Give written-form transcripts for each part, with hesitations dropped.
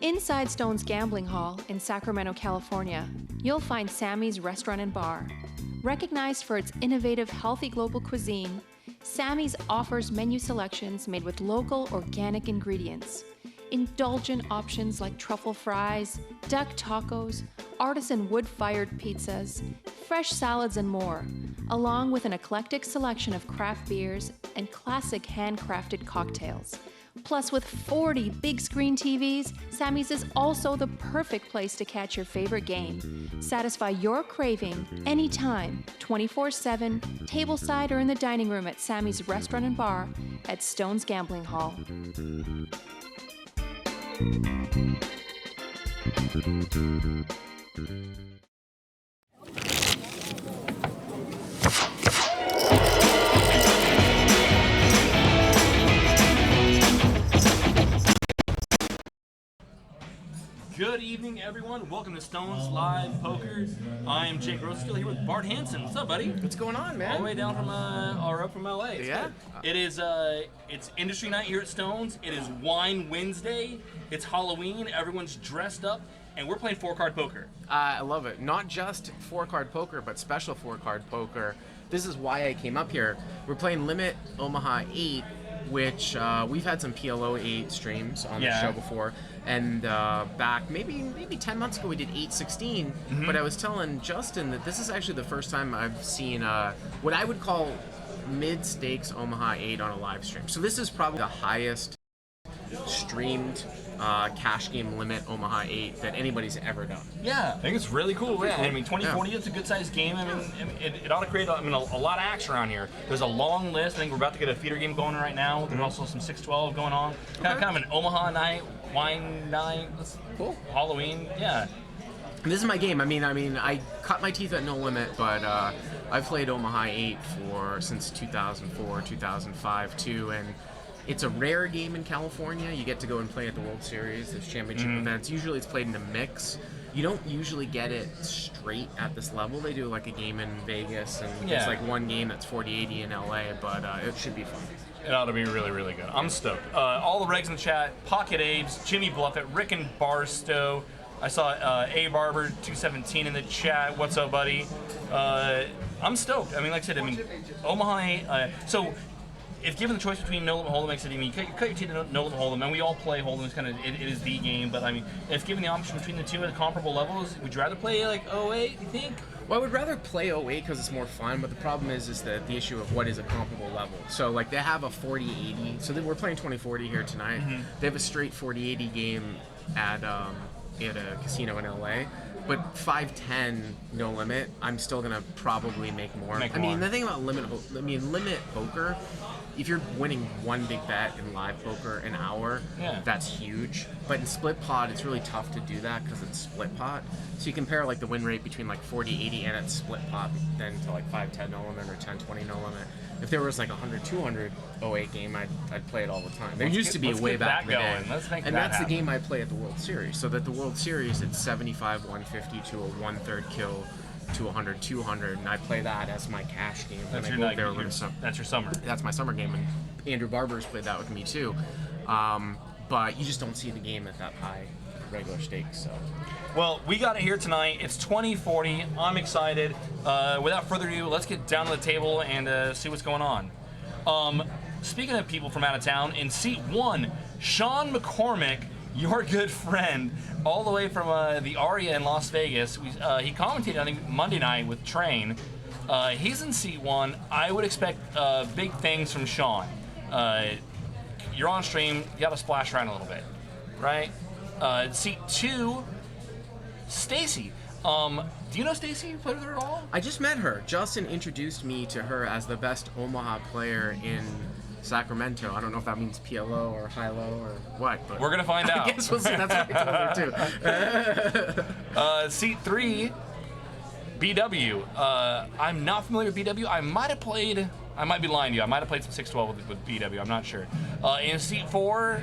Inside Stone's Gambling Hall in Sacramento, California, you'll find Sammy's Restaurant and Bar. Recognized for its innovative, healthy global cuisine, Sammy's offers menu selections made with local, organic ingredients. Indulgent options like truffle fries, duck tacos, artisan wood-fired pizzas, fresh salads, and more, along with an eclectic selection of craft beers and classic handcrafted cocktails. Plus, with 40 big screen TVs, Sammy's is also the perfect place to catch your favorite game. Satisfy your craving anytime, 24/7, tableside or in the dining room at Sammy's Restaurant and Bar at Stone's Gambling Hall. Good evening, everyone. Welcome to Stone's Live Poker. I am Jake Rosenstiel here with Bart Hanson. What's up, buddy? What's going on, man? All the way down from up from LA. Yeah. It is it's industry night here at Stone's. It is Wine Wednesday. It's Halloween. Everyone's dressed up, and we're playing 4-card poker. I love it. Not just 4-card poker, but special 4-card poker. This is why I came up here. We're playing Limit Omaha 8, which we've had some PLO 8 streams on the show before. And back maybe 10 months ago we did 816, but I was telling Justin that this is actually the first time I've seen what I would call mid-stakes Omaha 8 on a live stream. So this is probably the highest streamed cash game limit Omaha 8 that anybody's ever done. Yeah, I think it's really cool. Yeah, I mean, 2040 is a good sized game. I mean, it ought to create a lot of action around here. There's a long list. I think we're about to get a feeder game going right now. There's also some 612 going on. Kind of an Omaha night, wine night. Cool. Halloween, yeah. This is my game. I mean, I cut my teeth at No Limit, but I've played Omaha 8 since 2004, 2005 too, and it's a rare game in California. You get to go and play at the World Series, there's championship events. Usually it's played in a mix. You don't usually get it straight at this level. They do like a game in Vegas, and there's like one game that's 40-80 in LA, but it should be fun. It ought to be really, really good. I'm stoked. All the regs in the chat, Pocket Abes, Jimmy Bluffett, Rick and Barstow. I saw A Barber 217 in the chat. What's up, buddy? I'm stoked. I mean, like I said, Omaha 8. So if given the choice between No Limit Hold'em, you cut your teeth at No Limit Hold'em, and we all play Hold'em. It's it is the game. But I mean, if given the option between the two at comparable levels, would you rather play like 08? You think? Well, I would rather play 08 because it's more fun. But the problem is that the issue of what is a comparable level. So like they have a 40-80. So we're playing 2040 here tonight. They have a straight 40-80 game at a casino in LA. But 5-10 No Limit, I'm still gonna probably make more. I mean, the thing about limit poker, if you're winning one big bet in live poker an hour, that's huge. But in split pot, it's really tough to do that because it's split pot. So you compare like the win rate between like 40-80 and it's split pot, then to like 5-10 No Limit or 10-20 No Limit. If there was like a 100-200 08 game, I'd play it all the time. There used to be way back in the day. And that's the game I play at the World Series. So that the World Series, it's 75-150 to a 1/3 kill to 100-200, and I play that as my cash game. That's your summer. That's my summer game, and Andrew Barber's played that with me too. But you just don't see the game at that high regular stakes. So. Well, we got it here tonight. It's 2040. I'm excited. Without further ado, let's get down to the table and see what's going on. Speaking of people from out of town, in seat 1, Sean McCormack, your good friend, all the way from the Aria in Las Vegas. He commentated, I think, Monday night with Train. He's in seat 1. I would expect big things from Sean. You're on stream. You got to splash around a little bit, right? Seat 2, Stacy. Do you know Stacy? You played with her at all? I just met her. Justin introduced me to her as the best Omaha player in Sacramento. I don't know if that means PLO or high-low or what, but we're gonna find out. I guess we'll see. That's what I told her too. Seat 3, BW. I'm not familiar with BW. I might be lying to you. I might have played some 612 with BW. I'm not sure. In seat 4,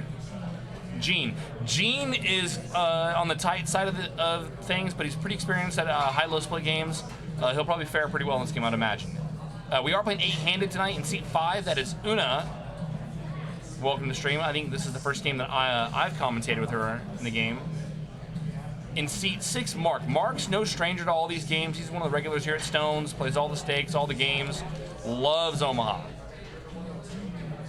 Gene. Gene is on the tight side of things, but he's pretty experienced at high-low split games. He'll probably fare pretty well in this game, I'd imagine. We are playing 8-handed tonight in seat 5. That is Una. Welcome to the stream. I think this is the first game that I've commentated with her in the game. In seat 6, Mark. Mark's no stranger to all these games. He's one of the regulars here at Stones, plays all the stakes, all the games, loves Omaha.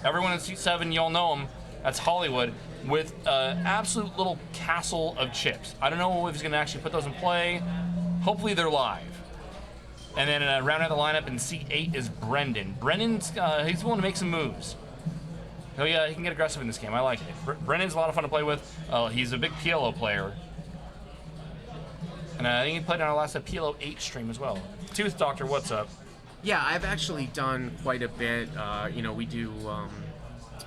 Everyone in seat 7, y'all know him. That's Hollywood with an absolute little castle of chips. I don't know if he's going to actually put those in play. Hopefully they're live. And then rounding out the lineup in seat 8 is Brendan. Brendan's he's willing to make some moves. Oh yeah, he can get aggressive in this game. I like it. Brendan's a lot of fun to play with. He's a big PLO player. And I think he played on our last PLO 8 stream as well. Tooth Doctor, what's up? Yeah, I've actually done quite a bit. We do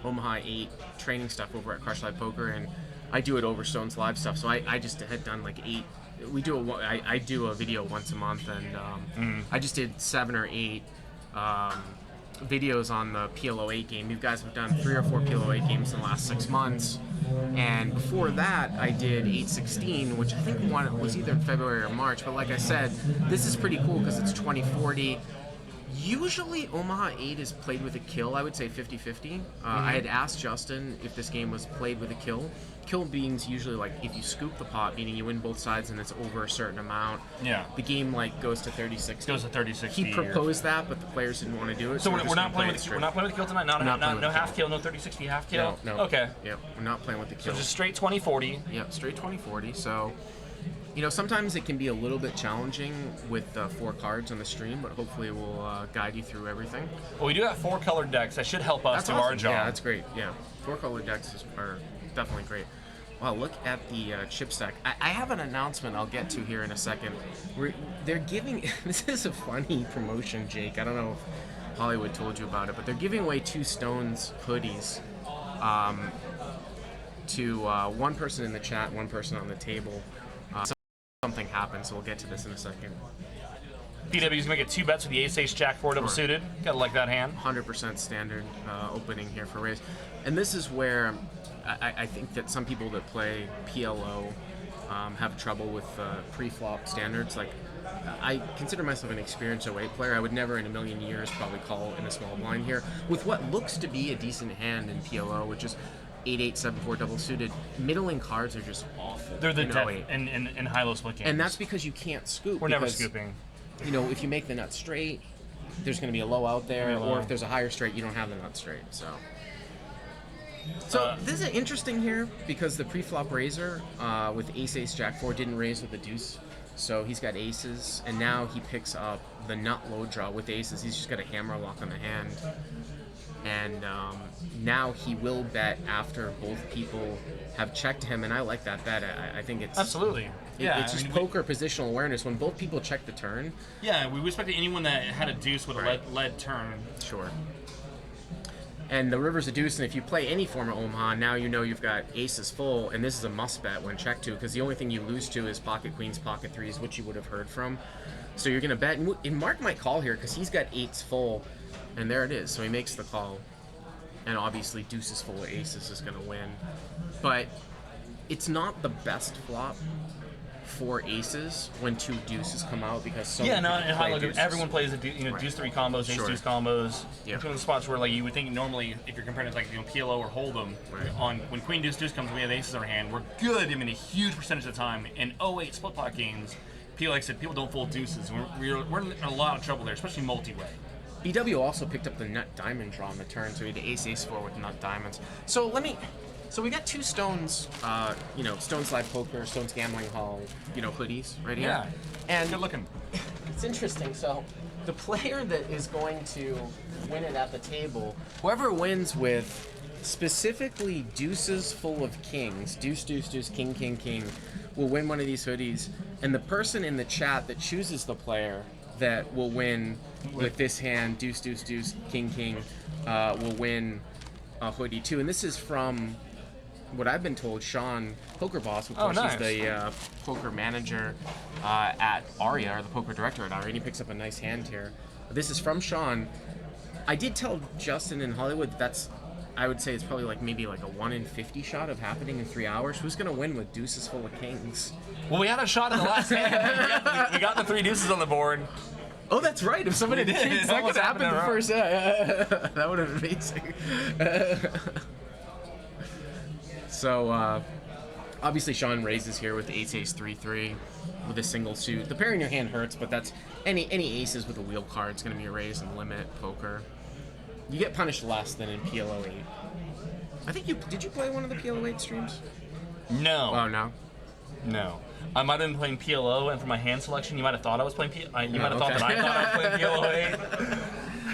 Omaha 8 training stuff over at Crush Live Poker, and I do it over Stone's Live stuff. So I just had done like 8. I do a video once a month, and I just did 7 or 8 videos on the PLO 8 game. You guys have done 3 or 4 PLO 8 games in the last 6 months. And before that, I did 816, which I think one was either in February or March. But like I said, this is pretty cool because it's 2040. Usually, Omaha 8 is played with a kill. I would say 50-50. I had asked Justin if this game was played with a kill. Kill being's usually like if you scoop the pot, meaning you win both sides and it's over a certain amount. Yeah. The game like goes to 30-60. Goes to 30-60. He proposed that, but the players didn't want to do it. So we're not playing with the kill tonight. No half kill, no 30-60 half kill. No. Okay. Yeah, we're not playing with the kill. So just straight 20-40. Yep, straight 20-40. So, sometimes it can be a little bit challenging with 4 cards on the stream, but hopefully we'll guide you through everything. Well, we do have 4 colored decks. That should help us do our job. Yeah, that's great. Yeah, 4 colored decks are definitely great. Wow, look at the chip stack. I have an announcement I'll get to here in a second. They're giving, this is a funny promotion, Jake. I don't know if Hollywood told you about it, but they're giving away 2 Stones hoodies to one person in the chat, one person on the table. Something happened, so we'll get to this in a second. PW's gonna get 2 bets with the ace jack 4 double suited. Gotta like that hand. 100% standard opening here for raise. And this is where I think that some people that play PLO have trouble with pre-flop standards. Like, I consider myself an experienced 08 player. I would never in a million years probably call in a small blind here. With what looks to be a decent hand in PLO, which is 8-8, 7-4 double suited, middling cards are just awful. They're the death in high-low split games. And that's because you can't scoop. We're never scooping. If you make the nut straight, there's going to be a low out there, or if there's a higher straight, you don't have the nut straight. So this is interesting here because the pre-flop raiser with ace jack 4 didn't raise with the deuce, so he's got aces, and now he picks up the nut low draw with aces. He's just got a hammer lock on the hand, and now he will bet after both people have checked him, and I like that bet. I think it's absolutely. Yeah, it's just poker positional awareness. When both people check the turn. Yeah, we respected anyone that had a deuce with a lead turn. Sure. And the river's a deuce, and if you play any form of Omaha, now you know you've got aces full, and this is a must bet when checked to, because the only thing you lose to is pocket queens, pocket threes, which you would have heard from. So you're going to bet, and Mark might call here because he's got 8s full, and there it is. So he makes the call, and obviously deuces full of aces is going to win. But it's not the best flop for aces when 2 deuces come out, because so in high low everyone plays deuce 3 combos, ace deuce combos. Yeah. It's one of the spots where you would think normally if you're comparing it to PLO or Hold'em, on when queen deuce comes, we have aces in our hand. We're good. I mean, a huge percentage of the time in 08 split pot games, like I said, people don't fold deuces. We're in a lot of trouble there, especially multi-way. BW also picked up the nut diamond draw on the turn, so he had ace 4 with nut diamonds. So we got 2 Stones, Stones Live Poker, Stones Gambling Hall, hoodies right here. Yeah, and good looking. It's interesting. So the player that is going to win it at the table, whoever wins with specifically deuces full of kings, deuce, deuce, deuce, king, king, king, will win one of these hoodies. And the person in the chat that chooses the player that will win with this hand, deuce, deuce, deuce, king, king, will win a hoodie too. And this is from what I've been told, Sean, Poker Boss, of course, nice. He's the poker manager at Aria, or the poker director at Aria, and he picks up a nice hand here. This is from Sean. I did tell Justin in Hollywood I would say it's probably maybe a 1 in 50 shot of happening in 3 hours. Who's going to win with deuces full of kings? Well, we had a shot in the last hand. We got the 3 deuces on the board. Oh, that's right. If somebody We did, did. It that almost could happen happened the in a row. first. That would have been amazing. So, obviously, Sean raises here with ace 3-3 with a single suit. The pair in your hand hurts, but that's any aces with a wheel card is going to be a raise and limit poker. You get punished less than in PLO8. I think did you play one of the PLO8 streams? No. Oh no. No. I might have been playing PLO, and for my hand selection, you might have thought I was playing you might have thought that I thought I was playing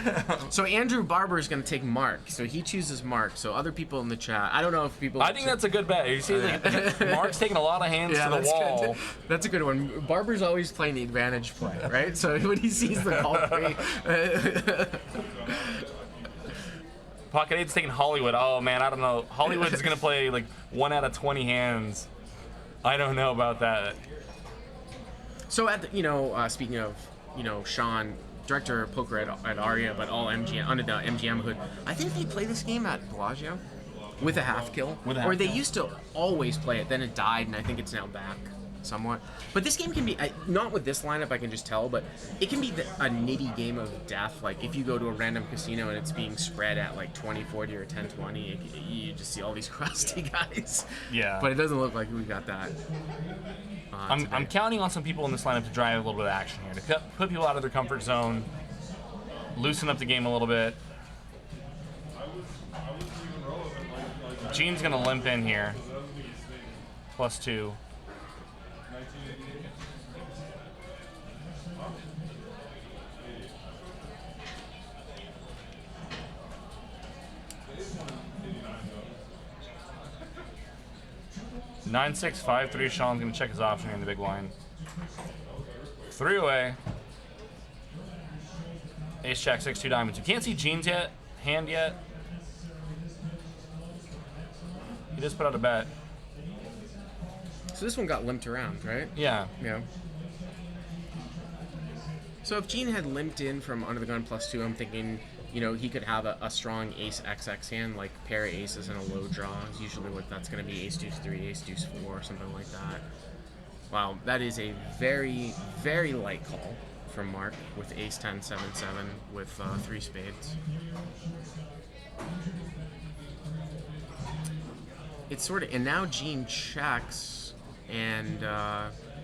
PLO8. So Andrew Barber is going to take Mark. So he chooses Mark. So other people in the chat, I don't know if people. I think that's a good bet. You see, like, Mark's taking a lot of hands to the that's wall. good. That's a good one. Barber's always playing the advantage play, right? So when he sees the call free. Pocket 8's taking Hollywood. Oh man, I don't know. Hollywood is gonna play like 1 out of 20 hands. I don't know about that. So speaking of, Sean, director of poker at Aria, but all MGM under the MGM hood. I think they play this game at Bellagio with a half kill, or they used to always play it. Then it died, and I think it's now back somewhat. But this game can be not with this lineup. I can just tell, but it can be a nitty game of death. Like if you go to a random casino and it's being spread at like 20-40 or 10-20, you just see all these crusty guys. Yeah. But it doesn't look like we got that. I'm counting on some people in this lineup to drive a little bit of action here, to put people out of their comfort zone, loosen up the game a little bit. Gene's gonna limp in here. +2. Nine, 6, 5, 3. Sean's gonna check his option here in the big blind. 3 away. Ace Jack 6, 2 diamonds. You can't see Gene's hand yet. He just put out a bet. So this one got limped around, right? Yeah. Yeah. So if Gene had limped in from under the gun +2, I'm thinking, he could have a strong ace XX hand, like pair of aces and a low draw. Usually what that's going to be ace deuce 3, ace deuce 4, something like that. Wow, that is a very, very light call from Mark with ace 10, 7, 7 with 3 spades. It's sort of, and now Gene checks, and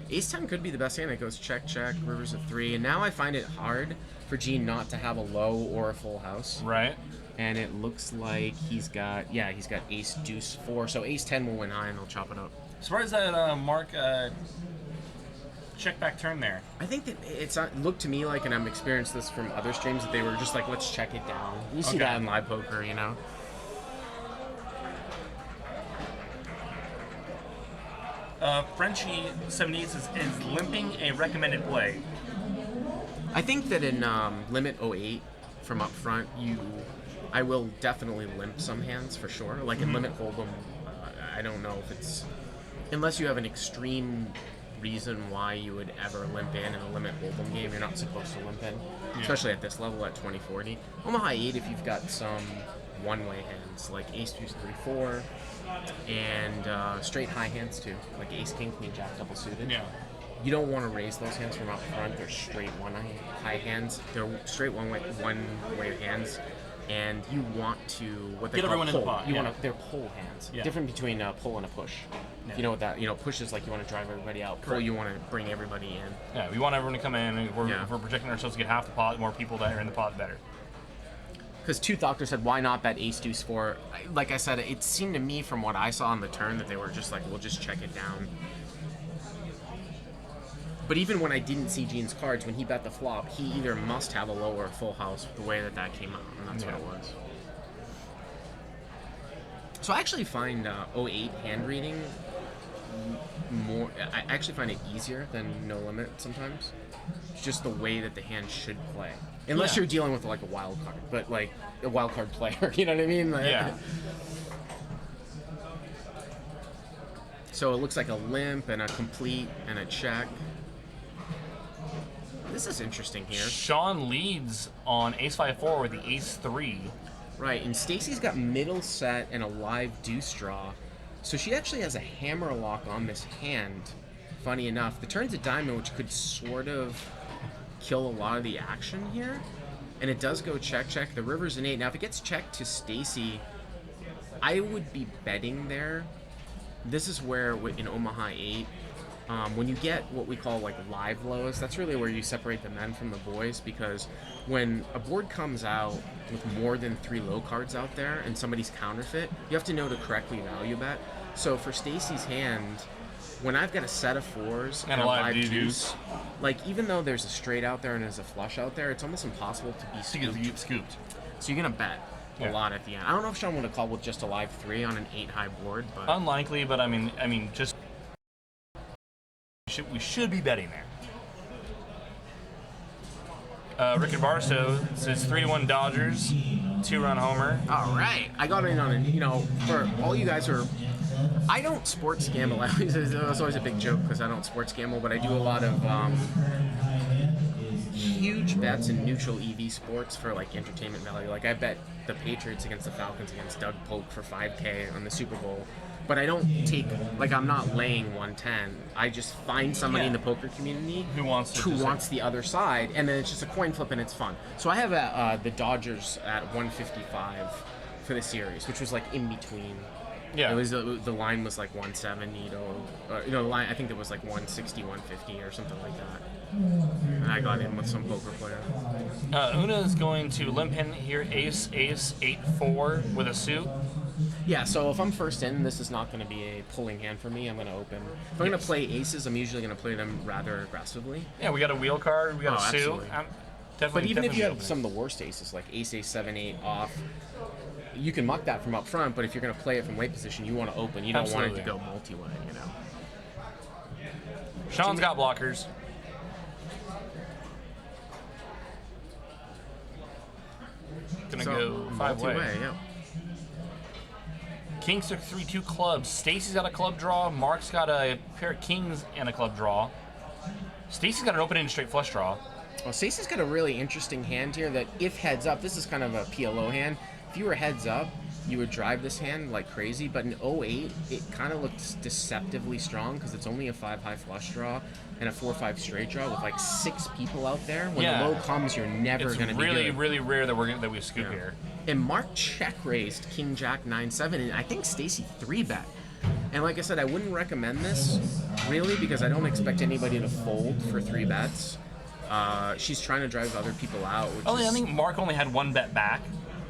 ace 10 could be the best hand. It goes check, check, rivers at 3, and now I find it hard for Gene not to have a low or a full house. Right. And it looks like he's got ace deuce 4, so ace 10 will win high and they'll chop it up. Surprised that Mark check back turn there. I think that it looked to me like, and I've experienced this from other streams, that they were just like, let's check it down. You see that in live poker, Frenchie 78 is limping a recommended play. I think that in limit 08 from up front, I will definitely limp some hands for sure. Like in limit hold'em, I don't know if it's, unless you have an extreme reason why you would ever limp in a limit hold'em game. You're not supposed to limp in, especially at this level at 2040. Omaha 8, if you've got some one-way hands like ace deuce 3, 4, and straight high hands too, like ace king queen jack double suited. Yeah. You don't want to raise those hands from up front. They're straight high hands. They're straight one way hands, and you want to what they Get call everyone in pull. the pot. You want to, they're pull hands. Yeah. Different between pull and a push. Yeah. You know what that? Push is like you want to drive everybody out. Pull, you want to bring everybody in. Yeah, we want everyone to come in, and if we're projecting ourselves to get half the pot, the more people that are in the pot, the better. Because Tooth Doctor said, why not bet ace deuce 4? Like I said, it seemed to me from what I saw on the turn that they were just like, we'll just check it down. But even when I didn't see Gene's cards, when he bet the flop, he either must have a low or a full house the way that came out, and that's what it was. So I actually find 08 hand reading more. I actually find it easier than No Limit sometimes. It's just the way that the hand should play, unless you're dealing with like a wild card, but like a wild card player. You know what I mean? Like, Yeah. So it looks like a limp and a complete and a check. This is interesting here. Sean leads on ace 5-4 with the ace 3. Right, and Stacy's got middle set and a live deuce draw. So she actually has a hammer lock on this hand, funny enough. The turn's a diamond, which could sort of kill a lot of the action here. And it does go check. The river's an 8. Now, if it gets checked to Stacy, I would be betting there. This is where in Omaha 8, when you get what we call like live lows, that's really where you separate the men from the boys, because when a board comes out with more than 3 low cards out there and somebody's counterfeit, you have to know to correctly value bet. So for Stacy's hand, when I've got a set of 4s and a live deuce, like even though there's a straight out there and there's a flush out there, it's almost impossible to be scooped. So you're gonna bet a lot at the end. I don't know if Sean would have called with just a live 3 on an 8 high board, but unlikely. But I mean, just we should be betting there. Rick and Barstow says 3-1 Dodgers, 2-run homer. All right, I got in on it. You know, for all you guys who are, I don't sports gamble. It's always a big joke because I don't sports gamble, but I do a lot of huge bets in neutral EV sports for like entertainment value. Like I bet the Patriots against the Falcons against Doug Polk for $5K on the Super Bowl. But I don't take, like, I'm not laying 110. I just find somebody in the poker community who wants the other side, and then it's just a coin flip and it's fun. So I have the Dodgers at 155 for the series, which was like in between. Yeah. It was the line was like 170 to, the line, I think it was like 160, 150 or something like that. And I got in with some poker player. Una is going to limp in here, ace, 8-4 with a suit. Yeah, so if I'm first in, this is not going to be a pulling hand for me. I'm going to open. If I'm going to play aces, I'm usually going to play them rather aggressively. Yeah, we got a wheel card, we got a suit. But even if you have some of the worst aces, like ace, 7, 8 off, you can muck that from up front, but if you're going to play it from late position, you want to open. You don't want it to go multi-way, you know. Sean's got blockers. Gonna go 5-way. Yeah. Kings took 3-2 clubs. Stacy's got a club draw. Mark's got a pair of kings and a club draw. Stacy's got an open-ended straight flush draw. Well, Stacy's got a really interesting hand here that if heads up, this is kind of a PLO hand. If you were heads up, you would drive this hand like crazy, but in 08, it kind of looks deceptively strong because it's only a 5-high flush draw and a 4-5 straight draw with like 6 people out there. When the low comes, you're never going to be good. It's really rare that we scoop here. And Mark check raised King Jack 9-7, and I think Stacy 3-bet. And like I said, I wouldn't recommend this really because I don't expect anybody to fold for 3 bets. She's trying to drive other people out. I think Mark only had 1 bet back.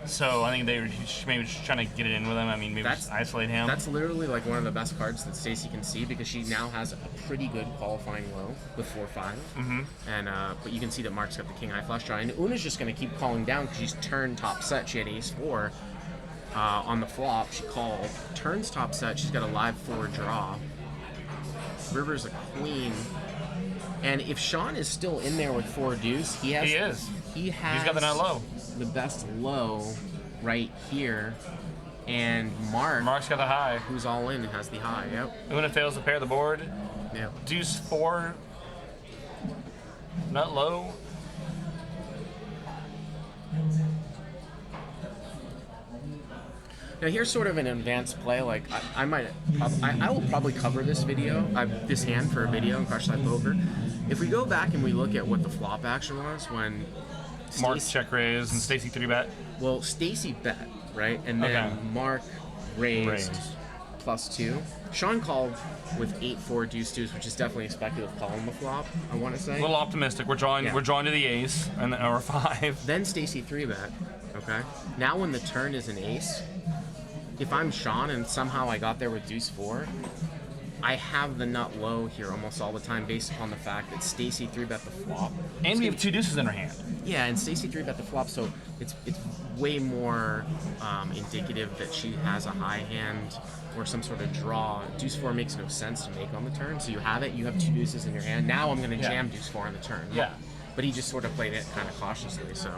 So I think they were maybe just trying to get it in with him. I mean, maybe just isolate him. That's literally like one of the best cards that Stacy can see because she now has a pretty good qualifying low with 4-5. Mm-hmm. And but you can see that Mark's got the king high flush draw, and Una's just going to keep calling down because she's turned top set. She had ace 4 on the flop. She called. Turns top set. She's got a live 4 draw. River's a queen. And if Sean is still in there with 4 deuce, he has. He's got the nut low. The best low right here, and Mark's got the high, who's all in and has the high. Yep. Una fails to pair the board. Yep. Deuce 4, nut low. Now here's sort of an advanced play. Like I will probably cover this this hand for a video in Crush Side Poker. If we go back and we look at what the flop action was when Mark check raise and Stacy 3-bet. Well, Stacy bet, right? And then Mark raised +2. Sean called with 8-4 deuce, which is definitely expected of calling the flop, I want to say. A little optimistic. We're drawing to the ace and or 5. Then Stacy 3-bet. Okay. Now when the turn is an ace, if I'm Sean and somehow I got there with deuce 4, I have the nut low here almost all the time based upon the fact that Stacy 3-bet the flop. And we have 2 deuces in her hand. Yeah, and Stacy 3-bet the flop, so it's way more indicative that she has a high hand or some sort of draw. Deuce 4 makes no sense to make on the turn, so you have it. You have 2 deuces in your hand. Now I'm going to jam deuce 4 on the turn. Yeah. But he just sort of played it kind of cautiously, so.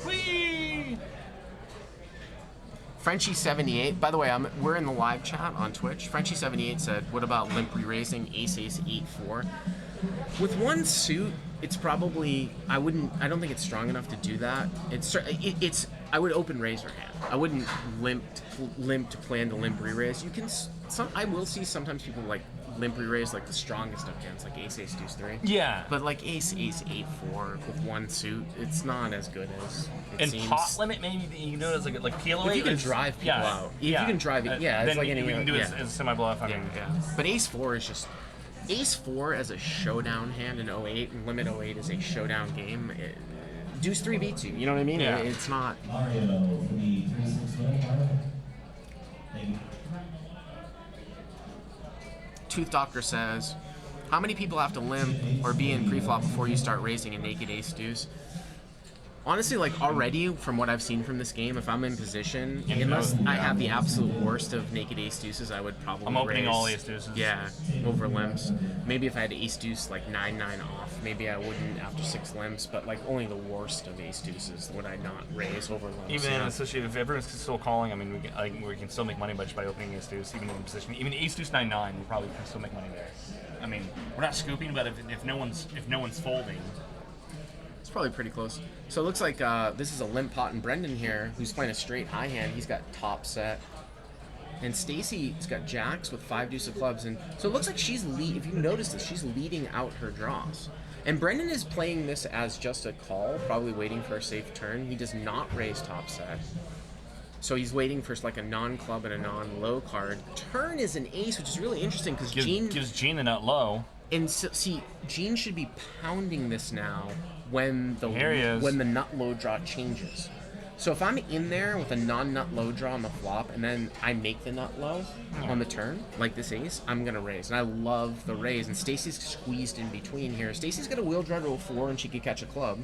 Whee! Frenchie78, by the way, we're in the live chat on Twitch. Frenchie78 said, what about limp re-raising ace 8-4? With 1 suit, it's probably, I don't think it's strong enough to do that. I would open raise her hand. I wouldn't limp to plan to limp re-raise. I will see sometimes people like limp re-raise like the strongest of hands, like ace, ace, deuce, 3. Yeah. But like ace, ace, 8-4 with one suit, it's not as good as it And seems. pot limit, maybe you can do it as like peel away. If you can drive people out. If you can drive it, yeah, it's then like you any can do it as a semi-bluff. I mean, But ace 4 is just... Ace 4 as a showdown hand in 08, and limit 08 is a showdown game. Deuce 3 beats you, you know what I mean? Yeah. It's not... Tooth Doctor says, how many people have to limp or be in pre-flop before you start raising a naked ace deuce? Honestly, like already from what I've seen from this game, if I'm in position, unless I have the absolute worst of naked ace deuces, I would probably I'm opening raise. all ace deuces. Yeah, over limps. Maybe if I had ace deuce like 9-9 off, maybe I wouldn't after 6 limps, but like only the worst of ace deuces would I not raise over limps. Even especially if everyone's still calling, I mean, we can still make money just by opening ace deuce, even in position. Even ace deuce 9-9, we probably can still make money there. I mean, we're not scooping, but if no one's folding. It's probably pretty close. So it looks like this is a limp pot and Brendan here, who's playing a straight high hand. He's got top set. And Stacy's got jacks with 5 deuce of clubs. And so it looks like she's if you notice this, she's leading out her draws. And Brendan is playing this as just a call, probably waiting for a safe turn. He does not raise top set. So he's waiting for like a non-club and a non-low card. Turn is an ace, which is really interesting because Gene... Gives Gene the nut low. And so, see, Gene should be pounding this now when the nut low draw changes. So if I'm in there with a non-nut low draw on the flop and then I make the nut low on the turn, like this ace, I'm gonna raise. And I love the raise. And Stacy's squeezed in between here. Stacy's got a wheel draw to a 4 and she could catch a club.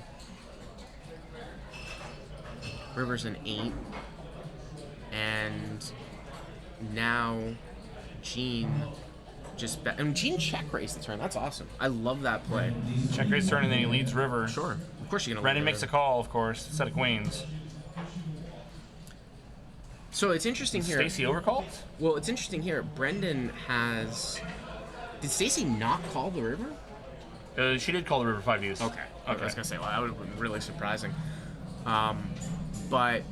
River's an 8. And now Gene just and Gene check raised the turn. That's awesome. I love that play. Check raise turn and then he leads river. Sure. Of course you're gonna. Brendan makes a call, of course. Set of queens. So it's interesting here. Stacy overcalled? Well, it's interesting here. Brendan has. Did Stacy not call the river? She did call the river 5 deuce. Okay. I was gonna say, well, that would have been really surprising. But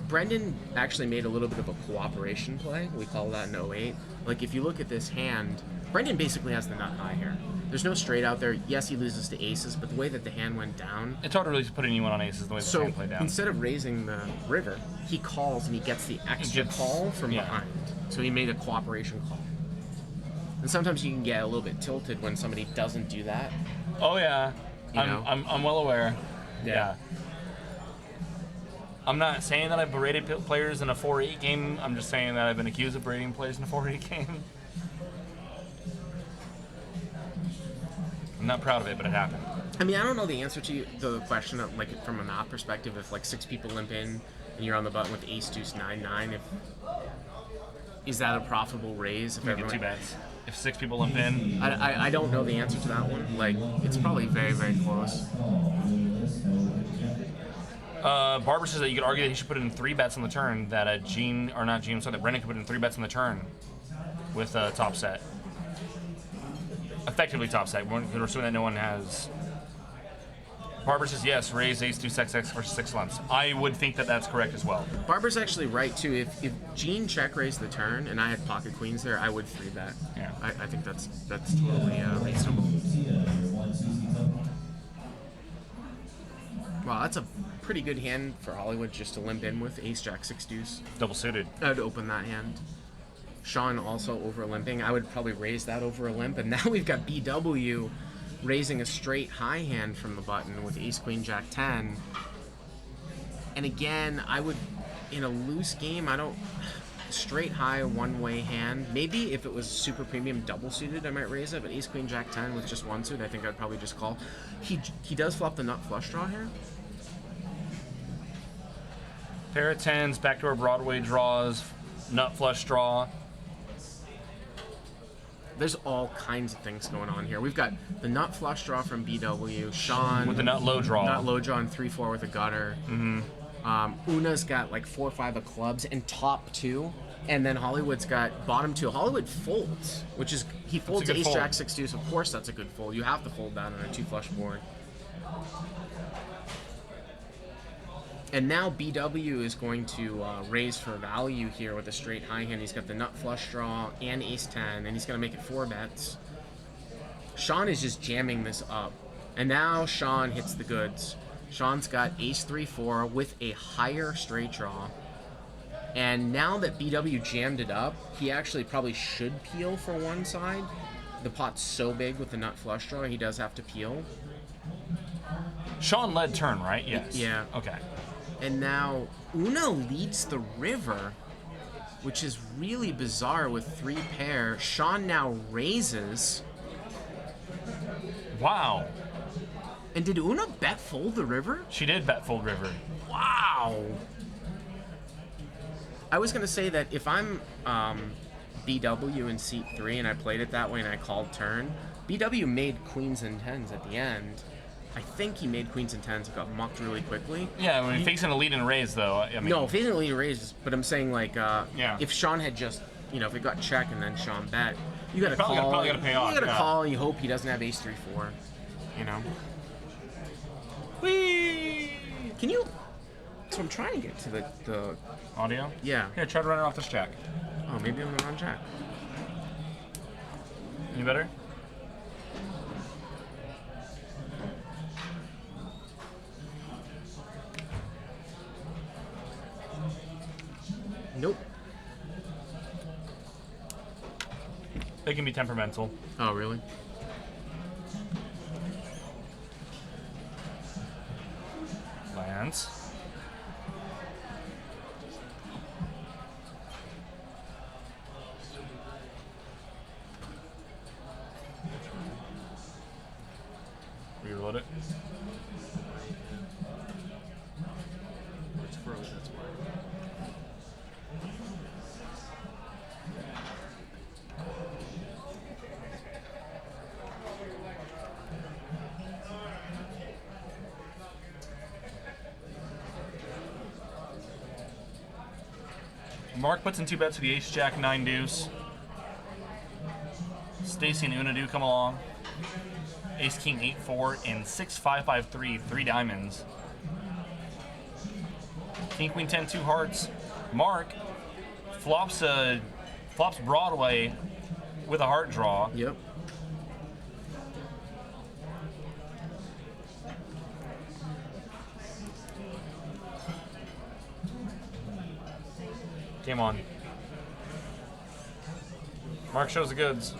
Brendan actually made a little bit of a cooperation play. We call that an 08. Like, if you look at this hand, Brendan basically has the nut high here. There's no straight out there. Yes, he loses to aces, but the way that the hand went down... It's hard to really put anyone on aces the way the hand played down. So, instead of raising the river, he calls and he gets the extra call from behind. So he made a cooperation call. And sometimes you can get a little bit tilted when somebody doesn't do that. Oh, yeah. I'm well aware. Yeah. I'm not saying that I've berated players in a 4-8 game. I'm just saying that I've been accused of berating players in a 4-8 game. I'm not proud of it, but it happened. I mean, I don't know the answer to the question of, like, from a math perspective. If like 6 people limp in and you're on the button with ace deuce 9-9, is that a profitable raise? If you get 2 bets. If 6 people limp in, I don't know the answer to that one. Like, it's probably very, very close. Barbara says that you could argue that he should put in 3 bets on the turn. That that Brendan could put in 3 bets on the turn with top set. Effectively top set. We're assuming that no one has. Barbara says yes. Raise ace 2 6 versus 6 lumps. I would think that that's correct as well. Barbara's actually right too. If Gene check raised the turn and I had pocket queens there, I would 3-bet. Yeah. I think that's totally reasonable. Wow, that's a pretty good hand for Hollywood just to limp in with ace jack 6 deuce. Double suited. I'd open that hand. Sean also over limping. I would probably raise that over a limp. And now we've got BW raising a straight high hand from the button with ace queen jack 10. And again, I would, in a loose game, straight high one-way hand. Maybe if it was super premium double suited, I might raise it. But ace queen jack 10 with just 1 suit, I think I'd probably just call. He does flop the nut flush draw here. Pair of 10s, backdoor Broadway draws, nut flush draw. There's all kinds of things going on here. We've got the nut flush draw from BW, Sean with the nut low draw. Nut low draw and 3-4 with a gutter. Mm-hmm. Una's got like 4-5 of clubs and top 2. And then Hollywood's got bottom 2. Hollywood folds, which is, he folds ace jack 6 deuce. Of course that's a good fold. You have to fold that on a 2 flush board. And now BW is going to raise for value here with a straight high hand. He's got the nut flush draw and ace-10, and he's going to make it 4 bets. Sean is just jamming this up. And now Sean hits the goods. Sean's got ace-3-4 with a higher straight draw. And now that BW jammed it up, he actually probably should peel for one side. The pot's so big with the nut flush draw, he does have to peel. Sean led turn, right? Yes. Yeah. Okay. And now Una leads the river, which is really bizarre with 3 pair. Sean now raises. Wow. And did Una bet fold the river? She did bet fold river. Wow. I was going to say that if I'm BW in seat 3 and I played it that way and I called turn, BW made queens and 10s at the end. I think he made queens and 10s and got mucked really quickly. Yeah, when facing a lead and raise, though. I mean, No, facing a lead and raise, but I'm saying, like, Yeah. if Sean had just, if it got check and then Sean bet, you got to Probably call. gotta pay off, You got to yeah. call and you hope he doesn't have ace-3-4, Whee! Can you... So I'm trying to get to the Audio? yeah. Here, try to run it off this jack. Oh, maybe I'm the wrong jack. Any better? Nope. They can be temperamental. Oh, really? Lands. Reload it. It's froze, that's why. Mark puts in 2 bets with the ace, jack, 9 deuce. Stacy and Una do come along. Ace, king, 8-4, and 6-5-5-3, 3 diamonds. King, queen, 10, 2 hearts. Mark flops Broadway with a heart draw. Yep. Game on. Mark shows the goods.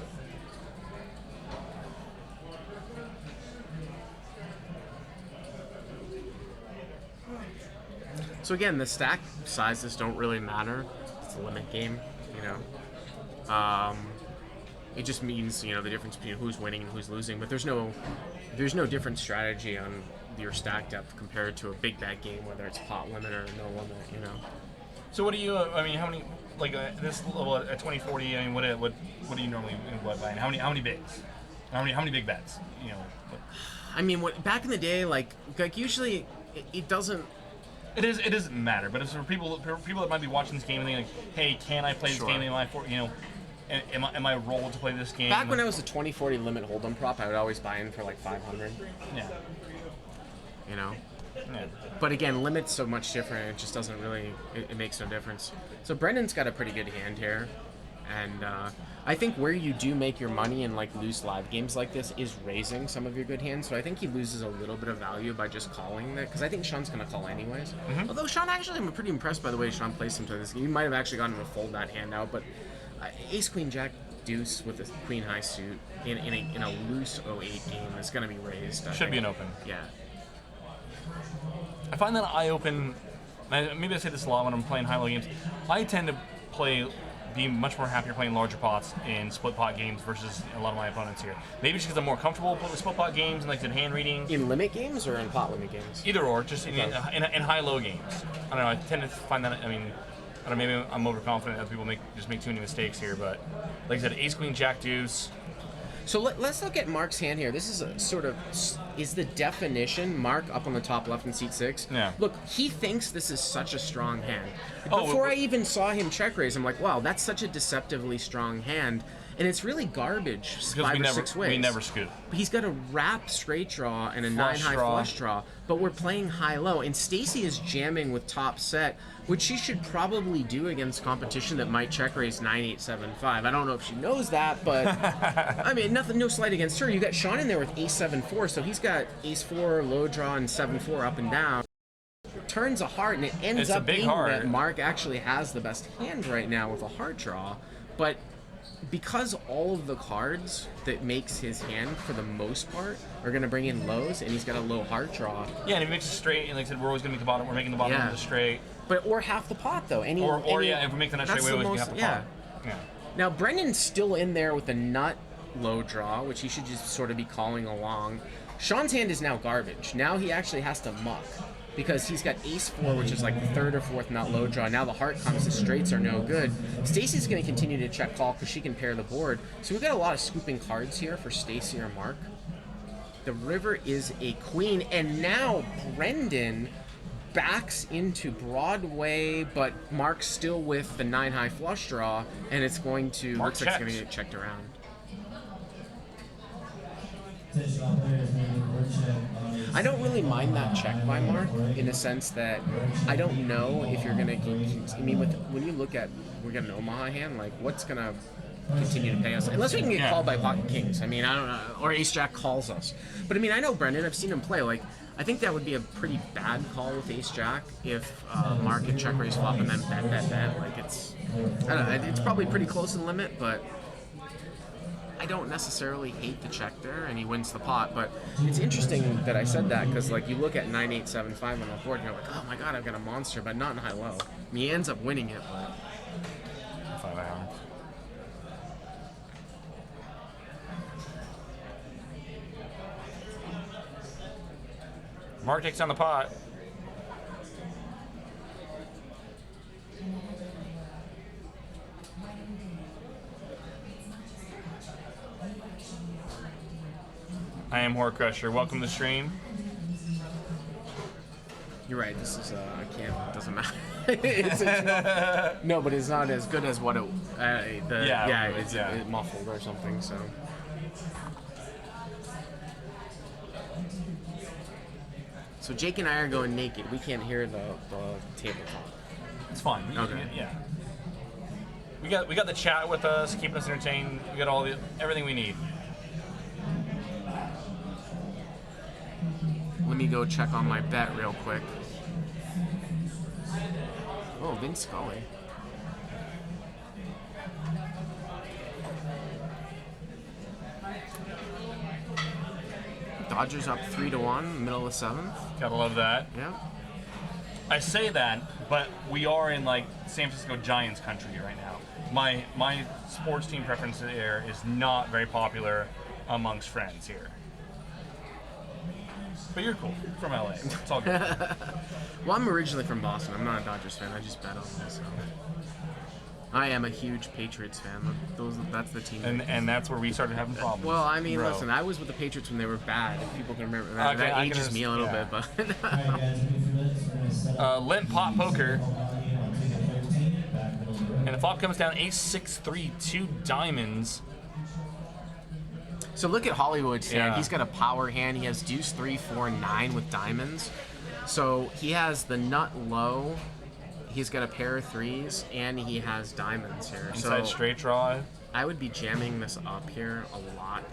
So again, the stack sizes don't really matter. It's a limit game, It just means, the difference between who's winning and who's losing. But there's no different strategy on your stack depth compared to a big bet game, whether it's pot limit or no limit, So what do you? How many? This level at 2040. What do you normally buy? And how many bigs? How many big bets? Back in the day, like usually it doesn't. It doesn't matter. But it's for people that might be watching this game and thinking, like, hey, can I play this game? Am I rolled to play this game? Back when I was a 2040 limit hold'em prop, I would always buy in for like 500. Yeah. Yeah. But again, limit's so much different. It just doesn't really. It makes no difference. So Brendan's got a pretty good hand here, and I think where you do make your money in like loose live games like this is raising some of your good hands. So I think he loses a little bit of value by just calling that, because I think Sean's gonna call anyways. Mm-hmm. Although Sean, actually, I'm pretty impressed by the way Sean plays him to this game. He might have actually gotten him to fold that hand out, but Ace Queen Jack Deuce with a Queen High suit in a loose 08 game is gonna be raised. Should be an open. Yeah. I find that I open. Maybe I say this a lot when I'm playing high-low games. I tend to be much more happier playing larger pots in split pot games versus a lot of my opponents here. Maybe just because I'm more comfortable with split pot games and like the hand reading. In limit games or in pot limit games? Either or, just in high-low games. I don't know. I tend to find that. I don't know. Maybe I'm overconfident. Other people make too many mistakes here, but like I said, Ace Queen Jack Deuce. So let's look at Mark's hand here. This is is the definition, Mark up on the top left in seat 6. Yeah. Look, he thinks this is such a strong hand. Oh, Before I even saw him check raise, I'm like, wow, that's such a deceptively strong hand. And it's really garbage Because 5 or 6 ways. we never scoop. He's got a wrap straight draw and a Flush 9 high draw. flush draw, but we're playing high-low. And Stacy is jamming with top set, which she should probably do against competition that might check raise 9-8-7-5. I don't know if she knows that, but I mean, no slight against her. You got Sean in there with ace 7-4, so he's got ace 4, low draw, and 7-4 up and down. Turns a heart, and it ends up being that Mark actually has the best hand right now with a heart draw, but because all of the cards that makes his hand for the most part are going to bring in lows, and he's got a low heart draw. Yeah, and if he makes a straight, and like I said, we're always going to make the bottom. We're making the bottom of the straight. But or half the pot though. Yeah, if we make the nut straight, we always have the pot. Yeah. Now Brendan's still in there with a nut low draw, which he should just sort of be calling along. Sean's hand is now garbage. Now he actually has to muck, because he's got ace 4, which is like the 3rd or 4th nut low draw. Now the heart comes, the straights are no good. Stacy's going to continue to check call because she can pair the board. So we've got a lot of scooping cards here for Stacy or Mark. The river is a queen, and now Brendan backs into Broadway, but Mark's still with the 9 high flush draw, and it's going to looks like it's going to get checked around. I don't really mind that check by Mark in the sense that I don't know if you're gonna. I mean, when you look at we're getting an Omaha hand, like what's gonna continue to pay us unless we can get called by pocket kings. I mean, I don't know, or ace jack calls us. But I mean, I know Brendan. I've seen him play. Like, I think that would be a pretty bad call with ace jack if Mark had check raise flop and then bet. Like I don't know. It's probably pretty close in limit, but I don't necessarily hate the check there, and he wins the pot. But it's interesting that I said that, because like you look at 9-8-7-5 on the board, and you're like, oh my god, I've got a monster, but not in high-low. I mean, he ends up winning it, but 5 iron. Mark takes down the pot. I am Horror Crusher. Welcome to the stream. You're right. This is I can't. It doesn't matter. it's not, no, but it's not as good as what it. It muffled or something. So. So Jake and I are going naked. We can't hear the tabletop. It's fine. Okay. Yeah. We got the chat with us, keeping us entertained. We got everything we need. Let me go check on my bet real quick. Oh, Vince Scully. Dodgers up 3-1, middle of the 7th. Gotta love that. Yeah. I say that, but we are in like San Francisco Giants country right now. My sports team preference there is not very popular amongst friends here. But you're cool. You're from LA. It's all good. Well, I'm originally from Boston. I'm not a Dodgers fan. I just bet on them. So. I am a huge Patriots fan. That's the team. And that's where we started having problems. Well, I mean, listen, I was with the Patriots when they were bad. If people can remember that, that ages me a little bit. But Limp Pot Poker. And the flop comes down ace-6-3, 2 diamonds. So look at Hollywood's hand. He's got a power hand. He has deuce 3, 4, 9 with diamonds. So he has the nut low. He's got a pair of 3s, and he has diamonds here. Inside straight draw. I would be jamming this up here a lot,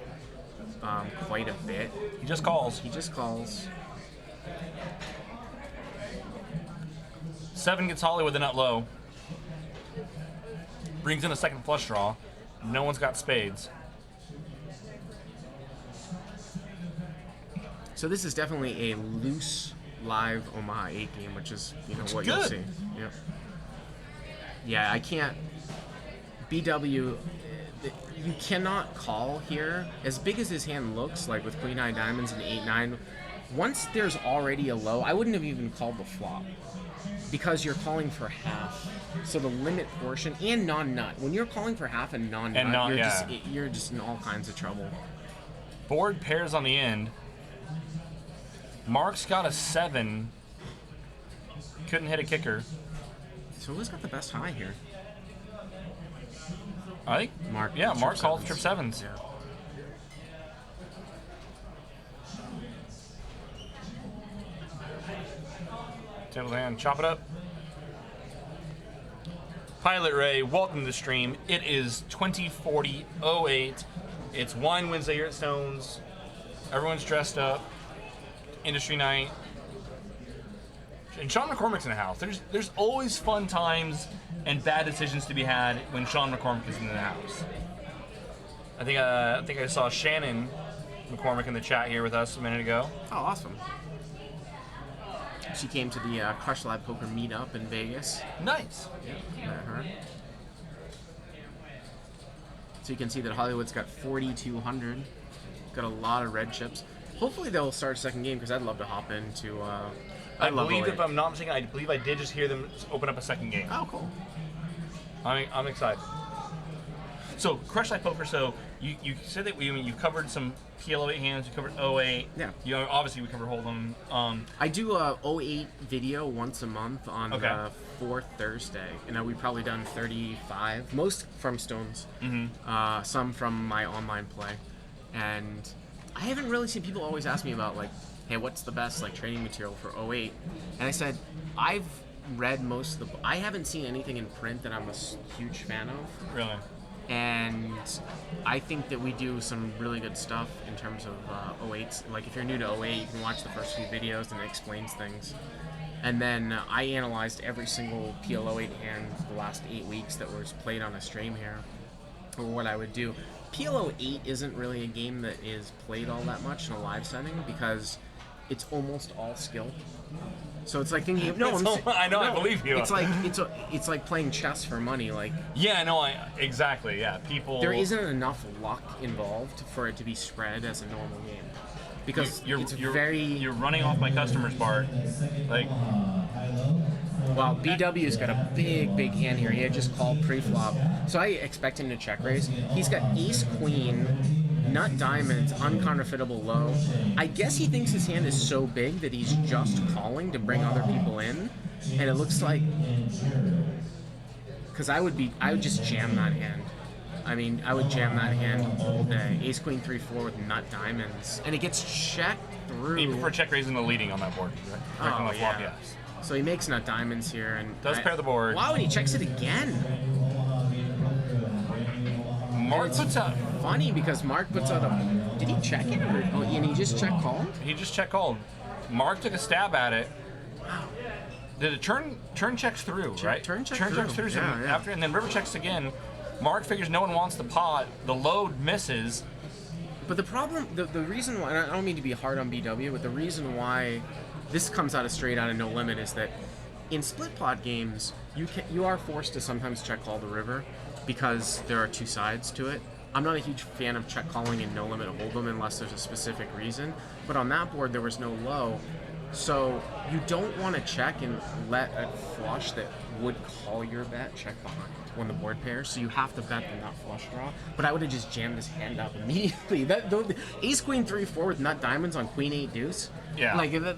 quite a bit. He just calls. 7 gets Holly with a nut low. Brings in a second flush draw. No one's got spades. So this is definitely a loose live Omaha 8 game, which is what you'll see. Yeah. Yeah, I can't. BW, you cannot call here. As big as his hand looks, like with queen high diamonds and 8-9, once there's already a low, I wouldn't have even called the flop, because you're calling for half. So the limit portion and non-nut. When you're calling for half and non-nut, you're just in all kinds of trouble. Board pairs on the end. Mark's got a 7. Couldn't hit a kicker. So who's got the best high here? I think Mark. Mark called sevens. trip sevens. Yeah. Table hand, chop it up. Pilot Ray, welcome to the stream. It is 2040-08. It's Wine Wednesday here at Stones. Everyone's dressed up. Industry night. And Sean McCormack's in the house. There's always fun times and bad decisions to be had when Sean McCormack is in the house. I think I saw Shannon McCormack in the chat here with us a minute ago. Oh, awesome. She came to the Crush Live Poker meetup in Vegas. Nice. Yeah, met her. So you can see that Hollywood's got 4,200. Got a lot of red chips. Hopefully they'll start a second game because I'd love to hop into. I believe, if I'm not mistaken, I believe I did just hear them open up a second game. Oh, cool. I'm excited. So, Crush Life Poker, so you said that you covered some PL08 hands, you covered 08. Yeah. You know, obviously we covered Hold'em. I do a 08 video once a month on the fourth Thursday. And we've probably done 35, most from Stones, some from my online play. And I haven't really seen people always ask me about, like, hey, what's the best training material for 08? And I said, I've read most of the. I haven't seen anything in print that I'm a huge fan of. Really? And I think that we do some really good stuff in terms of 08s. Like, if you're new to 08, you can watch the first few videos and it explains things. And then I analyzed every single PL08 hand the last 8 weeks that was played on a stream here, or what I would do. PL08 isn't really a game that is played all that much in a live setting because it's almost all skill. So it's like thinking, I believe you. It's like playing chess for money. Like, yeah, no, exactly. Yeah, people. There isn't enough luck involved for it to be spread as a normal game, because you're running off my customers, Bart. Like, well, BW's got a big hand here. He had just called pre-flop, so I expect him to check raise. He's got ace queen, nut diamonds, uncounterfeitable low. I guess he thinks his hand is so big that he's just calling to bring other people in, and it looks like, because I would just jam that hand. I mean, I would jam that hand all day. Ace queen 3-4 with nut diamonds, and it gets checked through. you prefer check raising the leading on that board, right? Oh, On the flop, yeah. yes. So he makes nut diamonds here, and Does pair the board. Wow, and he checks it again. Mark puts out. Funny because Mark puts out a. Did he check it, and he just check called? He just check called. Mark took a stab at it. Did it turn checks through, right? Turn checks through. So Yeah. after, and then river checks again. Mark figures no one wants the pot. The load misses. But the problem, the reason why, and I don't mean to be hard on BW, but the reason why this comes straight out of No Limit is that in split pot games, you are forced to sometimes check call the river because there are two sides to it. I'm not a huge fan of check calling in No Limit Hold'em unless there's a specific reason. But on that board, there was no low. So you don't want to check and let a flush that would call your bet check behind when the board pairs. So you have to bet the nut flush draw. But I would have just jammed his hand up immediately. The ace queen 3-4 with nut diamonds on queen 8 deuce. Yeah. Like I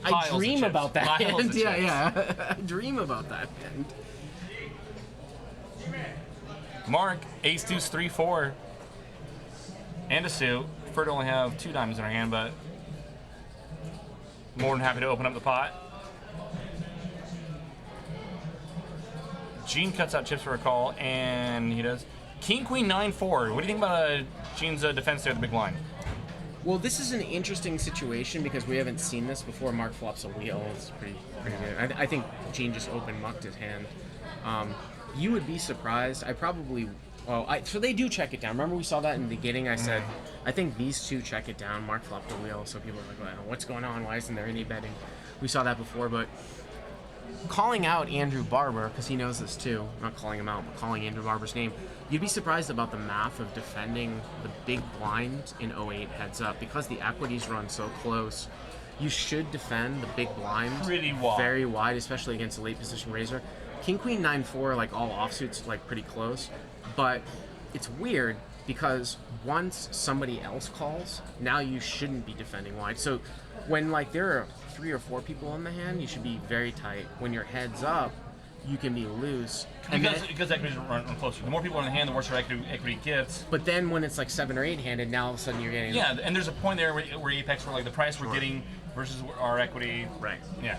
Piles of dream chips. about that Piles hand. of Yeah, chips. yeah. I dream about that hand. Mark, ace deuce 3-4, and a suit. Prefer to only have 2 diamonds in our hand, but more than happy to open up the pot. Gene cuts out chips for a call, and he does. King Queen 9-4. What do you think about Gene's defense there at the big blind? Well, this is an interesting situation because we haven't seen this before. Mark flops a wheel. It's pretty good. I think Gene just open mucked his hand. You would be surprised. So they do check it down. Remember we saw that in the beginning? I said, I think these two check it down. Mark flopped a wheel, so people are like, well, what's going on? Why isn't there any betting? We saw that before, but calling out Andrew Barber, because he knows this too, not calling him out, but calling Andrew Barber's name, you'd be surprised about the math of defending the big blind in 08 heads up. Because the equities run so close, you should defend the big blind Pretty wide. very wide, especially against a late position raiser. King Queen 9-4, like all offsuits, like pretty close, but it's weird because once somebody else calls, now you shouldn't be defending wide. So when like there are 3 or 4 people in the hand, you should be very tight. When your head's up, you can be loose. Because equities run closer. The more people are in the hand, the worse your equity gets. But then when it's like 7 or 8 handed, now all of a sudden you're getting... Yeah, and there's a point there where Apex, where like the price we're getting versus our equity. Right. Yeah.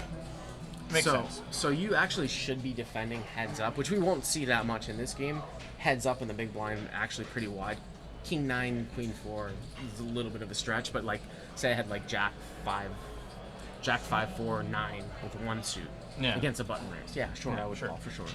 Makes sense. So you actually should be defending heads up, which we won't see that much in this game. Heads up in the big blind, actually pretty wide. King 9, Queen 4 is a little bit of a stretch, but like, say I had like Jack 5, 4, 9 with one suit against a button raise. Yeah, sure, I would call for sure.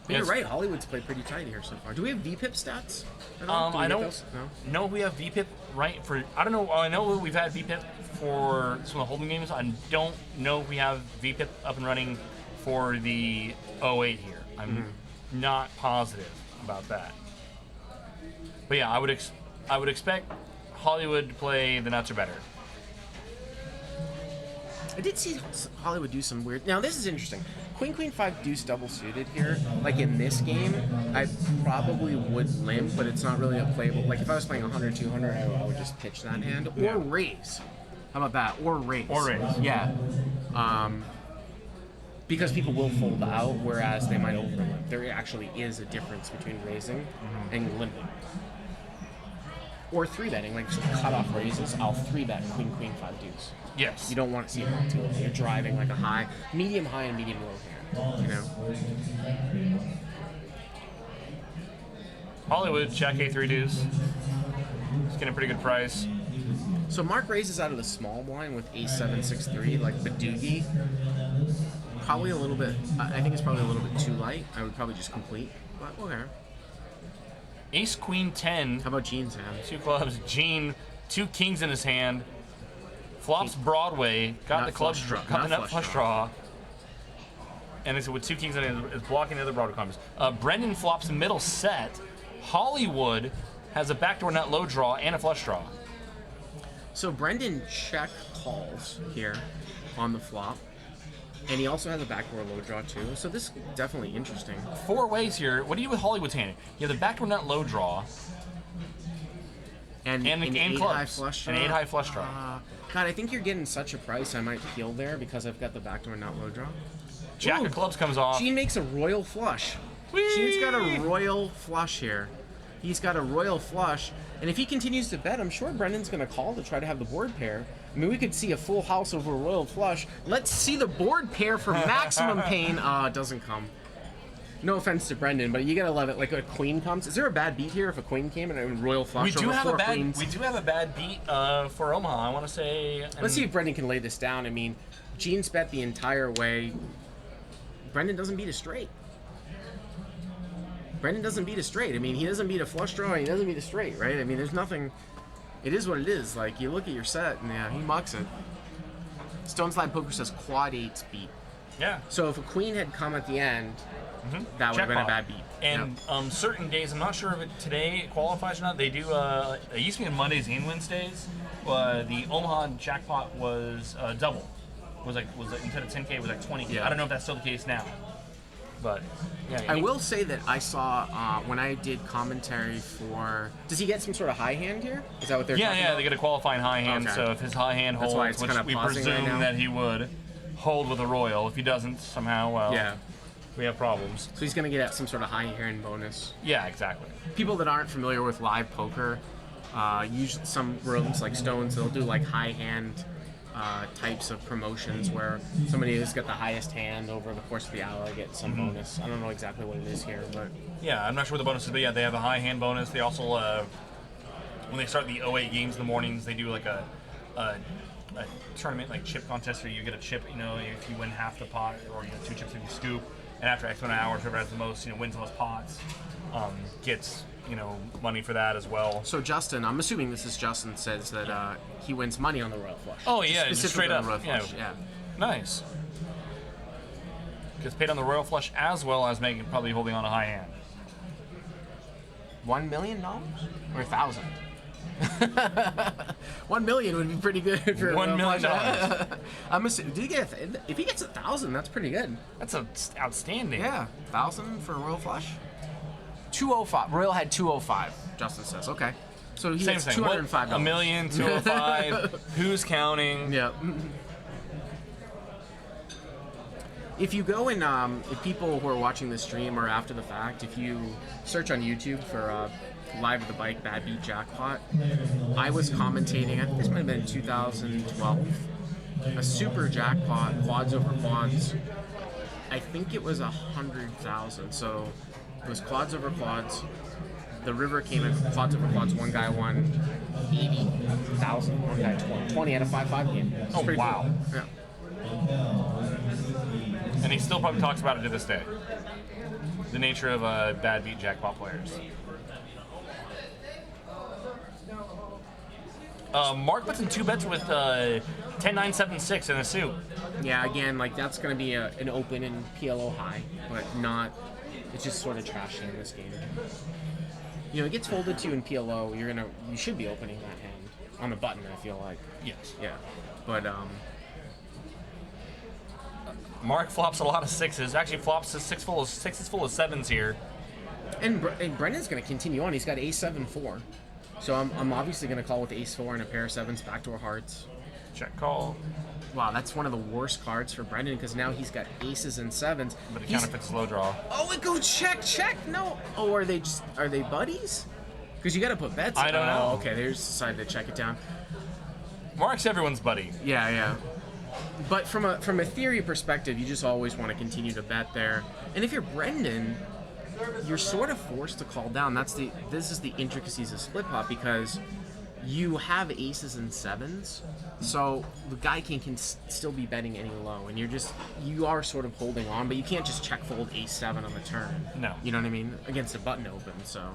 But you're right, Hollywood's played pretty tight here so far. Do we have VPIP stats at all? I don't know if we have VPIP right for... I don't know. I know we've had VPIP for some of the Hold'em games. I don't know if we have VPIP up and running for the 08 here. I'm not positive about that. But yeah, I would expect Hollywood to play the nuts are better. I did see Hollywood do some weird... Now, this is interesting. Queen 5 deuce double suited here. Like, in this game, I probably would limp, but it's not really a playable... Like, if I was playing 100, 200, I would just pitch that hand. Or raise. How about that? Or raise. Or raise. Yeah. Because people will fold out, whereas they might overlimp. There actually is a difference between raising and limping. Or 3-betting, like cut-off raises, I'll 3-bet Queen 5 deuce. Yes. You don't want to see it roll too low. You're driving like a medium high and medium low hand, you know? Hollywood, Jack A3 deuce. It's getting a pretty good price. So Mark raises out of the small blind with A7-6-3, like Badoogie. Probably a little bit, I think it's probably a little bit too light. I would probably just complete, but okay. Ace Queen 10. How about Gene's hand? 2 clubs. Gene, 2 kings in his hand. Flops Broadway. Got the club flush draw. And it's with 2 kings in it, it's blocking the other Broadway combos. Brendan flops middle set. Hollywood has a backdoor nut low draw and a flush draw. So Brendan check calls here on the flop. And he also has a backdoor low draw too, so this is definitely interesting. 4 ways here. What do you do with Hollywood's hand? You have the backdoor nut low draw, and an 8 high flush draw. An 8 high flush draw. God, I think you're getting such a price. I might peel there because I've got the backdoor nut low draw. Jack of clubs comes off. Gene makes a royal flush. Whee! Gene's got a royal flush here. He's got a royal flush, and if he continues to bet, I'm sure Brendan's going to call to try to have the board pair. I mean, we could see a full house over a royal flush. Let's see the board pair for maximum pain. It doesn't come. No offense to Brendan, but you gotta love it. Like a queen comes. Is there a bad beat here if a queen came and a royal flush? We do have a bad beat for Omaha. I want to say. Let's see if Brendan can lay this down. I mean, Gene's bet the entire way. Brendan doesn't beat a straight. Brendan doesn't beat a straight. I mean, he doesn't beat a flush draw. And he doesn't beat a straight, right? I mean, there's nothing. It is what it is. Like, you look at your set, and yeah, he mucks it. Stone Slide Poker says quad 8's beat. Yeah. So if a queen had come at the end, that would have been a bad beat. And certain days, I'm not sure if today qualifies or not. They do. It used to be on Mondays and Wednesdays. The Omaha jackpot was double. Was like instead of 10K, it was like 20K. Yeah. I don't know if that's still the case now. But yeah, I will say that I saw when I did commentary for. Does he get some sort of high hand here? Is that what they're? talking about? They get a qualifying high hand. Okay. So if his high hand holds, which we presume right that he would hold with a royal. If he doesn't somehow, well, yeah, we have problems. So he's gonna get some sort of high hand bonus. Yeah, exactly. People that aren't familiar with live poker, usually some rooms like Stones, they'll do like high hand. Types of promotions where somebody who's got the highest hand over the course of the hour gets some bonus. I don't know exactly what it is here, but yeah, I'm not sure what the bonus is, but yeah, they have a high hand bonus. They also, when they start the 08 games in the mornings, they do like a tournament like chip contest where you get a chip. You know, if you win half the pot, or you get 2 chips if you scoop, and after X amount of hours, whoever has the most, wins the most pots, gets. Money for that as well. So Justin, I'm assuming this is Justin, says that he wins money on the royal flush. Oh yeah, just straight up. Royal flush. Yeah. Nice. Gets paid on the royal flush as well as probably holding on a high hand. $1 million or 1,000? $1 million would be pretty good for $1 million. I'm assuming. If he gets 1,000, that's pretty good. That's outstanding. Yeah, 1,000 for a Royal Flush. 205. Royal had 205. Justin says. Okay, so he Same has thing. $205. $1 million, 205. Who's counting? Yeah. If you go and if people who are watching the stream or after the fact, if you search on YouTube for Live at the Bike Bad Beat Jackpot, I was commentating, I think this might have been 2012, a super jackpot, quads over quads. I think it was 100,000. So it was quads over quads. The river came in quads over quads. One guy won 80,000. One guy 20 at a 5-5 game. Oh, wow. Cool. Yeah. And he still probably talks about it to this day. The nature of bad beat jackpot players. Mark puts in 2 bets with 10-9-7-6 in a suit. Yeah, again, like that's going to be an open and PLO high, but not. It's just sort of trashy in this game. You know, it gets folded to you in PLO. You should be opening that hand on the button. I feel like. Yes. Yeah, but Mark flops a lot of 6s. Actually, flops sixes full of 7s here. And Brendan's going to continue on. He's got ace-7-4. So I'm obviously going to call with ace-4 and a pair of 7s, backdoor hearts. Check call. Wow, that's one of the worst cards for Brendan because now he's got aces and 7s. But it counterfeits slow draw. Oh, it goes check. No. Oh, are they buddies? Because you got to put bets. I don't know. Okay, they just decided to check it down. Mark's everyone's buddy. Yeah. But from a theory perspective, you just always want to continue to bet there. And if you're Brendan, you're sort of forced to call down. This is the intricacies of split pot because you have aces and 7s, so the guy can still be betting any low, and you are sort of holding on, but you can't just check fold ace-7 on the turn. No. You know what I mean? Against a button open, so.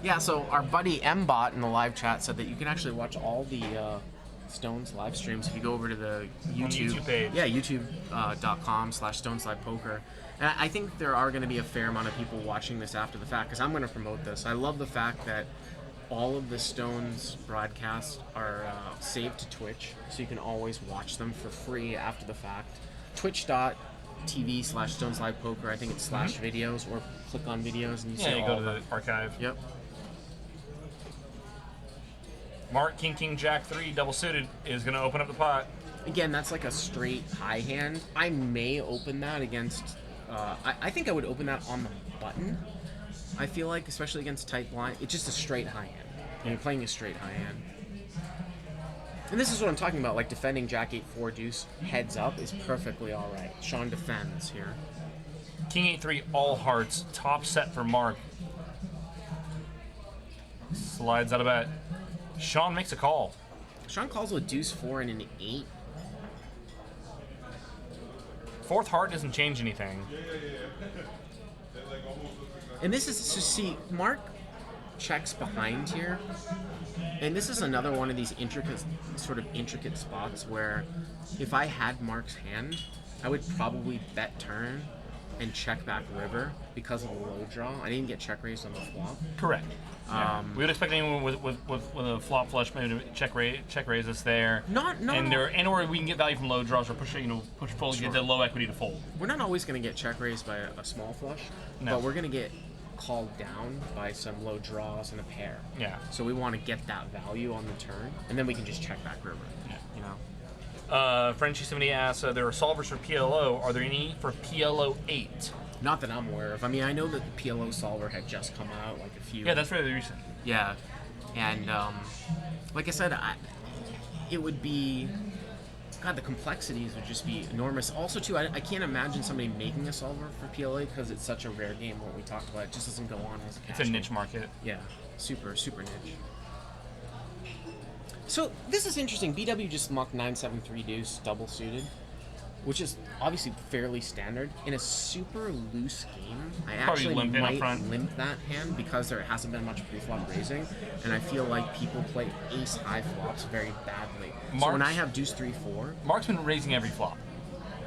Yeah, so our buddy MBot in the live chat said that you can actually watch all the Stones live streams if you go over to the YouTube page. Yeah, youtube.com/StonesLivePoker. And I think there are going to be a fair amount of people watching this after the fact because I'm going to promote this. I love the fact that all of the Stones broadcasts are saved to Twitch, so you can always watch them for free after the fact. Twitch.tv/StonesLivePoker. I think it's /videos or click on videos and you see you all go to the archive. Yep. Mark, King, Jack 3, double suited, is going to open up the pot. Again, that's like a straight high hand. I may open that against... I think I would open that on the button. I feel like, especially against tight blind. It's just a straight high hand. And you're playing a straight high hand. And this is what I'm talking about. Like, defending Jack 8-4 deuce heads up is perfectly all right. Sean defends here. King 8-3, all hearts. Top set for Mark. Slides out of bet. Sean makes a call. Sean calls with deuce 4 and an 8. Fourth heart doesn't change anything. And this is, so see, Mark checks behind here. And this is another one of these intricate spots where if I had Mark's hand, I would probably bet turn and check back river because of the low draw. I didn't get check raised on the flop. Correct. We would expect anyone with a flop flush maybe to check raise us there. Or we can get value from low draws or push fold, get the low equity to fold. We're not always going to get check raised by a small flush, but we're going to get called down by some low draws and a pair. Yeah. So we want to get that value on the turn, and then we can just check back river. Yeah. You know. Frenchie70 asks, there are solvers for PLO. Are there any for PLO 8? Not that I'm aware of. I mean, I know that the PLO solver had just come out like a few. Yeah, that's really recent. Yeah, and like I said, it would be. God, the complexities would just be enormous. Also, too, I can't imagine somebody making a solver for PLA because it's such a rare game. What we talked about, it just doesn't go on as a cash It's a game. niche market. Yeah, super niche. So this is interesting. BW just mucked 9-7-3 deuce double suited, which is obviously fairly standard. In a super loose game, I actually might limp that hand because there hasn't been much pre-flop raising, and I feel like people play ace-high flops very badly. So when I have deuce 3-4... Mark's been raising every flop.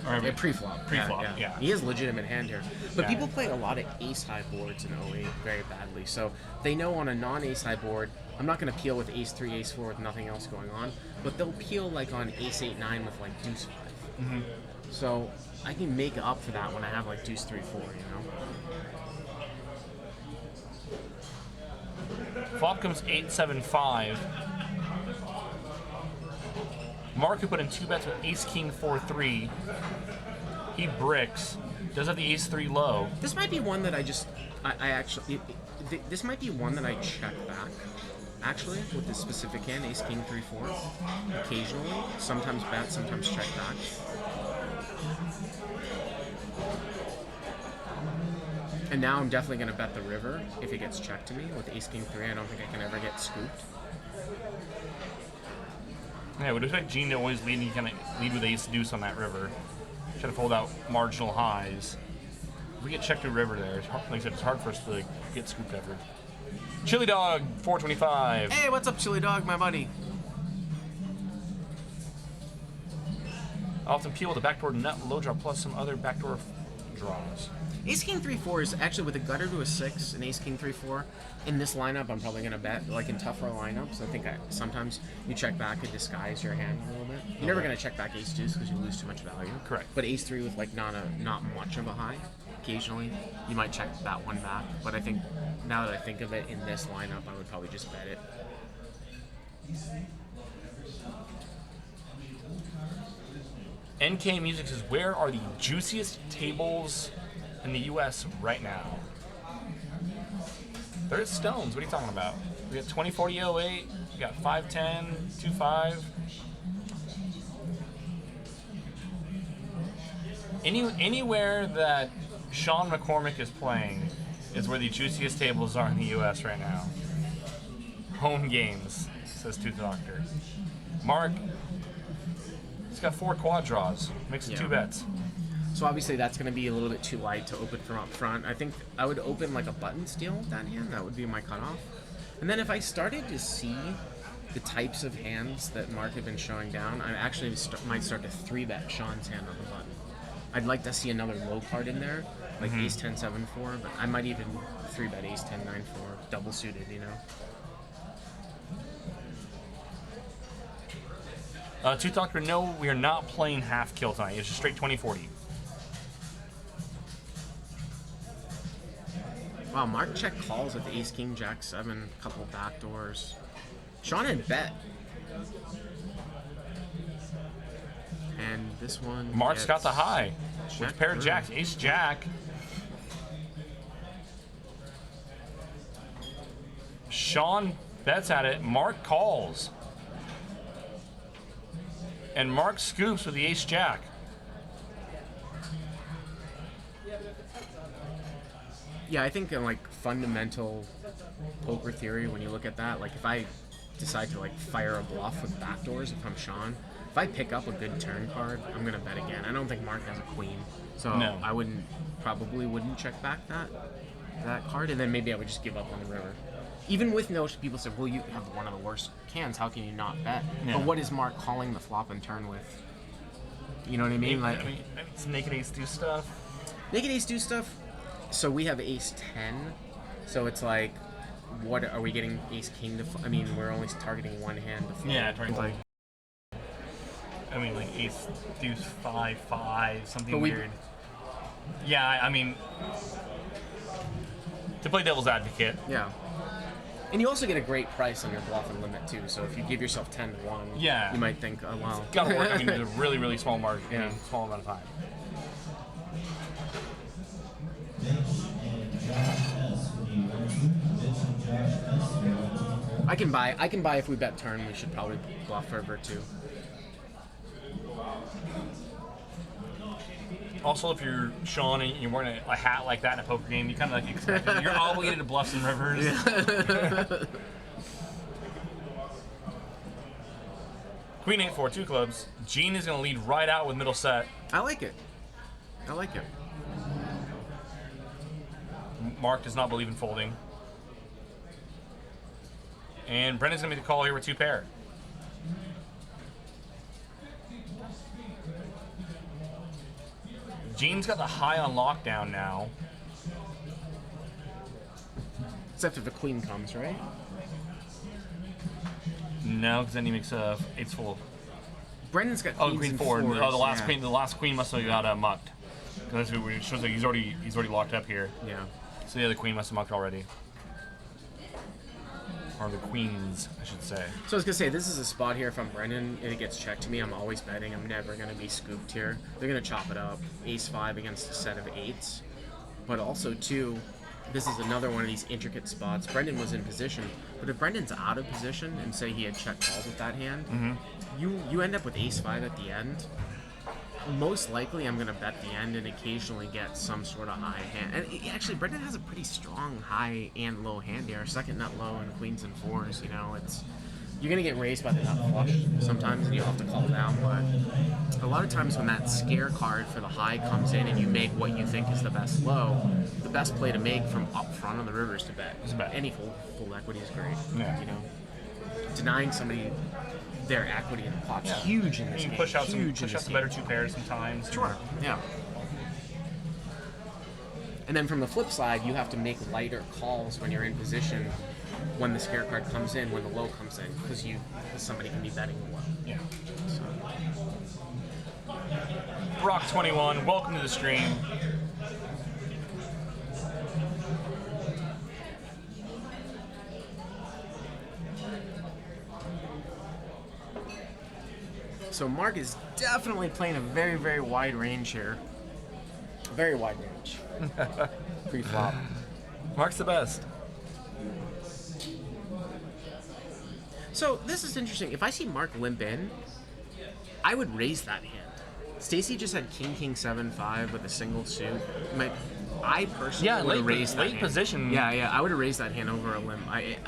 Or Pre-flop. Pre-flop, yeah. He has legitimate hand here. But Yeah. people play a lot of ace-high boards in 08 very badly. So they know on a non-ace-high board, I'm not going to peel with ace-3, ace-4 with nothing else going on. But they'll peel like on ace-8-9 with like deuce-5. Mm-hmm. So I can make up for that when I have like deuce-3-4, you know? Flop comes 8-7-5. Mark, who put in 2 bets with ace king 4-3, he bricks. Does have the ace 3 low. This might be one that I actually, this might be one that I check back. Actually, with this specific hand, ace king 3-4, occasionally, sometimes bet, sometimes check back. And now I'm definitely going to bet the river if it gets checked to me with ace king 3. I don't think I can ever get scooped. Yeah, I would expect Gene to always lead, and you kind of lead with ace deuce on that river. Try to fold out marginal highs. If we get checked to river there, it's hard, like I said, it's hard for us to like, get scooped ever. Chili Dog 425. Hey, what's up, Chili Dog, my buddy? I often peel with a backdoor nut low draw plus some other backdoor draws. Ace king 3-4 is actually with a gutter to a 6 and ace king 3-4. In this lineup, I'm probably gonna bet. Like in tougher lineups, I think sometimes you check back and disguise your hand a little bit. You're never gonna check back ace deuce because you lose too much value. Correct. But ace 3 with like not much of a high. Occasionally, you might check that one back. But I think now that I think of it in this lineup, I would probably just bet it. NK Music says, where are the juiciest tables in the U.S. right now? They're at Stones. What are you talking about? We got 2040-08. We got 510, 25. Anywhere that Sean McCormack is playing is where the juiciest tables are in the U.S. right now. Home games, says Tooth Doctor. Mark, he's got 4 quad draws. Makes it 2 bets. So obviously that's going to be a little bit too light to open from up front. I think I would open like a button steal with that hand. That would be my cutoff. And then if I started to see the types of hands that Mark had been showing down, I actually might start to 3-bet Sean's hand on the button. I'd like to see another low card in there, like ace 10, 7, 4, but I might even 3-bet ace 10, 9, 4, double suited, you know? Tooth Doctor, no, we are not playing half kill tonight. It's just straight 2040. Wow, Mark check calls with ace king jack 7, couple backdoors. Sean had bet. And this one Mark's got the high. check With pair of through. jacks, ace jack. Sean bets at it. Mark calls. And Mark scoops with the ace jack. Yeah, I think in like fundamental poker theory, when you look at that, like if I decide to like fire a bluff with backdoors, if I'm Sean, if I pick up a good turn card, I'm gonna bet again. I don't think Mark has a queen, so No. I probably wouldn't check back that card, and then maybe I would just give up on the river. Even with no, people say, well, you have one of the worst hands. How can you not bet? Yeah. But what is Mark calling the flop and turn with? You know what I mean? Like some naked ace do stuff. naked ace do stuff. So we have ace 10. So it's like, what are we getting ace king to? I mean, we're only targeting one hand to fold. Yeah, targeting like, I mean, like ace deuce 5-5, something But we- weird. Yeah, I mean, to play devil's advocate. yeah. And you also get a great price on your bluff and limit too. So if you give yourself 10-1, Yeah. you might think, oh well. Got to work. I mean, it's a really, really small margin. Yeah. Small amount of time. I can buy if we bet turn. We should probably bluff river too. Also, if you're Sean and you're wearing a hat like that in a poker game, you kind of like expect it. You're obligated to bluffs and rivers. Queen 8-4, 2 clubs. Gene is going to lead right out with middle set. I like it. I like it. Mark does not believe in folding. And Brendan's going to make the call here with 2 pair. Gene's got the high on lockdown now. Except if the queen comes, right? No, because then he makes eight's full. Brendan's got Oh, queens queen and four. fours, Oh, the last yeah. queen. The last queen must have got mucked. Because it shows like he's already locked up here. Yeah. So yeah, the queen must have mucked already. Or the queens, I should say. So I was gonna say, this is a spot here. If I'm Brendan and it gets checked to me, I'm always betting. I'm never gonna be scooped here. They're gonna chop it up. Ace 5 against a set of 8s. But also too, this is another one of these intricate spots. Brendan was in position, but if Brendan's out of position and say he had check called with that hand, you end up with Ace 5 at the end. Most likely, I'm gonna bet the end and occasionally get some sort of high hand. And actually, Brendan has a pretty strong high and low hand here. Second nut low and queens and fours. You know, you're gonna get raised by the nut flush sometimes, and you have to call down. But a lot of times, when that scare card for the high comes in and you make what you think is the best low, the best play to make from up front on the river is to bet. Any full equity is great. Yeah. You know, denying somebody their equity in the pot's huge in this You game. can push out Huge some better two pairs sometimes. Sure. Yeah. And then from the flip side, you have to make lighter calls when you're in position when the scare card comes in, when the low comes in, because somebody can be betting the low. Yeah. So. Brock21, welcome to the stream. So Mark is definitely playing a very, very wide range here. Very wide range. Pre-flop. Mark's the best. So this is interesting. If I see Mark limp in, I would raise that hand. Stacy just had King 7-5 with a single suit. I personally would have raised that late hand. position. Yeah, I would have raised that hand over a limp. I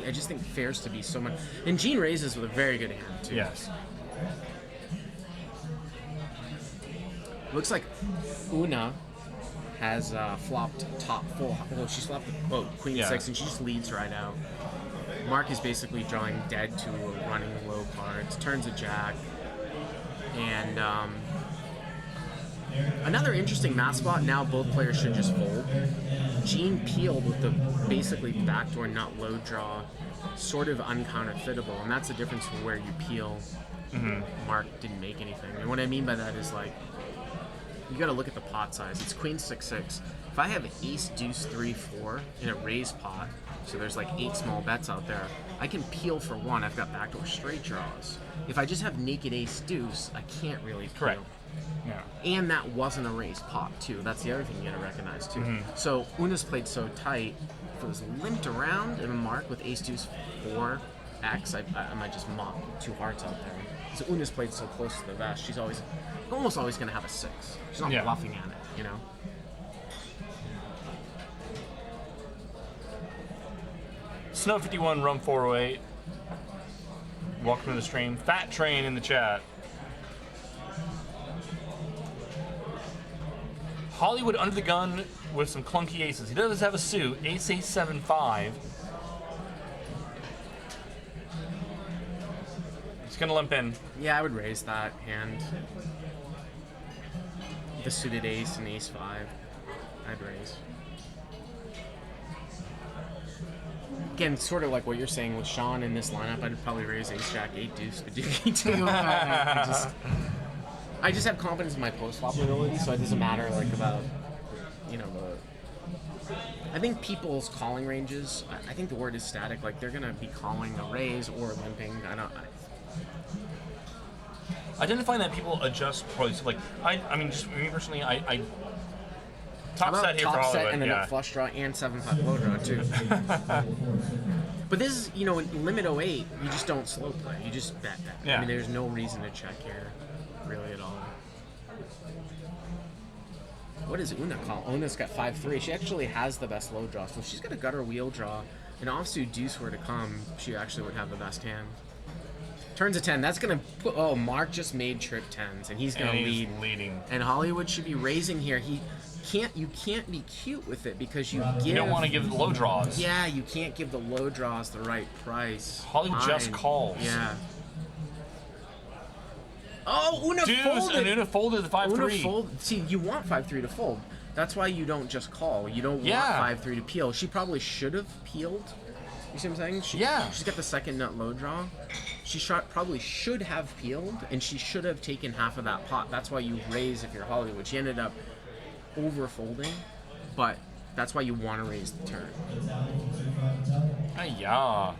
just think fair's to be so much. And Gene raises with a very good hand too. Yes. Looks like Una has flopped top full. Well, she's flopped queen 6, and she just leads right out. Mark is basically drawing dead to a running low cards. Turns a jack, and another interesting math spot. Now both players should just fold. Gene peeled with the basically backdoor nut low draw, sort of uncounterfeitable, and that's the difference from where you peel. Mark didn't make anything, and what I mean by that is like, you got to look at the pot size. It's queen 6-6. If I have ace deuce 3-4 in a raised pot, so there's like 8 small bets out there, I can peel for 1. I've got backdoor straight draws. If I just have naked ace deuce, I can't really peel. Correct. Yeah. And that wasn't a raised pot too. That's the other thing you got to recognize too. So Una's played so tight. If it was limped around and a Mark with ace deuce 4x, I might just mock 2 hearts out there. So Una's played so close to the vest. She's almost always going to have a 6. She's not bluffing at it, you know? Snow51 Rum 408. Welcome to the stream. Fat Train in the chat. Hollywood under the gun with some clunky aces. He does have a suit. Ace 7-5. He's gonna limp in. Yeah, I would raise that hand. The suited ace and ace 5. I'd raise. Again, sort of like what you're saying with Sean in this lineup, I'd probably raise ace jack 8 deuce to dookie too. I just have confidence in my post-flop ability, so it doesn't matter like about, you know, I think people's calling ranges, I think the word is static, like they're gonna be calling a raise or limping. I tend to find that people adjust probably. So like I mean, just me personally, I top set here for top Hollywood. set and then a flush draw and 7-5 low draw too. But this is, you know, in limit 08, you just don't slow play. You just bet that. Yeah. I mean, there's no reason to check here, really at all. What does Una call? Una's got 5-3. She actually has the best low draw, so if she's got a gutter wheel draw, an offsuit deuce were to come, she actually would have the best hand. Turns a 10. That's gonna put. Oh, Mark just made trip 10s, and he's gonna lead. Leading. And Hollywood should be raising here. You can't be cute with it because you don't want to give the low draws. Yeah, you can't give the low draws the right price. Hollywood just calls. Yeah. Oh, Una Deuce, folded. and Una folded the 5-3. Una fold. See, you want 5-3 to fold. That's why you don't just call. You don't want 5-3 to peel. She probably should have peeled. You see what I'm saying? She's got the second nut low draw. She probably should have peeled, and she should have taken half of that pot. That's why you raise if you're Hollywood. She ended up over-folding, but that's why you want to raise the turn. Yeah.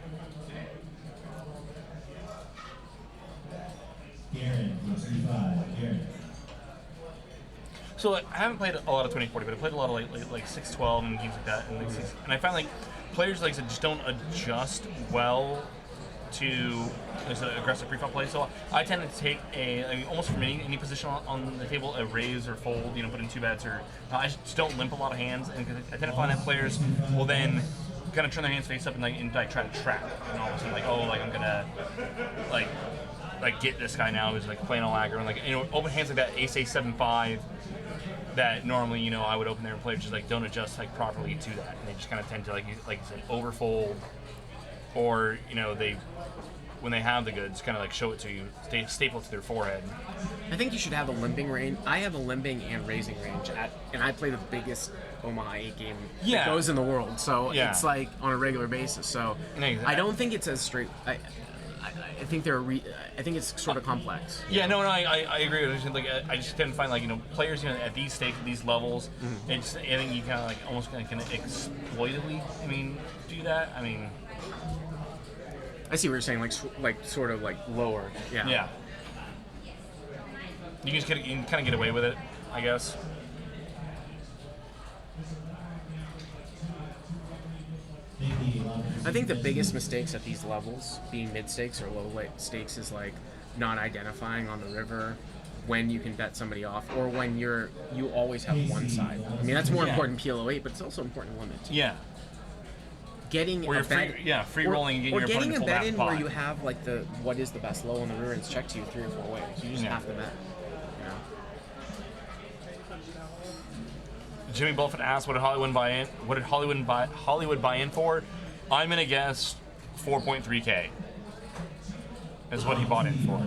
So I haven't played a lot of 2040, but I played a lot of like 612 and games like that, and I find like players like that just don't adjust well to aggressive pre-flop play. So I tend to take almost from any position on the table, a raise or fold, put in 2 bets, or I just don't limp a lot of hands, and I tend to find that players will then kind of turn their hands face up and try to trap, and all of a sudden I'm gonna get this guy now who's like playing all aggro, and open hands like that ace 7-5 that normally I would open there, and players just don't adjust properly to that, and they just kind of tend to like you said overfold, or they when they have the goods kind of show it to you, staple it to their forehead. I think you should have a limping range. I have a limping and raising range and I play the biggest Omaha 8 game that goes in the world, so it's on a regular basis. So I don't think it's as straight. I think I think it's sort of complex. Yeah, no, I agree with you. I just tend to find players at these stakes, at these levels. I think you kind of almost kind of exploitively, do that. I see what you're saying, sort of lower. Yeah. Yeah. You can kind of get away with it, I guess. I think the biggest mistakes at these levels, being mid stakes or low stakes, is not identifying on the river when you can bet somebody off, or when you always have one side. That's more important in PLO8, but it's also important in limit. Yeah. Getting a bet, free rolling, or getting a bet in where you have what is the best low on the river, and it's checked to you 3 or 4 ways. You just have to bet. Jimmy Buffett asked, "What did Hollywood buy in? What did Hollywood buy in for?" I'm gonna guess 4.3K is what he bought in for.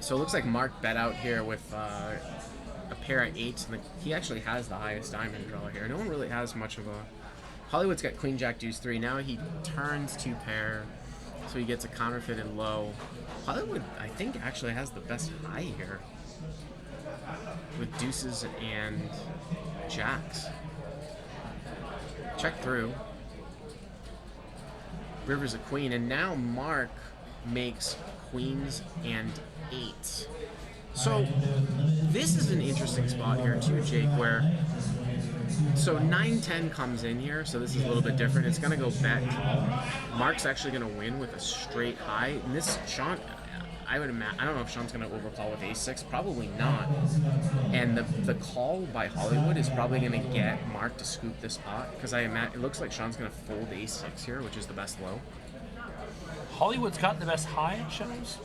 So it looks like Mark bet out here with a pair of 8s, and he actually has the highest diamond draw here. No one really has much of a. Hollywood's got Queen Jack Deuce 3. Now he turns 2 pair, so he gets a counterfeited low. Hollywood, I think, actually has the best high here, with deuces and jacks. Check through. River's a queen, and now Mark makes queens and 8s. So this is an interesting spot here too, Jake, where 9-10 comes in here, so this is a little bit different. It's gonna go bet call. Mark's actually gonna win with a straight high, and this Sean, I would imagine, I don't know if Sean's going to overcall with ace-6, probably not. And the call by Hollywood is probably going to get Mark to scoop this pot, because it looks like Sean's going to fold ace-6 here, which is the best low. Hollywood's got the best high it shows.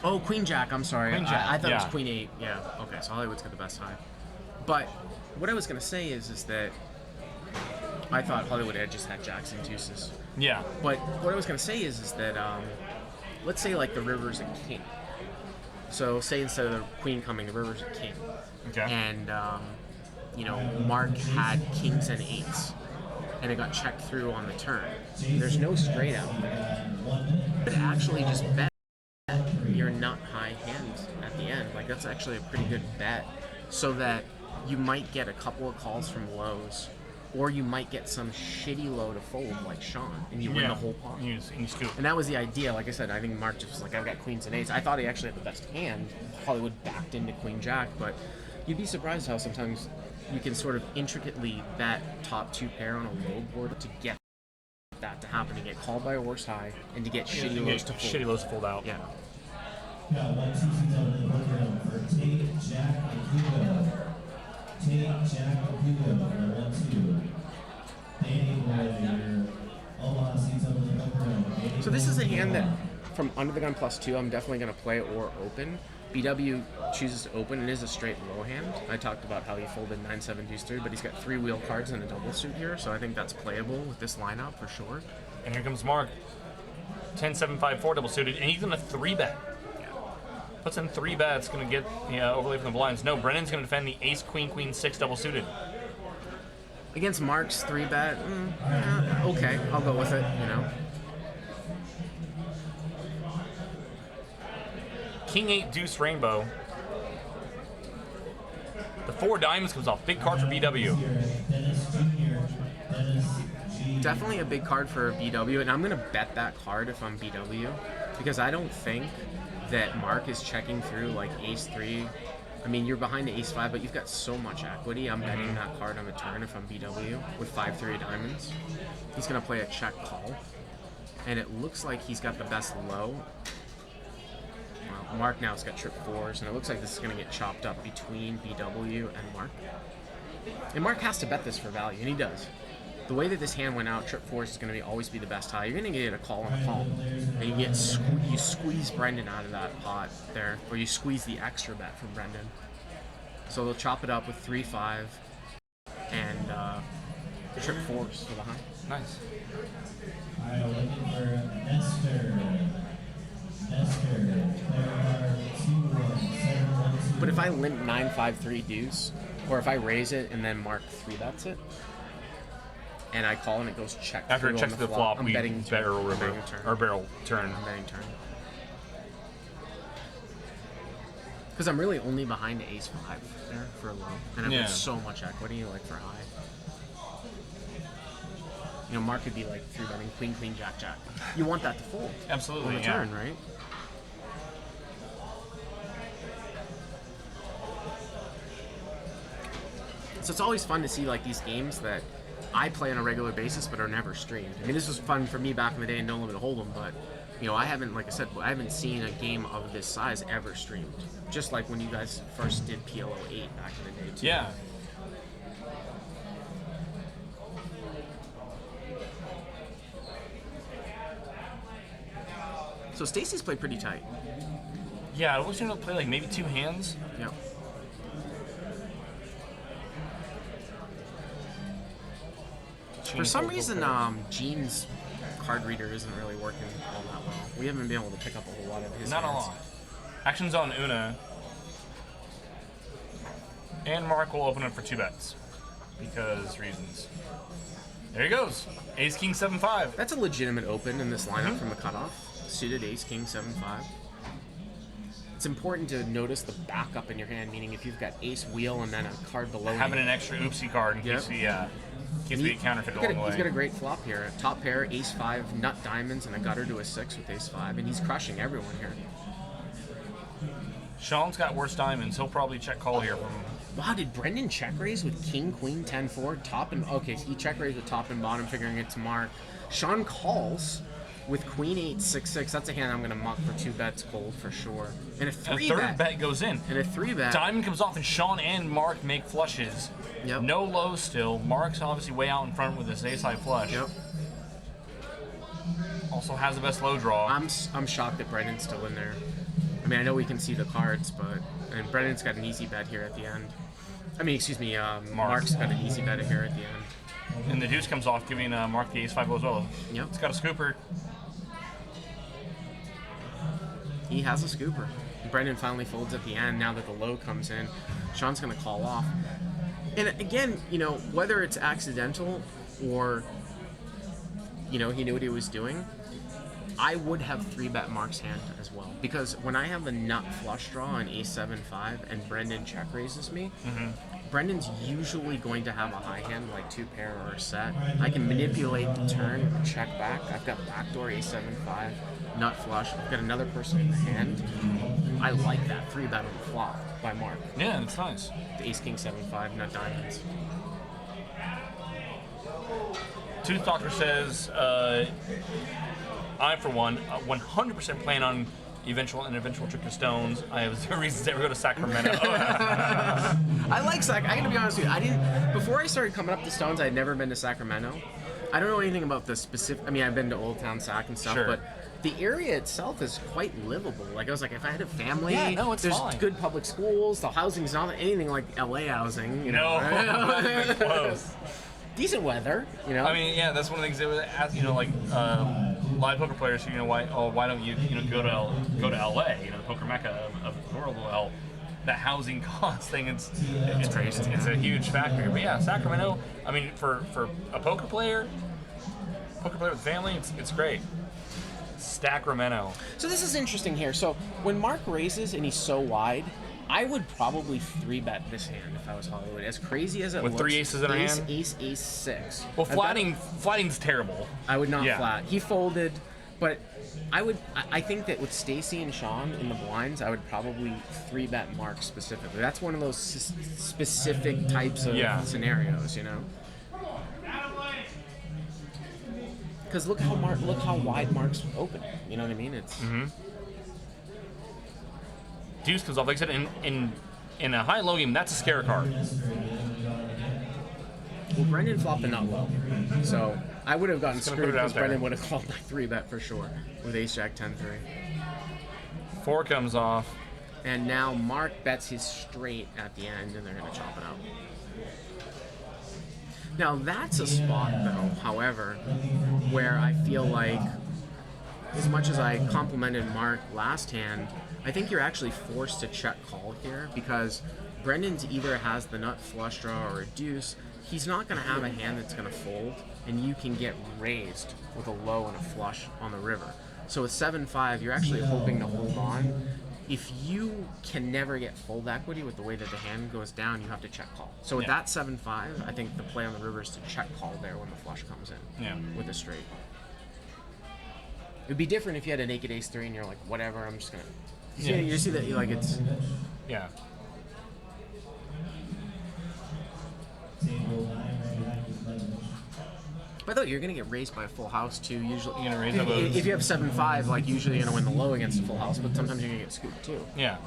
Oh, Queen Jack, I'm sorry. Queen Jack, I thought it was Queen 8. Yeah, okay, so Hollywood's got the best high. But what I was going to say is that I thought Hollywood had just had jacks and deuces. Yeah. But what I was going to say is that let's say the river's a king. So say instead of the queen coming, the river's a king. Okay. And Mark had kings and 8s, and it got checked through on the turn. There's no straight out there. But actually just bet your nut high hand at the end. That's actually a pretty good bet, so that you might get a couple of calls from lows, or you might get some shitty low to fold like Sean, and you win the whole pot. And you scoop. And that was the idea. Like I said, I think Mark just was I've got queens and 8s. I thought he actually had the best hand. Hollywood backed into Queen Jack, but you'd be surprised how sometimes you can sort of intricately bet top 2 pair on a low board to get that to happen, to get called by a worse high, and to get shitty lows to fold. Shitty lows to fold out. Yeah. So this is a hand that, from under the gun +2, I'm definitely going to play or open. BW chooses to open. It is a straight low hand. I talked about how he folded 9-7 deuce 3, but he's got 3 wheel cards and a double suit here, so I think that's playable with this lineup for sure. And here comes Mark. 10-7-5-4 double suited, and he's going to 3-bet. Puts in 3 bets, going to get overlay from the blinds. No, Brendan's going to defend the ace, queen, queen, 6 double suited. Against Mark's 3-bet, okay, I'll go with it, King 8 deuce rainbow. The 4 diamonds comes off. Big card for BW. Definitely a big card for BW, and I'm going to bet that card if I'm BW, because I don't think that Mark is checking through like ace 3. I mean, you're behind the ace 5, but you've got so much equity. I'm betting that card on the turn if I'm BW with 5-3 diamonds. He's going to play a check call, and it looks like he's got the best low. Well, Mark now's got trip 4s, and it looks like this is going to get chopped up between BW and Mark. And Mark has to bet this for value, and he does. The way that this hand went out, trip 4s is going to always be the best high. You're going to get a call and a call, and you squeeze Brendan out of that pot there, or you squeeze the extra bet from Brendan. So they'll chop it up with 3-5 and trip 4s for the high. Nice. Looking for Nestor. But if I limp 9-5-3 deuce, or if I raise it and then Mark 3-bets it, and I call and it goes check After it checks the flop, I'm we betting barrel turn. river, or barrel turn. I'm betting turn. Because I'm really only behind ace 5 there for low, and I've got so much equity like for high. Mark could be like 3-betting queen, queen, jack, jack. You want that to fold. Absolutely, on the turn, right? So it's always fun to see like these games that I play on a regular basis but are never streamed. I mean, this was fun for me back in the day in No Limit Hold'em, but I haven't, like I said, I haven't seen a game of this size ever streamed. Just like when you guys first did PLO 8 back in the day too. Yeah. So Stacy's played pretty tight. Yeah, I wish I would play like maybe 2 hands. Yep. For some reason, Gene's card reader isn't really working all that well. We haven't been able to pick up a whole lot of his Not a hands. lot. Action's on Una. And Mark will open it for 2 bets. Because reasons. There he goes. Ace, King, 7-5. That's a legitimate open in this lineup from the cutoff. Suited ace, king, 7-5. It's important to notice the backup in your hand, meaning if you've got ace, wheel, and then a card below Having you. an extra oopsie card in case we get counterfeit along the way. He's got a great flop here. Top pair, ace 5, nut diamonds, and a gutter to a 6 with ace 5, and he's crushing everyone here. Sean's got worse diamonds. He'll probably check call here from... Wow, did Brendan check raise with king, queen, 10-4, top and... Okay, he check raised with top and bottom, figuring it's Mark. Sean calls with queen 8, 6-6. That's a hand I'm going to muck for 2 bets cold for sure. And a 3 A third bet goes in. And a 3-bet. Diamond comes off, and Sean and Mark make flushes. Yep. No lows still. Mark's obviously way out in front with this ace-high flush. Yep. Also has the best low draw. I'm shocked that Brendan's still in there. I mean, I know we can see the cards, but... And Brendan's got an easy bet here at the end. I mean, excuse me, Mark's got an easy bet here at the end. And the deuce comes off, giving Mark the ace-5 as well. Yep. It's got a scooper. He has a scooper. Brendan finally folds at the end now that the low comes in. Sean's going to call off. And again, whether it's accidental or, he knew what he was doing, I would have 3-bet Mark's hand as well. Because when I have a nut flush draw on ace-7-5 and Brendan check raises me, Brendan's usually going to have a high hand like 2-pair or a set. I can manipulate the turn, check back. I've got backdoor ace-7-5, nut flush. I've got another person in the hand. I like that 3-bet on the flop by Mark. Yeah, that's nice. The ace-king 7-5, nut diamonds. Tooth Doctor says, I, for one, 100% plan on an eventual trip to Stones. I have 0 reasons to ever go to Sacramento. I like Sac. I gotta be honest with you. Before I started coming up to Stones, I had never been to Sacramento. I don't know anything about the specific. I mean, I've been to Old Town Sac and stuff, Sure. but the area itself is quite livable. Like I was like, if I had a family, it's there's fine. good public schools. The housing's not anything like LA housing. No, not even close. Decent weather. I mean, yeah, that's one of the things they would ask, live poker players who, why don't you, go to LA, the poker mecca of the world? Well, the housing cost thing, it's crazy. It's a huge factor. But yeah, Sacramento, I mean, for a poker player with family, it's great. Sacramento. So this is interesting here. So when Mark raises and he's so wide, I would probably 3-bet this hand if I was Hollywood. As crazy as it With looks. 3 aces in our hand? Ace, 6. Well, flatting's terrible. I would not Yeah. flat. He folded, but I think that with Stacy and Sean in the blinds, I would probably 3-bet Mark specifically. That's one of those specific types of scenarios, Because look how wide Mark's open. You know what I mean? It's Deuce comes off. Like I said, in a high-low game, that's a scare card. Well, Brendan flopped the nut low, so I would have gotten screwed because there. Brendan would have called my 3-bet for sure with Ace Jack 10-3. 4 comes off. And now Mark bets his straight at the end, and they're going to chop it out. Now that's a spot, though, however, where I feel like, as much as I complimented Mark last hand, I think you're actually forced to check call here because Brendan's either has the nut flush draw or a deuce. He's not going to have a hand that's going to fold, and you can get raised with a low and a flush on the river. So with 7-5, you're actually hoping to hold on. If you can never get fold equity with the way that the hand goes down, you have to check call. So with that 7-5, I think the play on the river is to check call there when the flush comes in with a straight. It would be different if you had a naked ace 3 and you're like, whatever, I'm just going to... You see that, it's... Yeah. But I thought you're going to get raised by a full house, too. Usually, You're going to raise if you have 7-5, like, usually you're going to win the low against a full house, but sometimes you're going to get scooped, too. Yeah.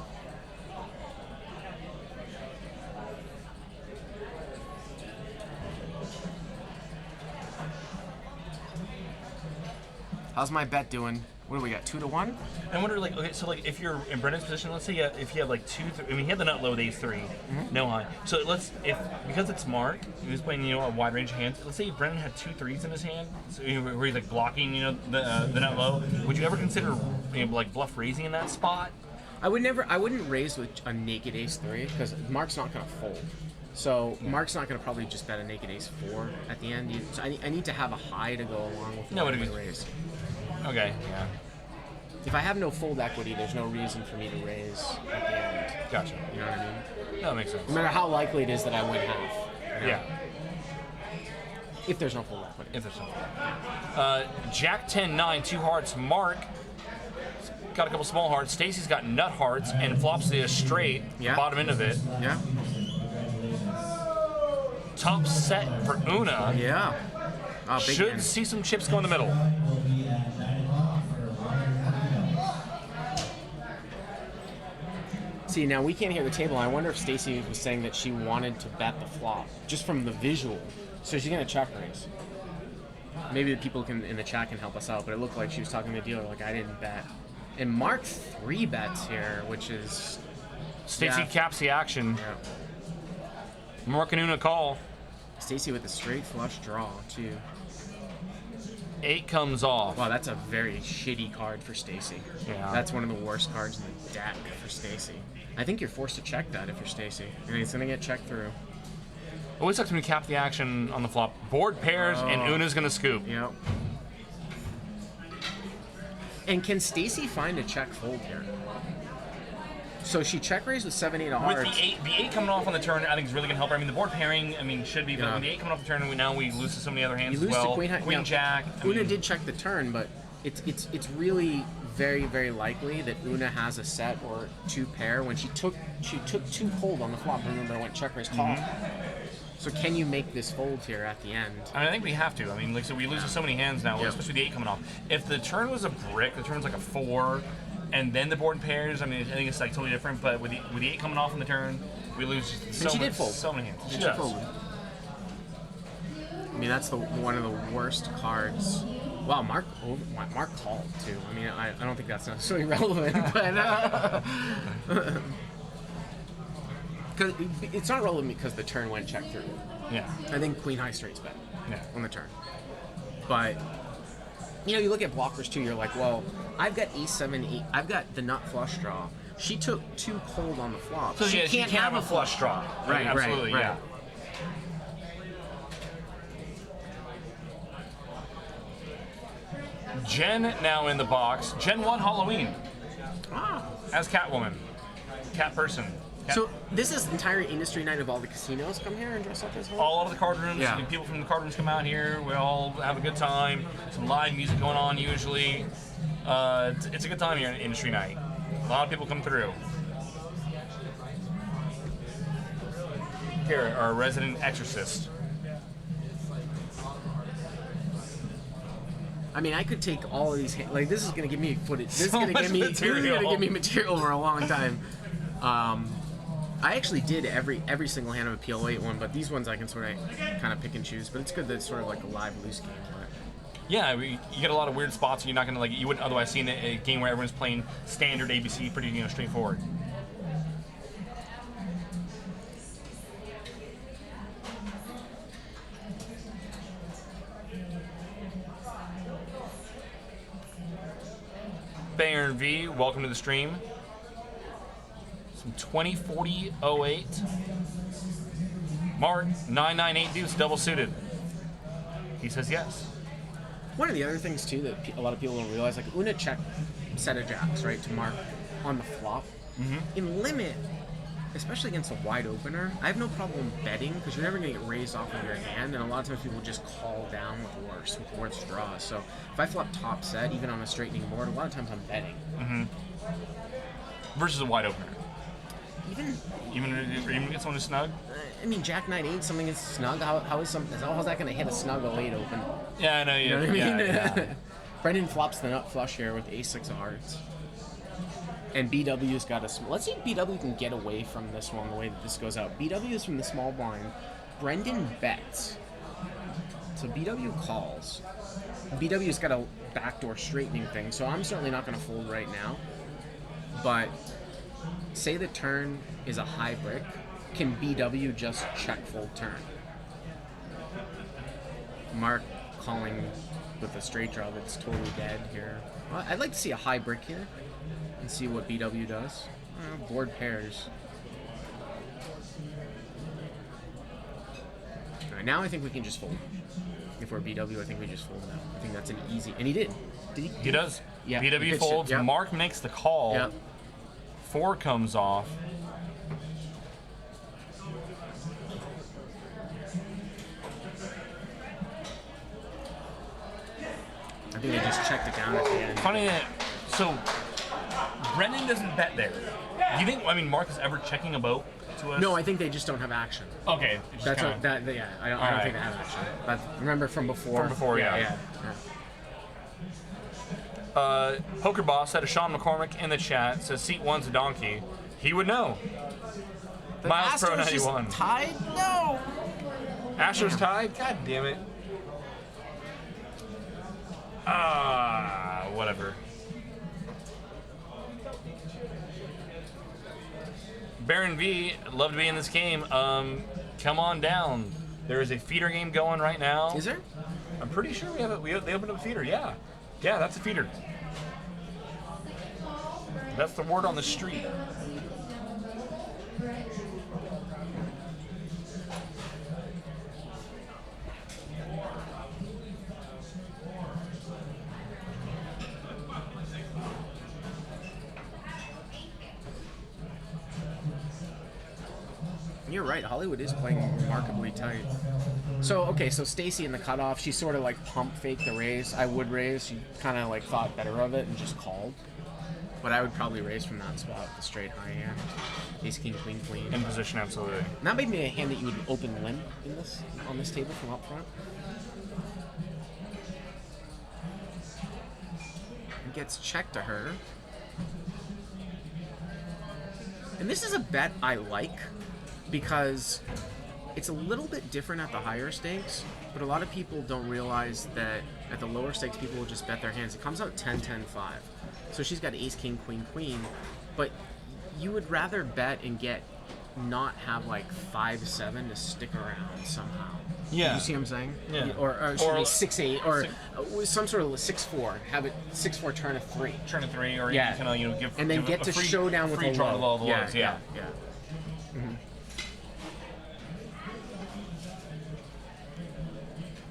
How's my bet doing? What do we got, 2-1? I wonder, if you're in Brendan's position, let's say if you have he had the nut low with ace 3, no high. So because it's Mark, he was playing, a wide range of hands. Let's say if Brendan had 2 3s in his hand, so where he's blocking, the nut low. Would you ever consider, bluff raising in that spot? I wouldn't raise with a naked ace 3 because Mark's not going to fold. So Mark's not going to probably just bet a naked ace 4 at the end. So I need to have a high to go along with No, my but raise. Okay, yeah. If I have no fold equity, there's no reason for me to raise at the end. Gotcha. You know what I mean? That makes sense. No matter how likely it is that I win half. Yeah. If there's no full equity. If there's something. Jack 10-9, 2 hearts. Mark got a couple small hearts. Stacy's got nut hearts and flops the straight, bottom end of it. Yeah. Top set for Una. Yeah. Big Should hand. see some chips go in the middle. See, now we can't hear the table. I wonder if Stacy was saying that she wanted to bet the flop, just from the visual. So she's going to check raise. Maybe the people in the chat can help us out, but it looked like she was talking to the dealer like, I didn't bet. And Mark 3 bets here, which is... Stacy caps the action. Yeah. Mark and Una call. Stacy with a straight flush draw, too. 8 comes off. Wow, that's a very shitty card for Stacy. Yeah. That's one of the worst cards in the deck for Stacy. I think you're forced to check that if you're Stacy. And it's going to get checked through. Always sucks when we cap the action on the flop. Board pairs, and Una's going to scoop. Yep. And can Stacy find a check fold here? So she check raised with 7-8 of hearts. With the 8 coming off on the turn, I think is really going to help her. I mean, the board pairing, should be, but with the 8 coming off the turn, now we lose to so many other hands You lose as well. to Queen High. Queen Jack. Una did check the turn, but it's really very, very likely that Una has a set or 2 pair. When she took 2 hold on the flop, remember I went check raise call. So can you make this fold here at the end? I think we have to. So we lose to so many hands now, especially with the 8 coming off. If the turn was a brick, the turn's like a 4, and then the board pairs, I think it's totally different. But with the 8 coming off on the turn, we lose she did fold. So many hands. She does. Folded. That's one of the worst cards. Wow, Mark called too. I don't think that's necessarily relevant, but because it's not relevant because the turn went check through. Yeah. I think Queen High straight's bet. Yeah. On the turn, but you know, you look at blockers too. You're like, well, I've got ace 7, 8. I've got the nut flush draw. She took 2 cold on the flop. So she yeah, can't you can't have a flush draw. Right, Absolutely, right. yeah. Jen now in the box. Jen won Halloween as Catwoman. Cat person. So this is entire industry night of all the casinos come here and dress up as well? All of the card rooms, Yeah. people from the card rooms come out here. We all have a good time. Some live music going on usually. It's a good time here in industry night. A lot of people come through. Here, our resident exorcist. I mean, I could take all of these. Like, this is gonna give me footage. This is So gonna much give me. This is gonna material. give me material for a long time. I actually did every single hand of a PL8 one, but these ones I can sort of kind of pick and choose. But it's good that it's sort of like a live loose game. Yeah, you get a lot of weird spots. You're not gonna you wouldn't otherwise see in a game where everyone's playing standard ABC, pretty straightforward. Baron V, welcome to the stream. Some 2040-08. Mark, 998 deuce, double suited. He says yes. One of the other things too that a lot of people don't realize, like Una check set of jacks, right, to mark on the flop. In limit, especially against a wide opener, I have no problem betting because you're never going to get raised off of your hand, and a lot of times people just call down with worse draws. So if I flop top set, even on a straightening board, a lot of times I'm betting. Versus a wide opener. Even Get someone to snug? I mean, Jack 9-8, something is snug. How's that going to hit a snug 08 open? Yeah, I know. You know what I mean? Yeah. Brendan flops the nut flush here with ace-6 of hearts. And BW's got a... Let's see if BW can get away from this one the way that this goes out. BW is from the small blind. Brendan bets. So BW calls. BW's got a backdoor straightening thing, so I'm certainly not going to fold right now. But say the turn is a high brick, can BW just check fold turn? Mark calling with a straight draw that's totally dead here. Well, I'd like to see a high brick here and see what BW does. Board pairs. All right, now I think we can just fold. If we're BW, I think we just fold now. I think that's an easy... And he did. Did he? He does. Yeah. BW He folds. yep. Mark makes the call. Yep. 4 comes off. I think they just checked it down at the end. Funny that. So, Brendan doesn't bet there. Do you think? I mean, Mark is ever checking a boat to us? No, I think they just don't have action. Okay. it just That's kinda- what, that. Yeah, I don't Alright. think they have action. But remember from before. From before, yeah. Poker Boss said, Sean McCormack in the chat says seat 1's a donkey. He would know. Miles Pro 91. Tied? No. Astros tied? God damn it. Whatever. Baron V, love to be in this game. Come on down. There is a feeder game going right now. Is there? I'm pretty sure they opened up a feeder. Yeah, that's a feeder. That's the word on the street. You're right. Hollywood is playing remarkably tight. So, okay, so Stacy in the cutoff, she sort of like pump faked the raise. I would raise. She kind of like thought better of it and just called. But I would probably raise from that spot, the straight high hand. Ace, king, queen, queen. In position, absolutely. And that may be a hand that you would open limp in this on this table from up front. It gets checked to her. And this is a bet I like because it's a little bit different at the higher stakes, but a lot of people don't realize that at the lower stakes, people will just bet their hands. It comes out 10-10-5. So she's got ace, king, queen, queen, but you would rather bet and get not have like 5'7" to stick around somehow. Yeah. You see what I'm saying? Yeah. Or should be 6'8", or some sort of 6'4". Have it 6'4", turn a 3. Turn a 3, or Yeah. you can give And then give get a to free, showdown with free a draw low. to lows. Yeah. Mhm.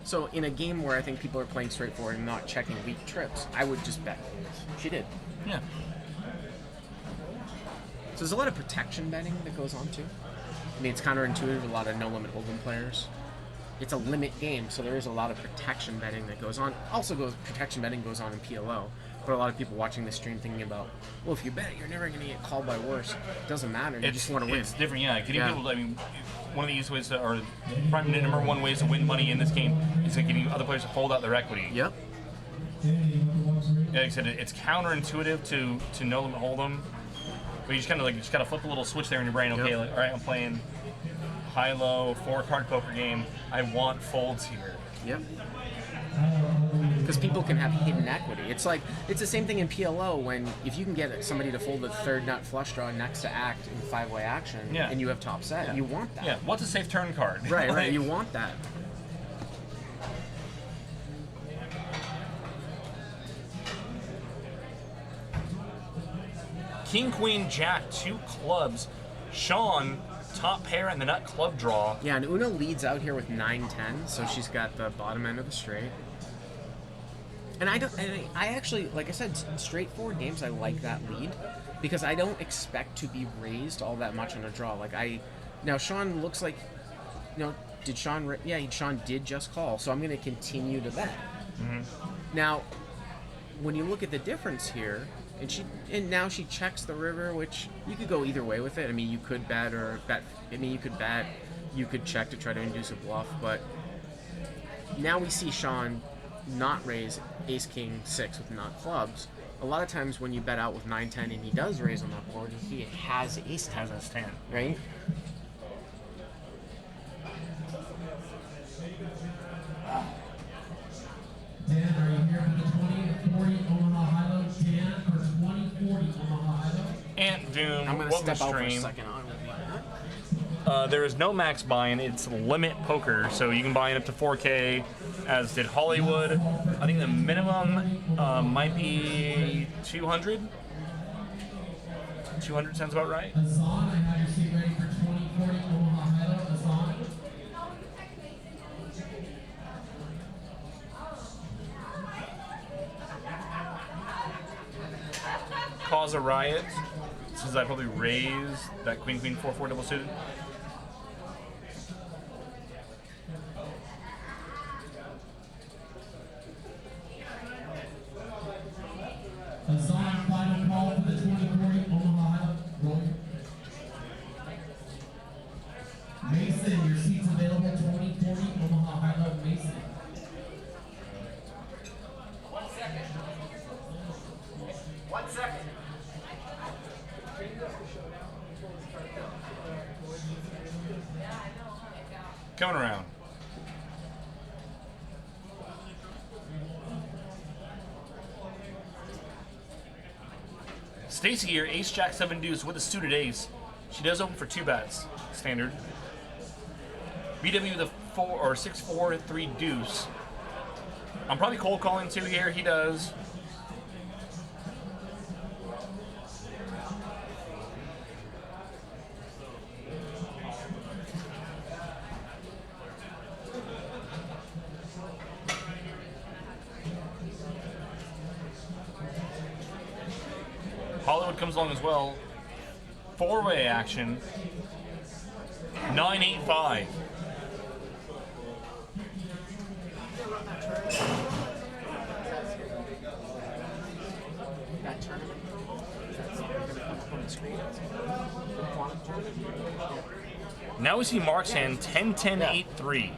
So in a game where I think people are playing straightforward and not checking weak trips, I would just bet queens. She did. Yeah. So there's a lot of protection betting that goes on too. I mean, it's counterintuitive. A lot of no-limit hold'em players. It's a limit game, so there is a lot of protection betting that goes on. Protection betting goes on in PLO. But a lot of people watching this stream thinking about, well, if you bet, you're never going to get called by worse. It doesn't matter. You just want to win. It's different, yeah. Getting people, I mean, one of the easiest ways to, or probably the number one ways to win money in this game is getting other players to fold out their equity. Yep. Yeah, like I said, it's counterintuitive to no limit hold'em. But you just kind of gotta flip a little switch there in your brain. Okay, Yep. like, all right, I'm playing high-low 4-card poker game. I want folds here. Yep. Because people can have hidden equity. It's the same thing in PLO when if you can get somebody to fold a third nut flush draw next to act in 5-way action, and you have top set, you want that. Yeah. What's a safe turn card? Right. Right. You want that. King, Queen, Jack, 2 clubs. Sean, top pair and the nut club draw. Yeah, and Una leads out here with 9-10, so she's got the bottom end of the straight. And I actually, like I said, straightforward games, I like that lead because I don't expect to be raised all that much on a draw. Now Sean looks like, did Sean? Sean did just call, so I'm going to continue to bet. Mm-hmm. Now, when you look at the difference here, and now she checks the river, which you could go either way with it. I mean, you could bet or bet. I mean, you could bet, you could check to try to induce a bluff, but now we see Sean not raise ace king 6 with nut clubs. A lot of times when you bet out with 9-10 and he does raise on that board, he has ace 10. Has a 10. Right? Dan, are you here for the 2040 Omaha High-Low? Dan for 2040 Omaha High-Low? Ant Doom, I'm going to welcome step out for a stream. second on with There is no max buy-in. It's limit poker, so you can buy in up to 4K, as did Hollywood. I think the minimum might be 200. 200 sounds about right. Azan, I have your seat ready for 2040 Omaha High-Low. Azan. Cause a riot, since I probably raise that Queen 4-4 double suited. Azan, final call for the 2040 Omaha High-Low. Roll. Mason, your seat's available. 2040 Omaha High-Low. Mason. Coming around. Stacy here, ace jack 7 deuce with a suited ace. She does open for 2 bets, standard. BW the 6-4 3 deuce. I'm probably cold calling too here. He does. Hollywood comes along as well. 4-way action. 9-8-5. that tournament promo? Is that something going to come up on the screen? The quantum tournament? Now we see Mark's hand 10-10-8-3.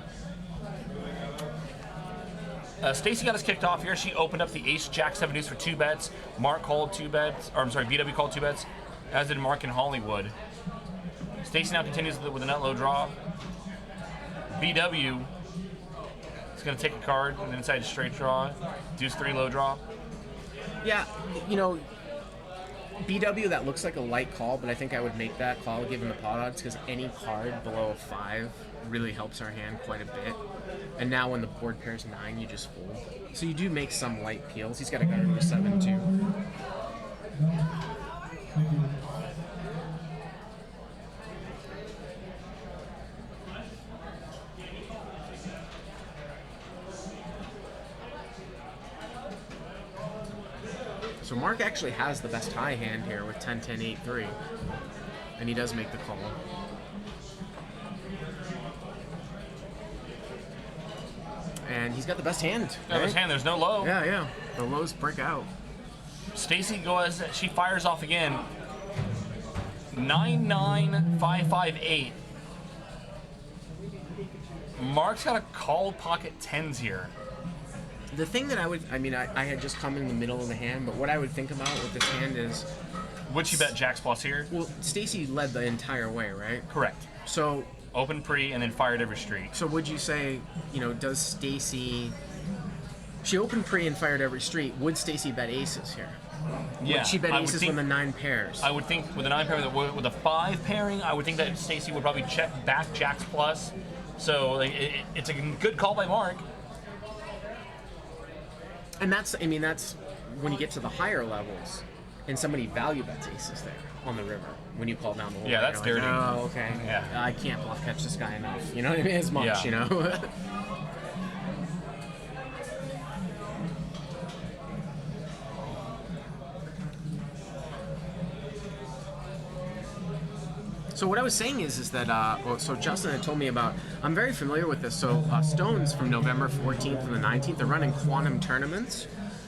Stacy got us kicked off here. She opened up the ace jack 7 deuce for 2 bets. Mark called 2 bets, or I'm sorry, BW called 2 bets, as did Mark and Hollywood. Stacy now continues with a nut low draw. BW is going to take a card and then inside a straight draw. Deuce 3 low draw. Yeah, you know, BW, that looks like a light call, but I think I would make that call given the pot odds because any card below a 5 really helps our hand quite a bit. And now when the board pairs 9, you just fold. So you do make some light peels. He's got a gutter to a 7 too. So Mark actually has the best high hand here with 10-10-8-3. And he does make the call. And he's got the best hand. Yeah, right? best hand. There's no low. Yeah. The lows break out. Stacy goes. She fires off again. 9-9-5-5-8. Mark's got a call pocket 10s here. The thing that I had just come in the middle of the hand, but what I would think about with this hand is... Would she bet Jacks plus here? Well, Stacy led the entire way, right? Correct. So... Open pre and then fired every street. So would you say, does Stacy... She opened pre and fired every street. Would Stacy bet aces here? Yeah. Would she bet aces when the 9 pairs? I would think with the 9 pair, with a 5 pairing, I would think that Stacy would probably check back Jacks plus. So it's a good call by Mark. And that's when you get to the higher levels, and somebody value bets aces there on the river when you call down the line. Yeah, that's dirty. Oh, okay. Yeah. I can't bluff catch this guy enough. You know what I mean? As much, Yeah. So what I was saying is that, so Justin had told me about, I'm very familiar with this. So Stones from November 14th and the 19th, they're running quantum tournaments,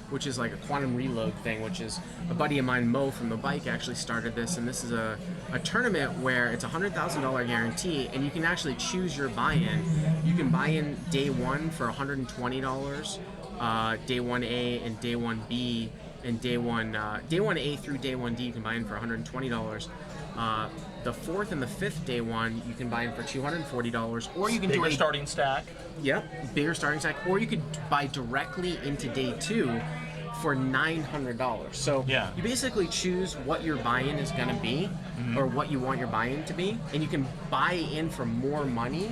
which is like a quantum reload thing, which is a buddy of mine, Mo from the bike, actually started this. And this is a tournament where it's a $100,000 guarantee, and you can actually choose your buy-in. You can buy in day 1 for $120, day 1A and day 1B, and day 1A through day 1D you can buy in for $120. The 4th and the 5th day 1 you can buy in for $240, or you can Bigger do a starting stack. Yep, bigger starting stack, or you could buy directly into day 2 for $900. So Yeah. you basically choose what your buy-in is going to be, or what you want your buy-in to be, and you can buy in for more money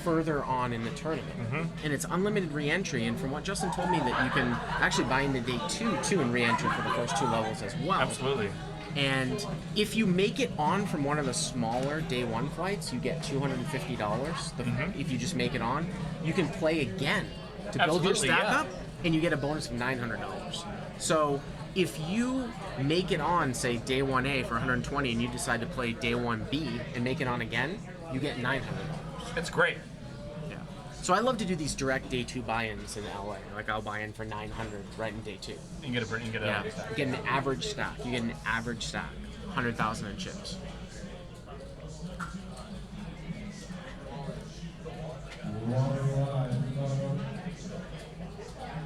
further on in the tournament. And it's unlimited re-entry, and from what Justin told me, that you can actually buy into day 2 too and re-enter for the first 2 levels as well. Absolutely. And if you make it on from one of the smaller day 1 flights, you get $250. If you just make it on, you can play again to build your Absolutely, stack yeah. up, and you get a bonus of $900. So if you make it on, say, day 1A for $120, and you decide to play day 1B and make it on again, you get $900. It's great. So I love to do these direct day 2 buy-ins in LA. Like I'll buy in for $900 right in day 2. You can get a Yeah, you get an average stack. You get an average stack, 100,000 in chips.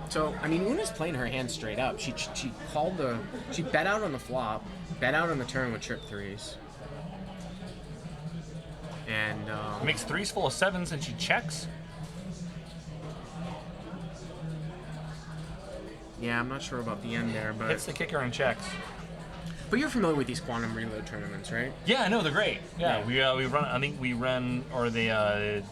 So I mean, Una's playing her hand straight up. She bet out on the flop, bet out on the turn with trip 3s, and Makes 3s full of 7s and she checks. yeah, I'm not sure about the end there, but Hits the kicker and checks. you're familiar with these quantum reload tournaments, right? Yeah, no, they're great. Yeah, Yeah. we run. I think we run, or they.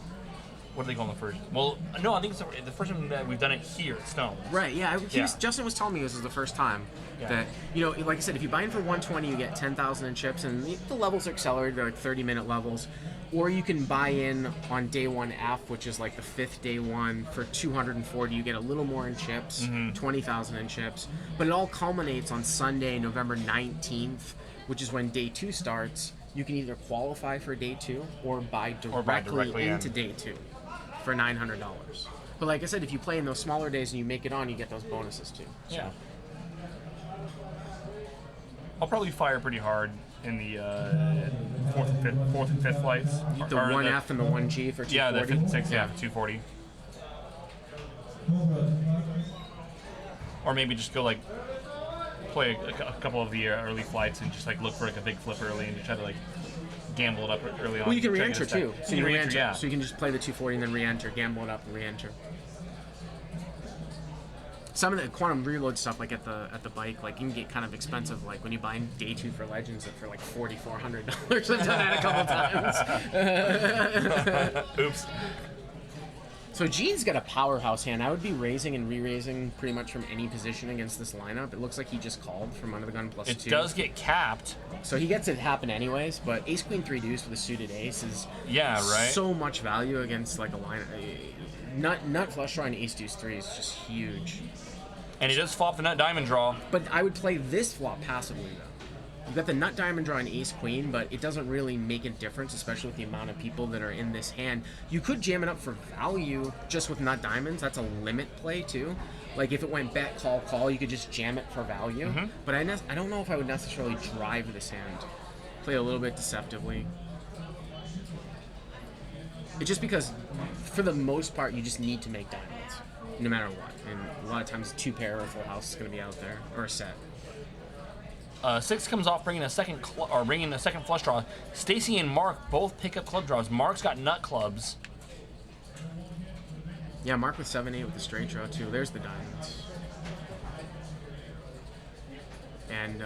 What do they call them first? Well, no, I think it's the first time that we've done it here at Stone. Right. Yeah. Yeah. Justin was telling me this is the first time Yeah. that like I said, if you buy in for 120, you get 10,000 in chips, and the levels are accelerated. They're like 30-minute levels, or you can buy in on day 1F, which is like the 5th day 1 for 240. You get a little more in chips, 20,000 in chips, but it all culminates on Sunday, November 19th, which is when day 2 starts. You can either qualify for day 2 or buy directly in. into day 2 for $900. But like I said, if you play in those smaller days and you make it on, you get those bonuses too. So. Yeah. I'll probably fire pretty hard in the 4th and 5th flights. The 1F and the 1G for 240. Yeah, the 5th and 6th, yeah, for 240. Or maybe just go like play a couple of the early flights and just like look for like a big flip early and just try to like gamble it up early on. Well, you can Try to re-enter get a too. stack. So you can re-enter. Yeah. So you can just play the 240 and then re-enter, gamble it up and re-enter. some of the quantum reload stuff, like at the bike, like you can get kind of expensive. Like when you buy day 2 for Legends, for like $4,400. I've done that a couple times. Oops. So Gene's got a powerhouse hand. I would be raising and re-raising pretty much from any position against this lineup. It looks like he just called from under the gun +2. It does get capped. So he gets it to happen anyways, but Ace Queen 3 deuce with a suited ace is right. so much value against like a line. Nut flush draw and Ace Deuce 3 is just huge. And he does flop the nut diamond draw. But I would play this flop passively though. You've got the nut diamond draw and ace queen, but it doesn't really make a difference, especially with the amount of people that are in this hand. You could jam it up for value just with nut diamonds. That's a limit play too. Like if it went bet, call, call, you could just jam it for value. But I don't know if I would necessarily drive this hand. Play a little bit deceptively. It's just because for the most part, you just need to make diamonds, no matter what. And a lot of times, 2 pair or full house is going to be out there, or a set. 6 comes off, bringing a second flush draw. Stacy and Mark both pick up club draws. Mark's got nut clubs. Yeah, Mark with 7-8 with the straight draw too. There's the diamonds. And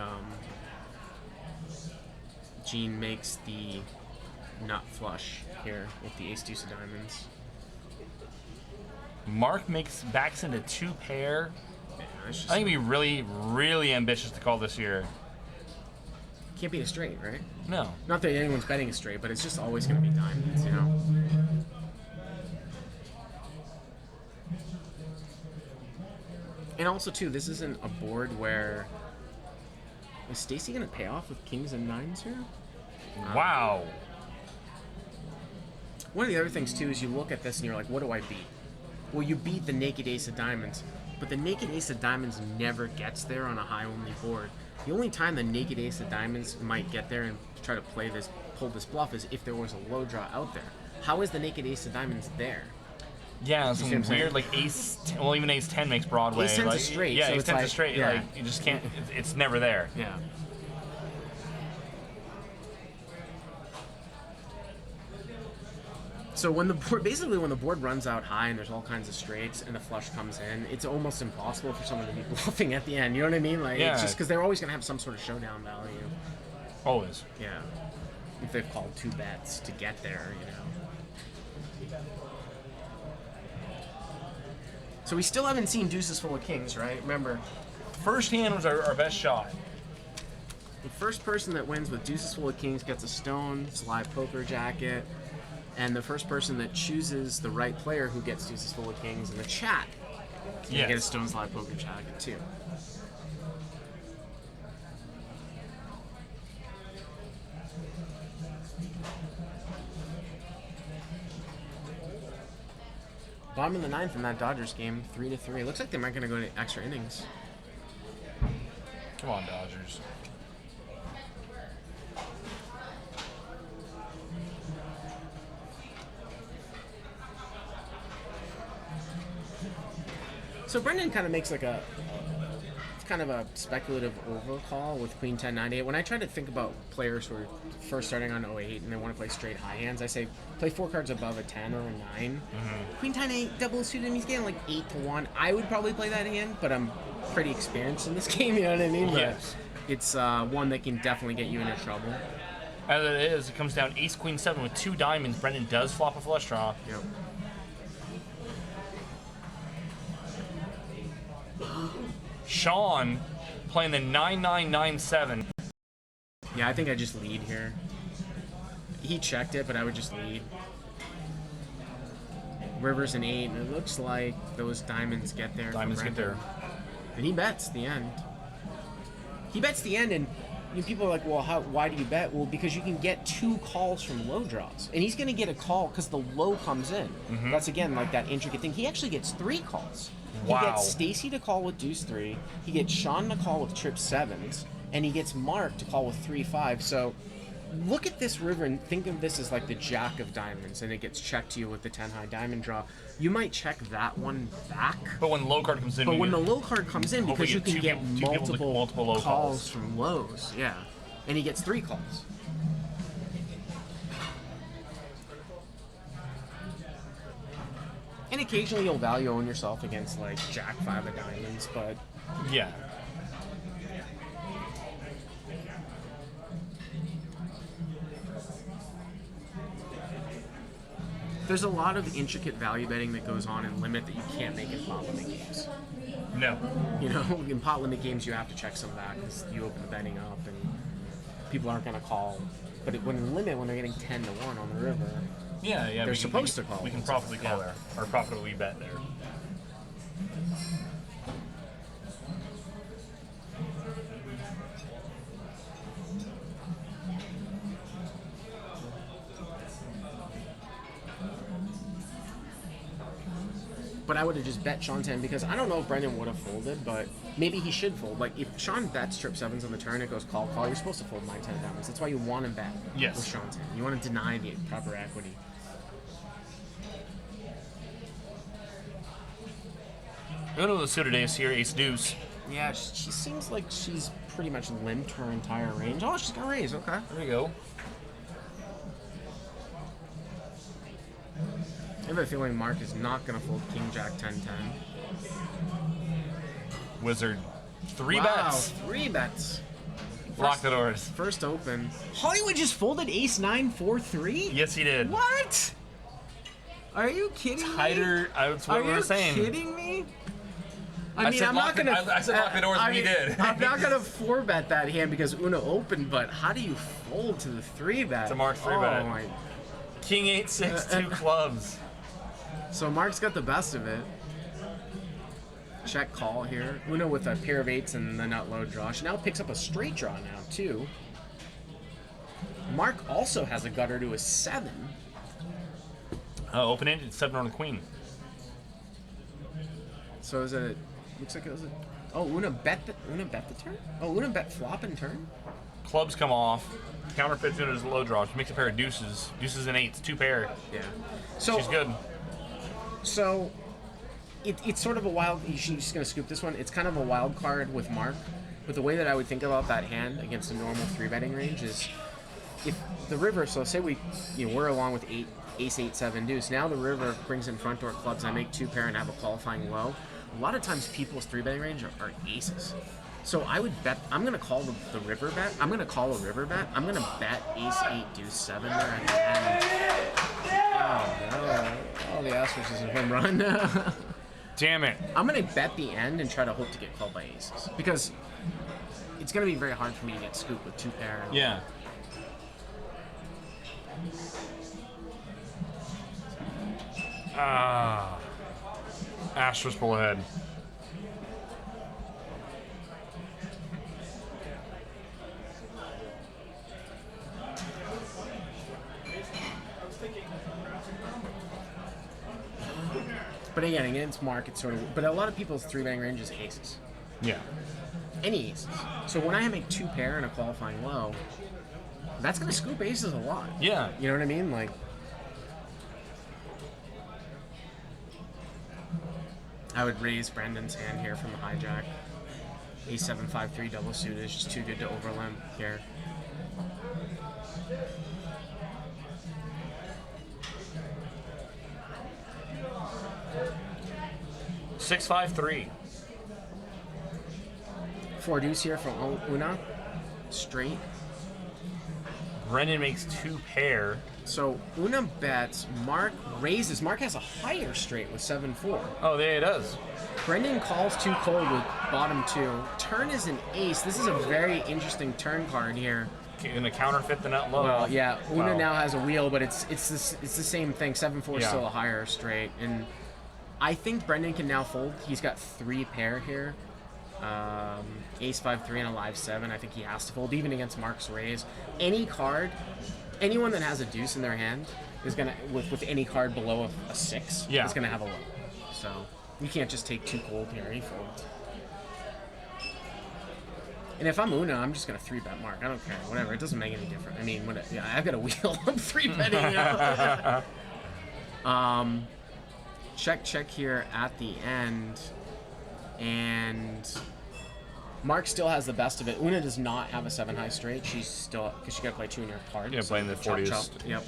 Gene makes the nut flush here with the ace deuce of diamonds. Mark backs into 2 pair. Yeah, I think it'd be really, really ambitious to call this year. Can't be a straight, right? No. Not that anyone's betting a straight, but it's just always going to be diamonds, you know? And also, too, this isn't a board where... Is Stacy going to pay off with kings and nines here? Wow. One of the other things, too, is you look at this and you're like, what do I beat? Well, you beat the naked ace of diamonds, but the naked ace of diamonds never gets there on a high-only board. The only time the naked ace of diamonds might get there and try to pull this bluff is if there was a low draw out there. How is the naked ace of diamonds there? Yeah, some see what I'm saying? weird, like even ace 10 makes Broadway. Ace 10's like, a straight, Yeah, so ace it's 10's a like- straight. yeah. Like, you just can't, it's never there. Yeah. So when the board runs out high and there's all kinds of straights and the flush comes in, it's almost impossible for someone to be bluffing at the end. You know what I mean? Like Yeah. it's just because they're always going to have some sort of showdown value. Always. Yeah. If they've called 2 bets to get there, you know. So we still haven't seen deuces full of kings, right? Remember, First hand was our best shot. the first person that wins with deuces full of kings gets a stone, slide poker jacket, and the first person that chooses the right player who gets deuces full of kings in the chat can get a stone, slide poker jacket too. Bottom of the 9th in that Dodgers game, 3-3. Looks like they might gonna go to extra innings. Come on, Dodgers. So Brendan kind of makes like it's kind of a speculative overcall with Queen 10 9 8. When I try to think about players who are first starting on 08 and they want to play straight high hands, I say play 4 cards above a 10 or a 9. Queen 10 8 double suited, and he's getting like 8-1. I would probably play that hand, but I'm pretty experienced in this game. You know what I mean? Yes. But it's one that can definitely get you into trouble. As it is, it comes down ace queen 7 with 2 diamonds. Brendan does flop a flush draw. Yep. Sean playing the 9997. Yeah, I think I just lead here. He checked it, but I would just lead. River's an 8, and it looks like those diamonds get there. for Diamonds get Brendan. there. And he bets the end. He bets the end, and people are like, well, why do you bet? Well, because you can get 2 calls from low draws. And he's going to get a call because the low comes in. That's, again, like that intricate thing. He actually gets 3 calls. Wow. He gets Stacy to call with deuce 3. He gets Sean to call with trip 7s. And he gets Mark to call with 3-5. So look at this river and think of this as like the jack of diamonds, and it gets checked to you with the 10 high diamond draw. You might check that one back. But when low card comes in, But when the low card comes in, Hopefully because you you can get get two people with multiple low calls calls. from lows, yeah. And he gets 3 calls. And occasionally you'll value own yourself against like Jack 5 of diamonds, but Yeah. there's a lot of intricate value betting that goes on in limit that you can't make in pot limit games. No. You know, in pot limit games you have to check some of that because you open the betting up and people aren't going to call. But when in limit, when they're getting 10 to 1 on the river, Yeah, yeah. They're supposed to call. We can profitably call Yeah. there, or profitably bet there. but I would have just bet Sean 10 because I don't know if Brendan would have folded, but maybe he should fold. Like, if Sean bets trip 7s on the turn, it goes call, you're supposed to fold 9, 10 diamonds. That's why you want to bet Yes. with Sean 10. You want to deny the proper equity. Uno the suited ace here, ace deuce. Yeah, she seems like she's pretty much limped her entire range. Oh, she's got raise, okay. There you go. I have a feeling Mark is not going to fold King Jack 10 10. Wizard. Three Wow, bets. 3 bets. Lock the doors. First open. Hollywood just folded ace 9 4 3? Yes, he did. What? Are you kidding me? Tighter. That's what Are we were you saying. kidding me? I said I'm lock not gonna. I said lock the doors, and he did. I'm not gonna 4-bet that hand because Uno opened, but how do you fold to the 3-bet? To Mark's 3-bet. Oh my. King 8 6 2 clubs. So Mark's got the best of it. Check call here. Uno with a pair of 8s and the nut low draw. She now picks up a straight draw now too. Mark also has a gutter to a 7. Open ended 7 on the queen. So is it? Looks like it was a. Oh, Una bet the turn. Oh, Una bet flop and turn. Clubs come off. Counterfeits Uno's low draw. She makes a pair of deuces. Deuces and 8s. 2 pair. Yeah. So She's good. So it's sort of a wild. She's just gonna scoop this one. It's kind of a wild card with Mark. But the way that I would think about that hand against a normal 3-betting range is if the river. So say we're along with 8, ace 8 7 deuce. Now the river brings in front door clubs. I make 2 pair and have a qualifying low. A lot of times people's 3-betting range are aces. So I would bet. I'm going to call the river bet. I'm going to call a river bet. I'm going to bet ace 8 deuce 7 there at the end. Oh no. Oh, the Astros is a home run. Damn it. I'm going to bet the end and try to hope to get called by aces. Because it's going to be very hard for me to get scooped with 2 pair. Yeah. Astros pull ahead. But again, against Mark, it's sort of. But a lot of people's 3-betting range is aces. Yeah. Any aces. So when I make 2 pair and a qualifying low, that's going to scoop aces a lot. Yeah. You know what I mean? Like. I would raise Brendan's hand here from the hijack. Ace 7 5 3 double suited is just too good to overlimp here. Six five three. 4 deuce here from Una. Straight. Brendan makes 2 pair. So Una bets, Mark raises. Mark has a higher straight with 7-4. Oh, there it does. Brendan calls too cold with bottom 2. Turn is an ace. This is a very interesting turn card here. Gonna counterfeit the nut low. Well, yeah, Una Wow. now has a wheel, but it's the same thing. 7-4 is Yeah. still a higher straight, and I think Brendan can now fold. He's got 3 pair here. Ace 5 3 and a live 7. I think he has to fold even against Mark's raise. Any card, anyone that has a deuce in their hand is gonna with any card below a 6 Yeah. is gonna have a low. So you can't just take 2 cold here. He folds. And if I'm Una, I'm just gonna 3-bet Mark. I don't care. Whatever. It doesn't make any difference. I mean, yeah, I've got a wheel. I'm 3-betting. Check here at the end, and Mark still has the best of it. Una does not have a 7 high straight. She's still because she got to play 2 in her card. Yeah, playing the chop, 40s. chop. Yep.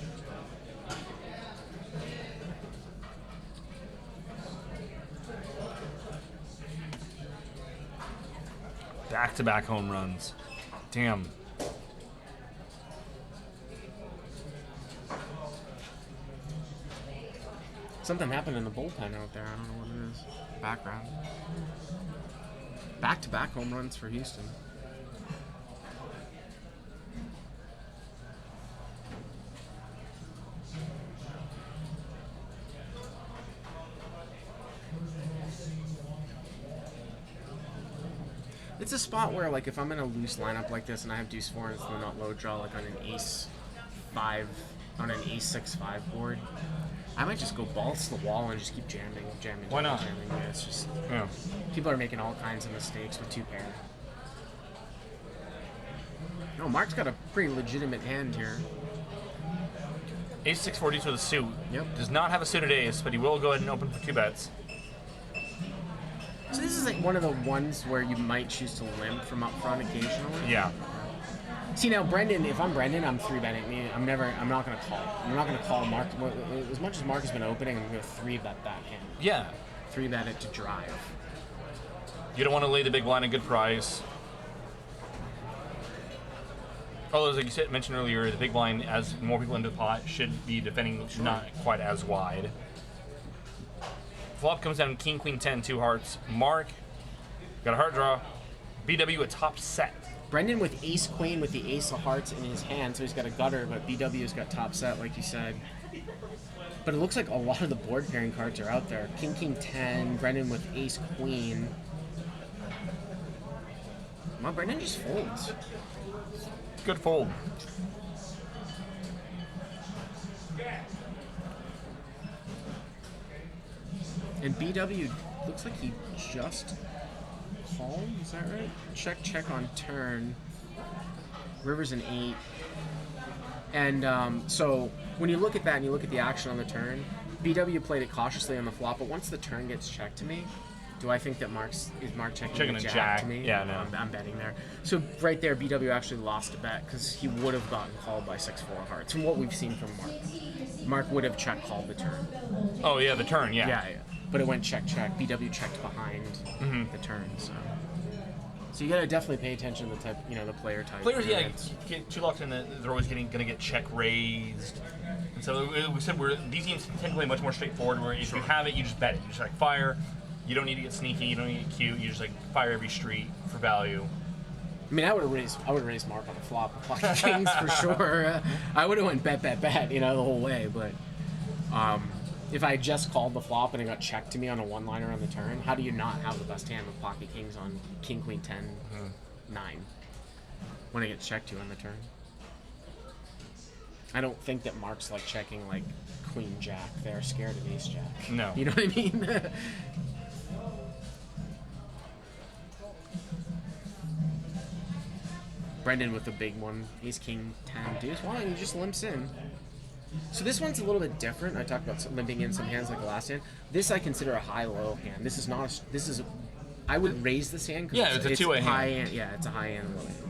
Back-to-back home runs. Damn. Something happened in the bullpen out there. I don't know what it is. Background. Back-to-back home runs for Houston. It's a spot where, like, if I'm in a loose lineup like this and I have deuce 4 and it's not low draw, like on an ace 5, on an ace 6-5 board, I might just go balls to the wall and just keep jamming. Why not? Jamming. Yeah, it's just, Yeah. people are making all kinds of mistakes with 2 pair. No, Mark's got a pretty legitimate hand here. Ace 640 with a suit. Yep. Does not have a suited ace, but he will go ahead and open for 2 bets. So this is like one of the ones where you might choose to limp from up front occasionally. Yeah. See now, Brendan. If I'm Brendan, I'm 3-betting. I'm not gonna call. I'm not gonna call Mark. As much as Mark has been opening, I'm gonna 3-bet that hand. Yeah. 3-bet it to drive. You don't want to lay the big blind at good price. Although, as you said, mentioned earlier, the big blind, as more people into the pot, should be defending not quite as wide. Flop comes down King, Queen, 10, 2 hearts. Mark got a heart draw. BW a top set. Brendan with ace queen with the ace of hearts in his hand, so he's got a gutter, but BW's got top set, like you said. But it looks like a lot of the board pairing cards are out there. King, King, 10, Brendan with ace queen. Well, Brendan just folds. Good fold. And BW looks like he just called, is that right? Check on turn. River's an 8. And so when you look at that and you look at the action on the turn, BW played it cautiously on the flop, but once the turn gets checked to me, do I think that Mark checking a a jack to me? yeah, no. I'm betting there. So right there, BW actually lost a bet because he would have gotten called by 6-4 hearts. From what we've seen from Mark, Mark would have check called the turn. Oh, yeah, the turn, yeah. Yeah. But it went check. BW checked behind the turn, so you gotta definitely pay attention to the type, the player type. Players, yeah, get too locked in that they're always gonna get check raised. And so we said these games tend to play much more straightforward. Where if you have it, you just bet it. You just like fire. You don't need to get sneaky. You don't need to get cute. You just like fire every street for value. I mean, I would have raised Mark on the flop with pocket kings for sure. I would have went bet, the whole way. But if I just called the flop and it got checked to me on a one-liner on the turn, how do you not have the best hand with pocket kings on king, queen, 10, 9 when it gets checked to you on the turn? I don't think that Mark's like checking like queen, jack. They're scared of ace, jack. No. You know what I mean? Brendan with the big one. Ace, king, 10, deuce. Well, he just limps in. So this one's a little bit different. I talked about limping in some hands like the last hand. This I consider a high-low hand. This is not. I would raise this hand. Yeah, it's a two-way high hand. Yeah, it's a high hand. Low hand.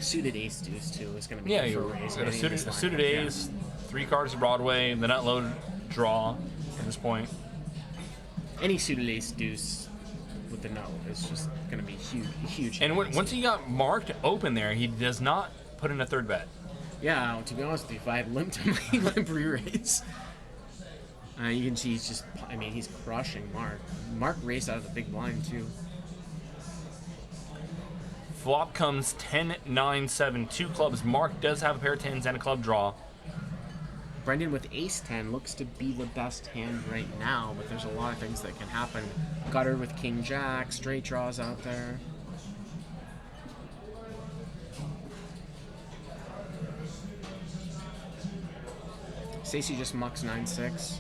Suited ace deuce too is going to be Yeah, good for you a raise. got a Getting in this suited lineup, ace, 3 cards of Broadway. They're not low draw at this point. Any suited ace deuce with the no is just going to be huge. And once he got marked open there, he does not put in a third bet. Yeah, to be honest with you, if I had limped him, I'd limp re-raise. You can see he's he's crushing Mark. Mark raced out of the big blind too. Flop comes 10, 9, 7, 2 clubs. Mark does have a pair of 10s and a club draw. Brendan with ace 10 looks to be the best hand right now, but there's a lot of things that can happen. Gutter with king jack, straight draws out there. Stacey just mucks 9-6.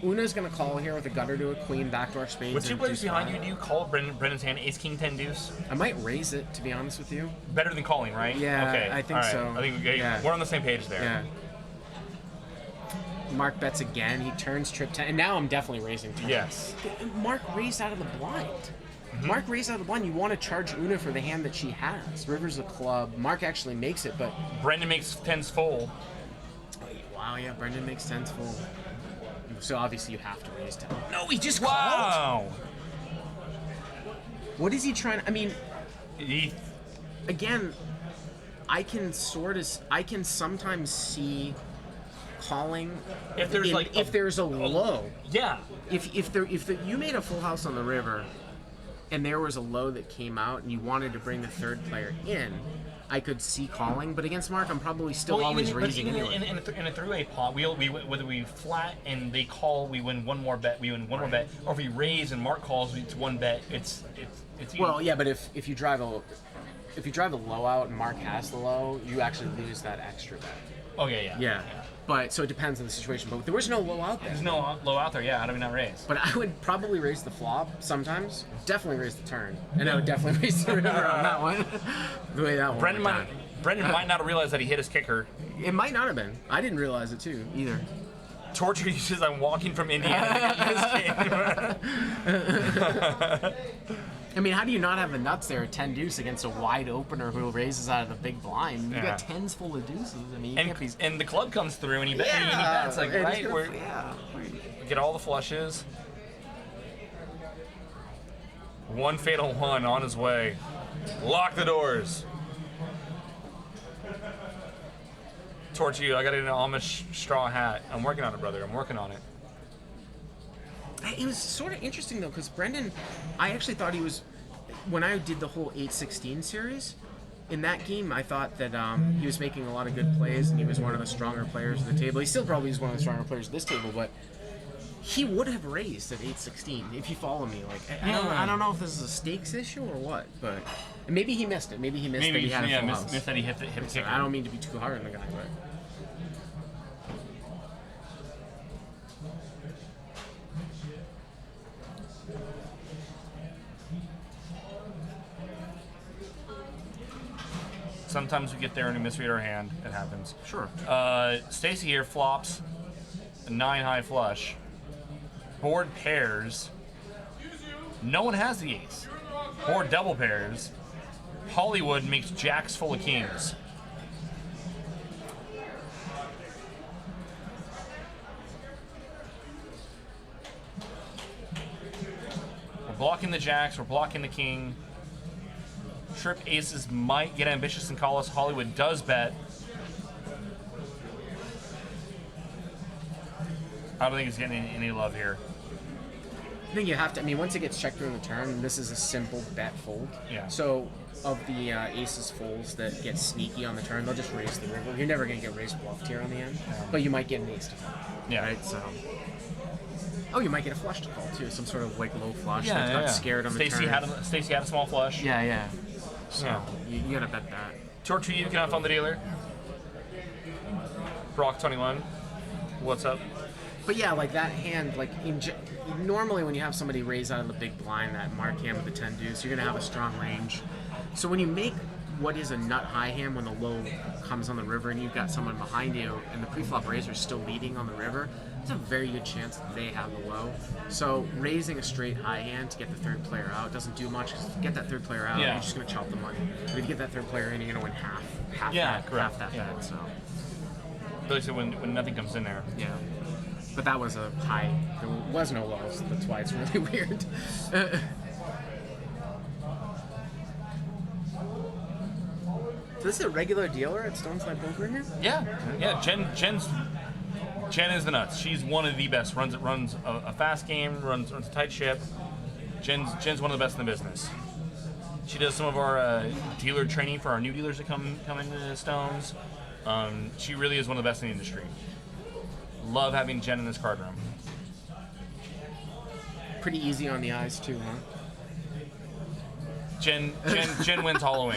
Una's going to call here with a gutter to a queen, backdoor spades. With 2 players deuce behind five. you, do you call Brendan's hand ace, king, 10, deuce? I might raise it, to be honest with you. Better than calling, right? Yeah, okay. I think all right. so. I think Yeah. we're on the same page there. Yeah. Mark bets again. He turns trip 10. And now I'm definitely raising turn. Yes. Mark raised out of the blind. Mark raised out of the blind. You want to charge Una for the hand that she has. River's a club. Mark actually makes it, but... Brendan makes 10s full. Wow, yeah, Brendan makes 10s full. So obviously you have to raise 10. No, he just called. Wow. What is he trying? I mean, He, again, I can sometimes see calling if there's if there's a low. yeah. If you made a full house on the river, and there was a low that came out, and you wanted to bring the third player in, I could see calling. But against Mark, I'm probably still always raising even anyway. in a three-way pot, we whether we flat and they call, we win one more bet. We win one more bet, or if we raise and Mark calls, it's one bet. It's Well, yeah, but if you drive a low out and Mark has the low, you actually lose that extra bet. Okay, yeah. Yeah. But so it depends on the situation. But there was no low out there. There's no low out there. Yeah, how do we not raise? But I would probably raise the flop sometimes. Definitely raise the turn, and I would definitely raise the river on that one. The way that one. Brendan went down. might not have realized that he hit his kicker. It might not have been. I didn't realize it too either. Torture says I'm walking from Indiana to this game. I mean, how do you not have the nuts there at 10 deuce against a wide opener who raises out of the big blind? You got tens full of deuces. I mean, you can't be. And the club comes through and he bets like right where Yeah. we get all the flushes. One fatal one on his way. Lock the doors. Towards you, I got an Amish straw hat. I'm working on it, brother. I'm working on it. It was sort of interesting though, because Brendan, I actually thought he was, when I did the whole 8-16 series, in that game I thought that he was making a lot of good plays and he was one of the stronger players of the table. He still probably is one of the stronger players of this table, but he would have raised at 8-16 if you follow me. Like I don't know if this is a stakes issue or what, but maybe he missed it. Maybe he missed that he had a full house. Missed that he hit the kicker. I don't mean to be too hard on the guy, but. Sometimes we get there and we misread our hand. It happens. Sure. Stacy here flops a 9 high flush. Board pairs. No one has the ace. Board double pairs. Hollywood makes jacks full of kings. We're blocking the jacks. We're blocking the king. Trip aces might get ambitious and call us. Hollywood does bet. I don't think he's getting any love here. I think you have to. I mean, once it gets checked through the turn, this is a simple bet fold. Yeah. So, of the aces folds that get sneaky on the turn, they'll just raise the river. You're never going to get raised bluffed here on the end, but you might get an ace to call. Yeah. Right. So. Oh, you might get a flush to call too. Some sort of like low flush that got scared on the turn. Stacy had a small flush. Yeah. So you gotta bet that. Torture you can have on the dealer. Brock 21. What's up? But yeah, like that hand, like normally when you have somebody raise out of the big blind, that mark hand with the 10 deuce, you're gonna have a strong range. So when you make what is a nut high hand when the low comes on the river and you've got someone behind you and the preflop raiser is still leading on the river, there's a very good chance that they have the low. So raising a straight high hand to get the third player out doesn't do much. Because if you get that third player out, you're just gonna chop the money. But if you get that third player in, you're gonna win half that bet. So. Really, so when nothing comes in there. Yeah. But that was a high. There was no lows. That's why it's really weird. So this is a regular dealer at Stoneside Poker here? Yeah. Jen is the nuts. She's one of the best. Runs a fast game. Runs a tight ship. Jen's one of the best in the business. She does some of our dealer training for our new dealers that come into Stones. She really is one of the best in the industry. Love having Jen in this card room. Pretty easy on the eyes too, huh? Jen wins Halloween.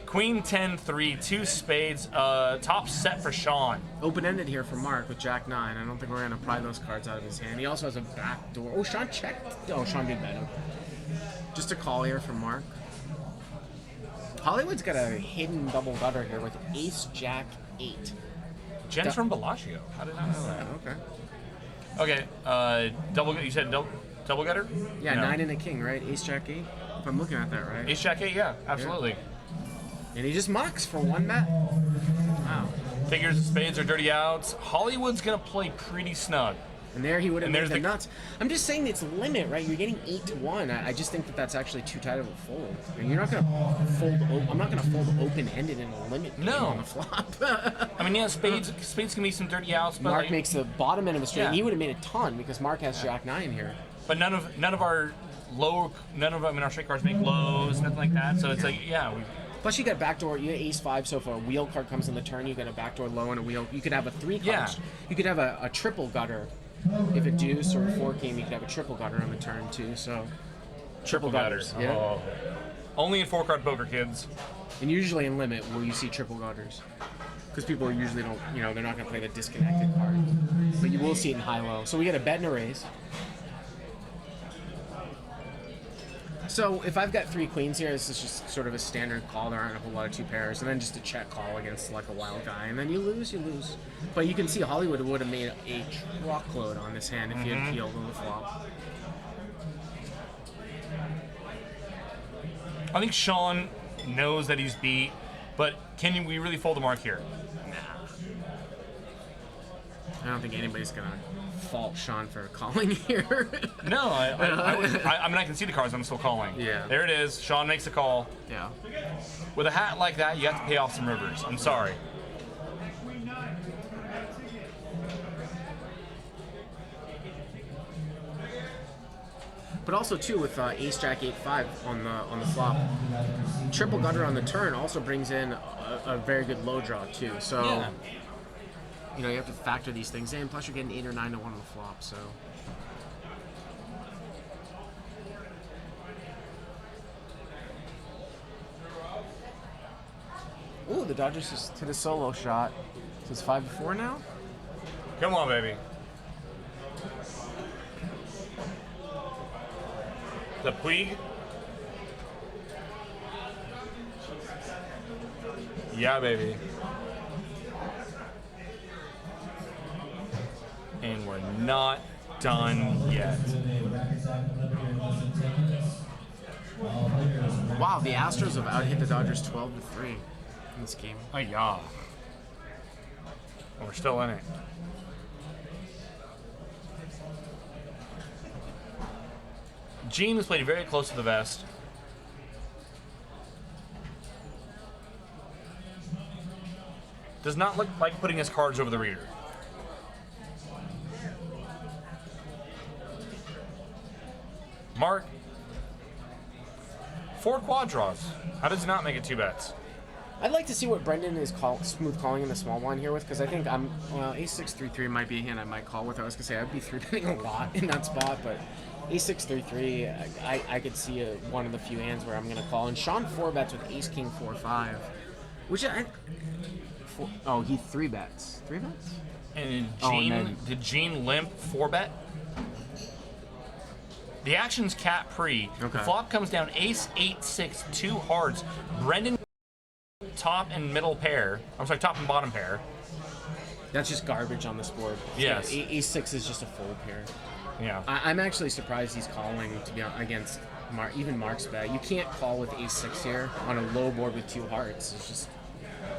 Queen 10-3, 2 spades, top set for Sean. Open-ended here for Mark with Jack 9. I don't think we're going to pry those cards out of his hand. He also has a back door. Oh, Sean checked. Oh, Sean did bet him. Just a call here for Mark. Hollywood's got a hidden double gutter here with Ace Jack 8. Jen's from Bellagio. How did I know that? Okay. Okay, double. You said double gutter? Yeah, 9 and a king, right? Ace Jack 8. If I'm looking at that right. Ace Jack 8, yeah, absolutely. Yeah. And he just mucks for one bet. Wow. Figures spades are dirty outs. Hollywood's gonna play pretty snug. And there he would have And made there's the the- nuts. I'm just saying it's limit, right? You're getting 8-1. I just think that that's actually too tight of a fold. And you're not going to fold. I'm not going to fold open-ended in a limit game No. on the flop. I mean, yeah, spades can be some dirty outs, but Mark like, makes the bottom end of a straight. Yeah. And he would have made a ton because Mark has Jack 9 here. but none of our our straight cards make lows, nothing like that. So it's like, yeah, Plus, you got backdoor. You got ace 5, so if a wheel card comes in the turn, you got a backdoor low and a wheel. You could have a 3 card. Yeah. You could have a triple gutter. If a deuce or a 4 came, you could have a triple gutter on the turn too. So triple gutters. Yeah. Oh. Only in 4-card poker, kids. And usually in limit will you see triple gutters. Because people usually don't, they're not going to play the disconnected card. But you will see it in high-low. So we get a bet and a raise. So if I've got 3 queens here, this is just sort of a standard call. There aren't a whole lot of 2 pairs. And then just a check call against like a wild guy. And then you lose. But you can see Hollywood would have made a truckload on this hand if he had peeled on the flop. I think Sean knows that he's beat, but can we really fold a mark here? I don't think anybody's going to fault Sean for calling here. No, I mean, I can see the cards. I'm still calling. Yeah. There it is. Sean makes a call. Yeah. With a hat like that, you have to pay off some rivers. I'm sorry. But also too with Ace Jack 8-5 on the flop, triple gutter on the turn also brings in a very good low draw too. So Yeah. you have to factor these things in. Plus you're getting 8 or 9 to 1 on the flop. So ooh, the Dodgers just hit a solo shot. So it's 5-4 now. Come on, baby. The Puig. Yeah, baby. And we're not done yet. Wow, the Astros have out-hit the Dodgers 12-3 in this game. Oh, yeah. We're still in it. Gene has played very close to the vest. Does not look like putting his cards over the reader. Mark, 4 quad draws. How does he not make it 2 bets? I'd like to see what Brendan is smooth calling in the small blind here with, because I think ace-6-3-3 might be a hand I might call with. I was going to say I'd be 3-betting a lot in that spot, but ace-6-3-3, I could see one of the few hands where I'm going to call. And Sean 4-bets with ace-king 4-5, which he 3-bets. 3-bets? And did Gene limp 4-bet? The action's cat pre. Okay. The flop comes down ace 8-6, 2 hearts. Brendan top and middle pair. I'm sorry, top and bottom pair. That's just garbage on this board. Yes. Yeah, ace-6 is just a fold pair. Yeah. I'm actually surprised he's calling to be against even Mark's bet. You can't call with ace-6 here on a low board with 2 hearts.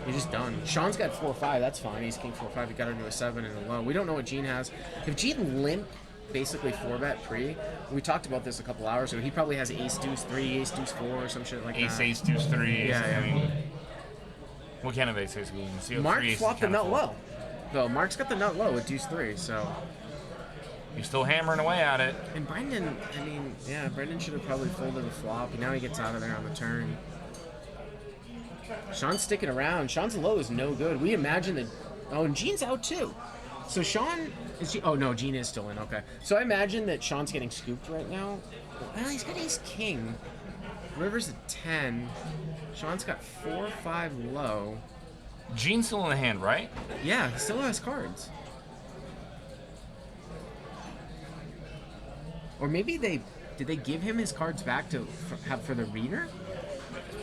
You're just done. Sean's got 4-5. That's fine. Ace-king 4-5. He got into a 7 and a low. We don't know what Gene has. If Gene limped basically 4-bet pre, we talked about this a couple hours ago. He probably has ace-deuce-3, ace-deuce-4, or some shit like that. Ace 3. Yeah. I mean, what kind of ace we can see? Mark flopped the nut low. Though Mark's got the nut low with deuce-3, so. He's still hammering away at it. And Brendan, Brendan should have probably folded the flop. And now he gets out of there on the turn. Sean's sticking around. Sean's low is no good. We imagine that. Oh, and Gene's out too. So Sean is. Oh no, Gene is still in. Okay. So I imagine that Sean's getting scooped right now. Well, he's got ace king. River's a 10. Sean's got 4-5 low. Gene's still in the hand, right? Yeah, he still has cards. Or maybe did they give him his cards back to have for the reader?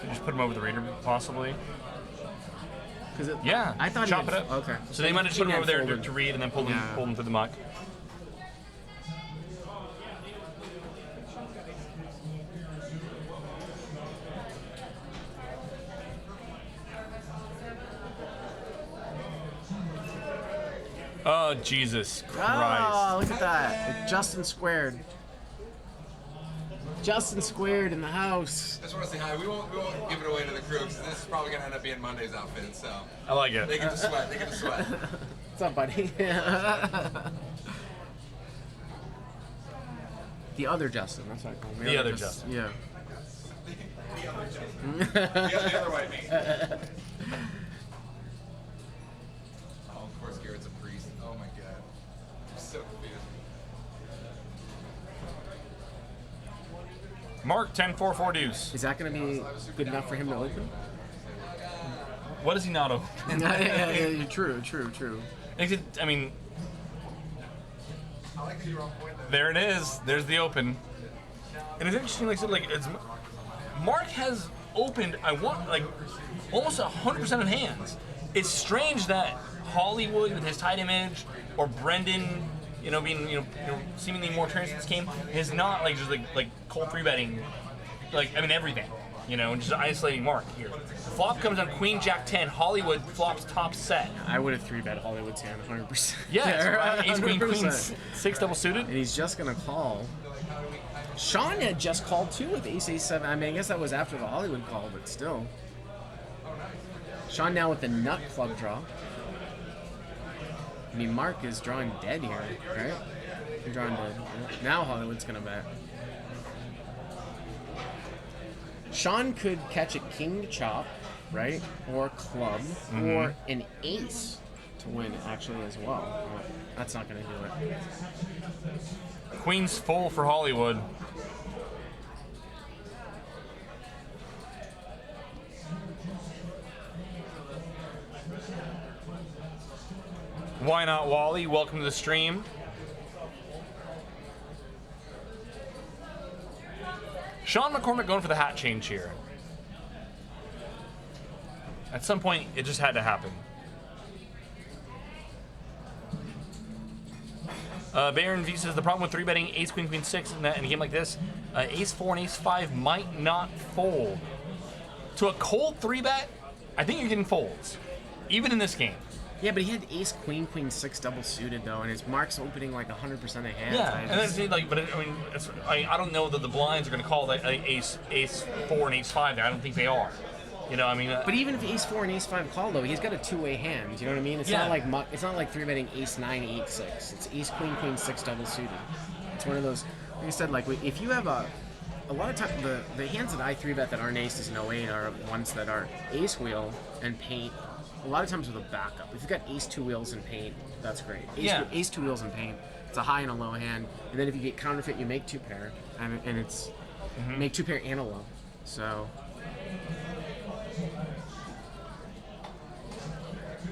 Just put him over the reader, possibly. Yeah. I thought chop he it had, up. Okay. So they might have just put him over there folded. to read and then pulled him through the muck. Oh, Jesus Christ. Oh, look at that. Justin squared. Justin squared in the house. I just want to say hi. We won't give it away to the crew because this is probably going to end up being Monday's outfit. So I like it. they get to sweat. They get to sweat. What's up, buddy? The other Justin. That's what I call him. The other Justin. Yeah. The other white meat. Oh, of course, Garrett's a priest. Oh my God. I'm so confused. Mark 10-4-4 deuce. Is that going to be good enough for him to open? What is he not open? Yeah, true. I mean, I like the wrong point there. there it is. There's the open. And it's interesting, like I said, Mark has opened, almost 100% of hands. It's strange that Hollywood with his tight image, or Brendan, being, seemingly more experienced in this game, is not just cold 3-betting, everything, and just isolating Mark here. Flop comes on Queen Jack 10. Hollywood flops top set. I would have 3-bet Hollywood's hand 100%. Yeah, Ace Queen 100%. 6 double suited. And he's just gonna call. Sean had just called too with Ace A7. I guess that was after the Hollywood call, but still. Sean now with the nut club draw. Mark is drawing dead here, right? You're drawing dead. Now Hollywood's gonna bet. Sean could catch a king to chop, right? Or club, or an ace to win actually as well. That's not gonna do it. Queen's full for Hollywood. Why not, Wally? Welcome to the stream. Sean McCormack going for the hat change here. At some point, it just had to happen. Baron V says the problem with 3-betting Ace Queen Queen 6 in a game like this, Ace 4 and Ace 5 might not fold. To a cold 3-bet, I think you're getting folds, even in this game. Yeah, but he had Ace Queen Queen 6 double suited though, and his Mark's opening 100% of hands. Yeah, and that's I don't know that the blinds are going to call that Ace 4 and Ace 5 there. I don't think they are. But even if Ace 4 and Ace 5 call though, he's got a two-way hand. You know what I mean? It's not like 3-betting Ace 9 8 6. It's Ace Queen Queen 6 double suited. It's one of those. Like I said, if you have a lot of time the hands that I 3-bet that aren't aces and 08 are ones that are ace wheel and paint. A lot of times with a backup. If you've got ace 2 wheels and paint, that's great. Ace 2 wheels and paint. It's a high and a low hand. And then if you get counterfeit, you make 2 pair, and it's make 2 pair and a low. So.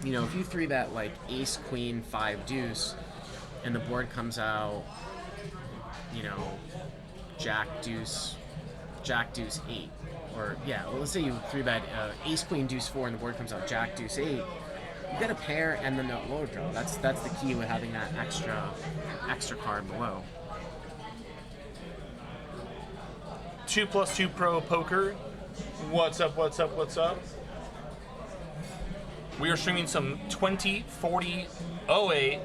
If you 3-bet Ace Queen 5 deuce, and the board comes out, Jack Deuce 8, or let's say you 3-bet Ace Queen Deuce 4, and the board comes out Jack Deuce 8. You got a pair and the nut low draw. That's the key with having that extra card below. 2+2 Pro Poker. What's up? We are streaming some 20-40-08,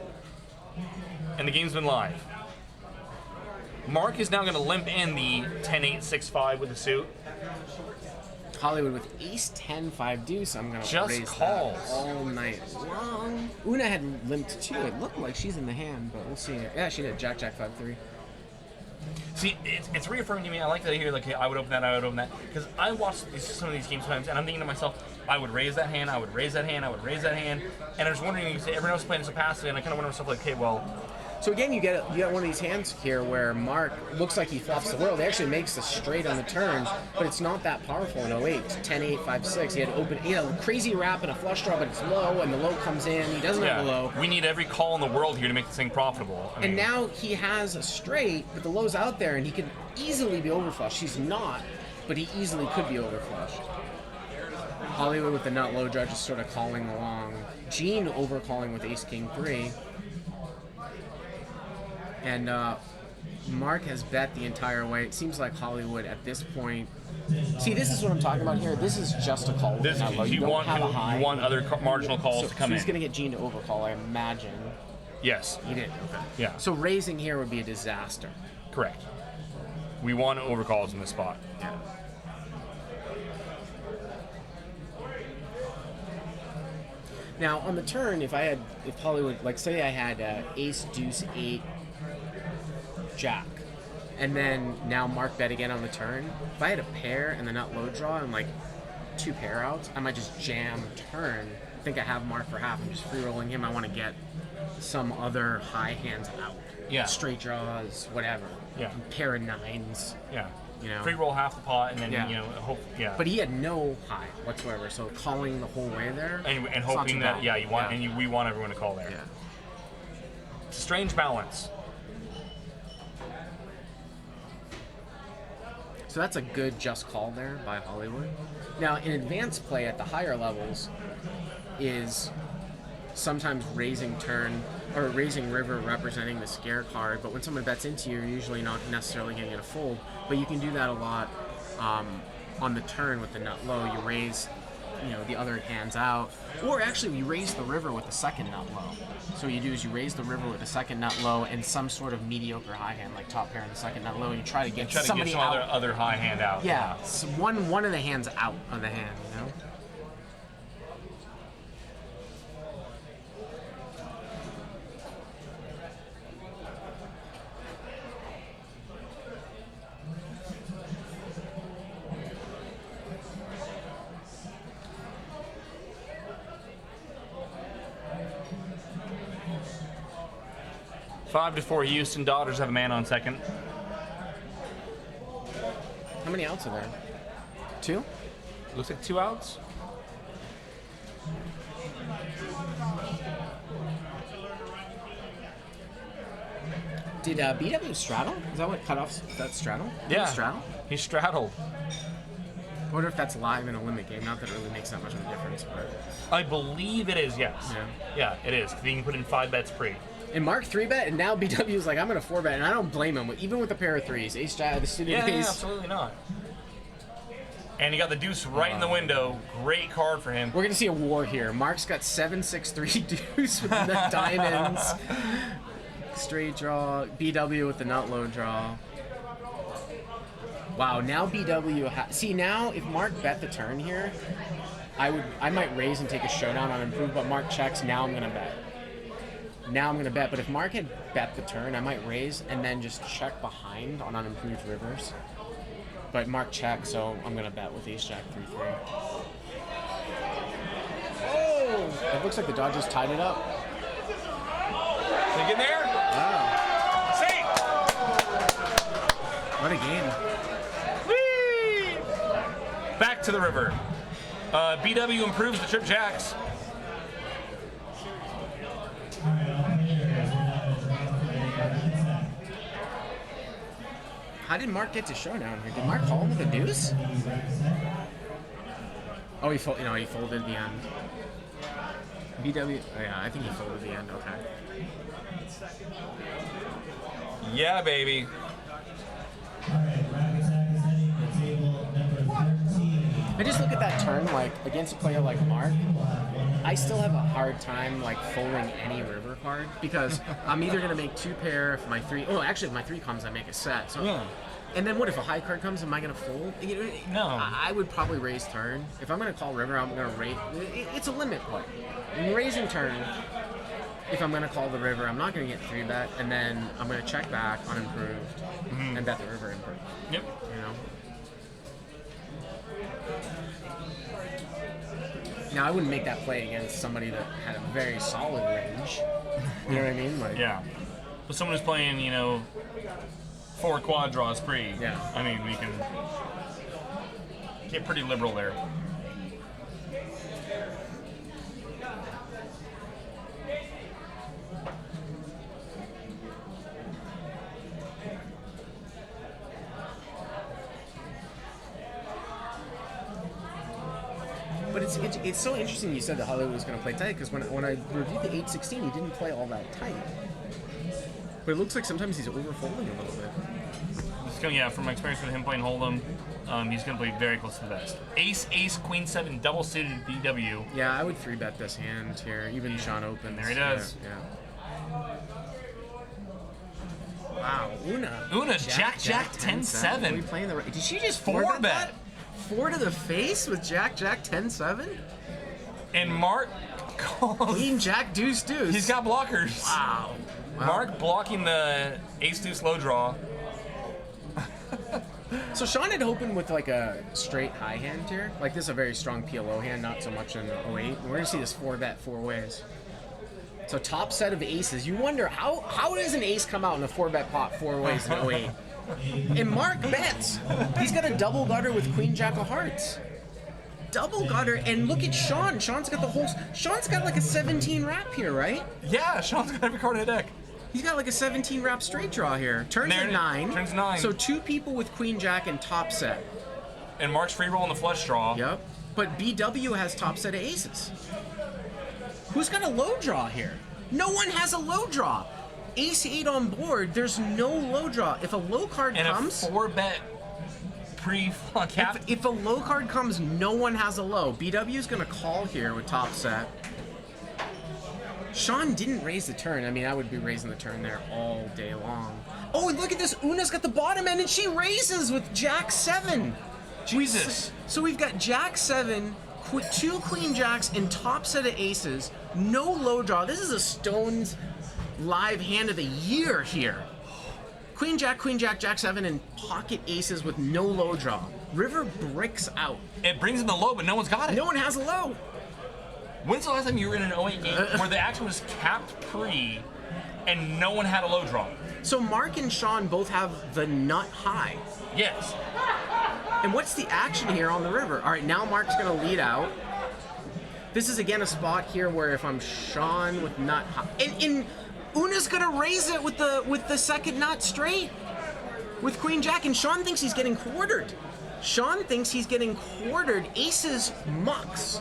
and the game's been live. Mark is now going to limp in the 10-8-6-5 with the suit. Hollywood with Ace 10 5 deuce. I'm gonna Just raise calls that all night long. Una had limped too. It looked like she's in the hand, but we'll see. Yeah, she did. Jack 5-3. See, it's reaffirming to me. I like to hear I would open that, because I watch some of these games sometimes, and I'm thinking to myself, I would raise that hand, and I was wondering, everyone else playing this passively, and I kind of wonder to myself, okay, well. So again, you get one of these hands here where Mark looks like he flops the world. He actually makes the straight on the turn, but it's not that powerful in 08. It's 10-8-5-6. He had a crazy wrap and a flush draw, but it's low, and the low comes in. He doesn't have the low. We need every call in the world here to make this thing profitable. And now he has a straight, but the low's out there, and he could easily be overflushed. He's not, but he easily could be overflushed. Hollywood with the nut low draw just sort of calling along. Gene overcalling with Ace King 3. And Mark has bet the entire way. It seems like Hollywood at this point. See, this is what I'm talking about here. This is just a call. You want other marginal calls to come in. He's going to get Gene to overcall, I imagine. Yes. You did. Okay. Yeah. So raising here would be a disaster. Correct. We want overcalls in this spot. Yeah. Now on the turn, if Hollywood, like say I had ace, deuce, 8, jack, and then now Mark bet again on the turn. If I had a pair and the nut low draw and like 2 pair outs, I might just jam turn. I think I have Mark for half. I'm just free rolling him. I want to get some other high hands out. Yeah. Straight draws, whatever. Yeah. Pair of 9s. Yeah. You know. Pre-roll half the pot and then, Yeah. you know, hope, yeah. But he had no high whatsoever, so calling the whole way there. and it's not hoping too that, bad. yeah, you want, and we want everyone to call there. Yeah. It's a strange balance. So that's a good just call there by Hollywood. Now, an advanced play at the higher levels is sometimes raising turn or raising river representing the scare card, but when someone bets into you, you're usually not necessarily going to get a fold. But you can do that a lot on the turn with the nut low. You raise, you know, the other hands out, or actually you raise the river with the second nut low. So what you do is you raise the river with the second nut low and some sort of mediocre high hand like top pair and the second nut low, and you try to get somebody some out. other high hand out. Yeah, so one of the hands out of the hand, you know? 5-4 Houston. Dodgers have a man on second. How many outs are there? 2? Looks like 2 outs. Did BW straddle? Is that what cutoffs? Is that straddle? Did Yeah. he straddle? He straddled. I wonder if that's live in a limit game. Not that it really makes that much of a difference, but. I believe it is, yes. Yeah. Yeah, it is. You can put in 5 bets pre. And Mark 3-bet, and now BW is like, I'm going to 4-bet, and I don't blame him. Even with a pair of 3s, ace jack, the student Yeah, ace. absolutely not. And he got the deuce right in the window. Great card for him. We're going to see a war here. Mark's got 7-6-3 deuce with the diamonds. Straight draw. BW with the nut low draw. Wow, now BW see, now if Mark bet the turn here, I might raise and take a showdown on improved, but Mark checks, now I'm going to bet. Now I'm going to bet, but if Mark had bet the turn, I might raise and then just check behind on unimproved rivers. But Mark checked, so I'm going to bet with ace jack 3-3. Oh! It looks like the Dodgers tied it up. Think in there? Wow. See? What a game. Whee! Back to the river. BW improves the trip jacks. How did Mark get to showdown here? Did Mark call him with a deuce? Oh, he folded at the end. BW, oh yeah, I think he folded at the end, okay. Yeah, baby. I just look at that turn, like, against a player like Mark, I still have a hard time, like, folding any river card, because I'm either going to make 2 pair if my 3, oh, actually, if my 3 comes, I make a set. So, Yeah. And then what if a high card comes, am I going to fold? No. I would probably raise turn. If I'm going to call river, I'm going to raise, it's a limit play. I'm raising turn. If I'm going to call the river, I'm not going to get 3-bet, and then I'm going to check back on improved and bet the river improved. Yep. You know? Now, I wouldn't make that play against somebody that had a very solid range. You know what I mean? Like, Yeah. But someone who's playing, 4 quad draws free. Yeah. I mean, we can get pretty liberal there. But it's so interesting you said that Hollywood was going to play tight, because when I reviewed the 8-16, he didn't play all that tight. But it looks like sometimes he's overfolding a little bit. From my experience with him playing Hold'em, he's going to play very close to the best. Ace, Ace, Queen 7, double suited BW. Yeah, I would 3-bet this hand here, even Sean opens. There he does. Yeah. Wow, Una. Una, Jack 10-7. Are we playing the? Did she just Four four-bet bet. that? 4 to the face with Jack 10-7. And Mark calls. Queen Jack Deuce Deuce. He's got blockers. Wow. Mark blocking the ace deuce low draw. So Sean had opened with like a straight high hand here. Like this is a very strong PLO hand, not so much in 08. We're gonna see this 4-bet 4 ways. So top set of aces. You wonder how does an ace come out in a 4-bet pot 4 ways in 08? And Mark bets. He's got a double gutter with Queen Jack of Hearts. Double gutter, and look at Sean. Sean's got the whole. Sean's got like a 17 wrap here, right? Yeah, Sean's got every card in the deck. He's got like a 17 wrap straight draw here. Turns There at it- 9. turns 9. So 2 people with Queen Jack and top set. And Mark's free roll in the flush draw. Yep. But BW has top set of aces. Who's got a low draw here? No one has a low draw. Ace 8 on board. There's no low draw. If a low card And comes, a 4-bet pre-cap. if a low card comes, no one has a low. BW's gonna call here with top set. Sean didn't raise the turn. I mean, I would be raising the turn there all day long. Oh, and look at this. Una's got the bottom end, and she raises with Jack 7. Jesus. So we've got Jack 7, 2 Queen Jacks, and top set of aces. No low draw. This is a Stones live hand of the year here. Queen Jack, Jack 7, and pocket aces with no low draw. River bricks out. It brings in the low, but no one's got it. No one has a low. When's the last time you were in an 08 game where the action was capped pre and no one had a low draw? So Mark and Sean both have the nut high. Yes. And what's the action here on the river? All right, now Mark's going to lead out. This is again a spot here where if I'm Sean with nut high, and Una's going to raise it with the second nut straight with Queen Jack, and Sean thinks he's getting quartered. Sean thinks he's getting quartered. Aces mucks.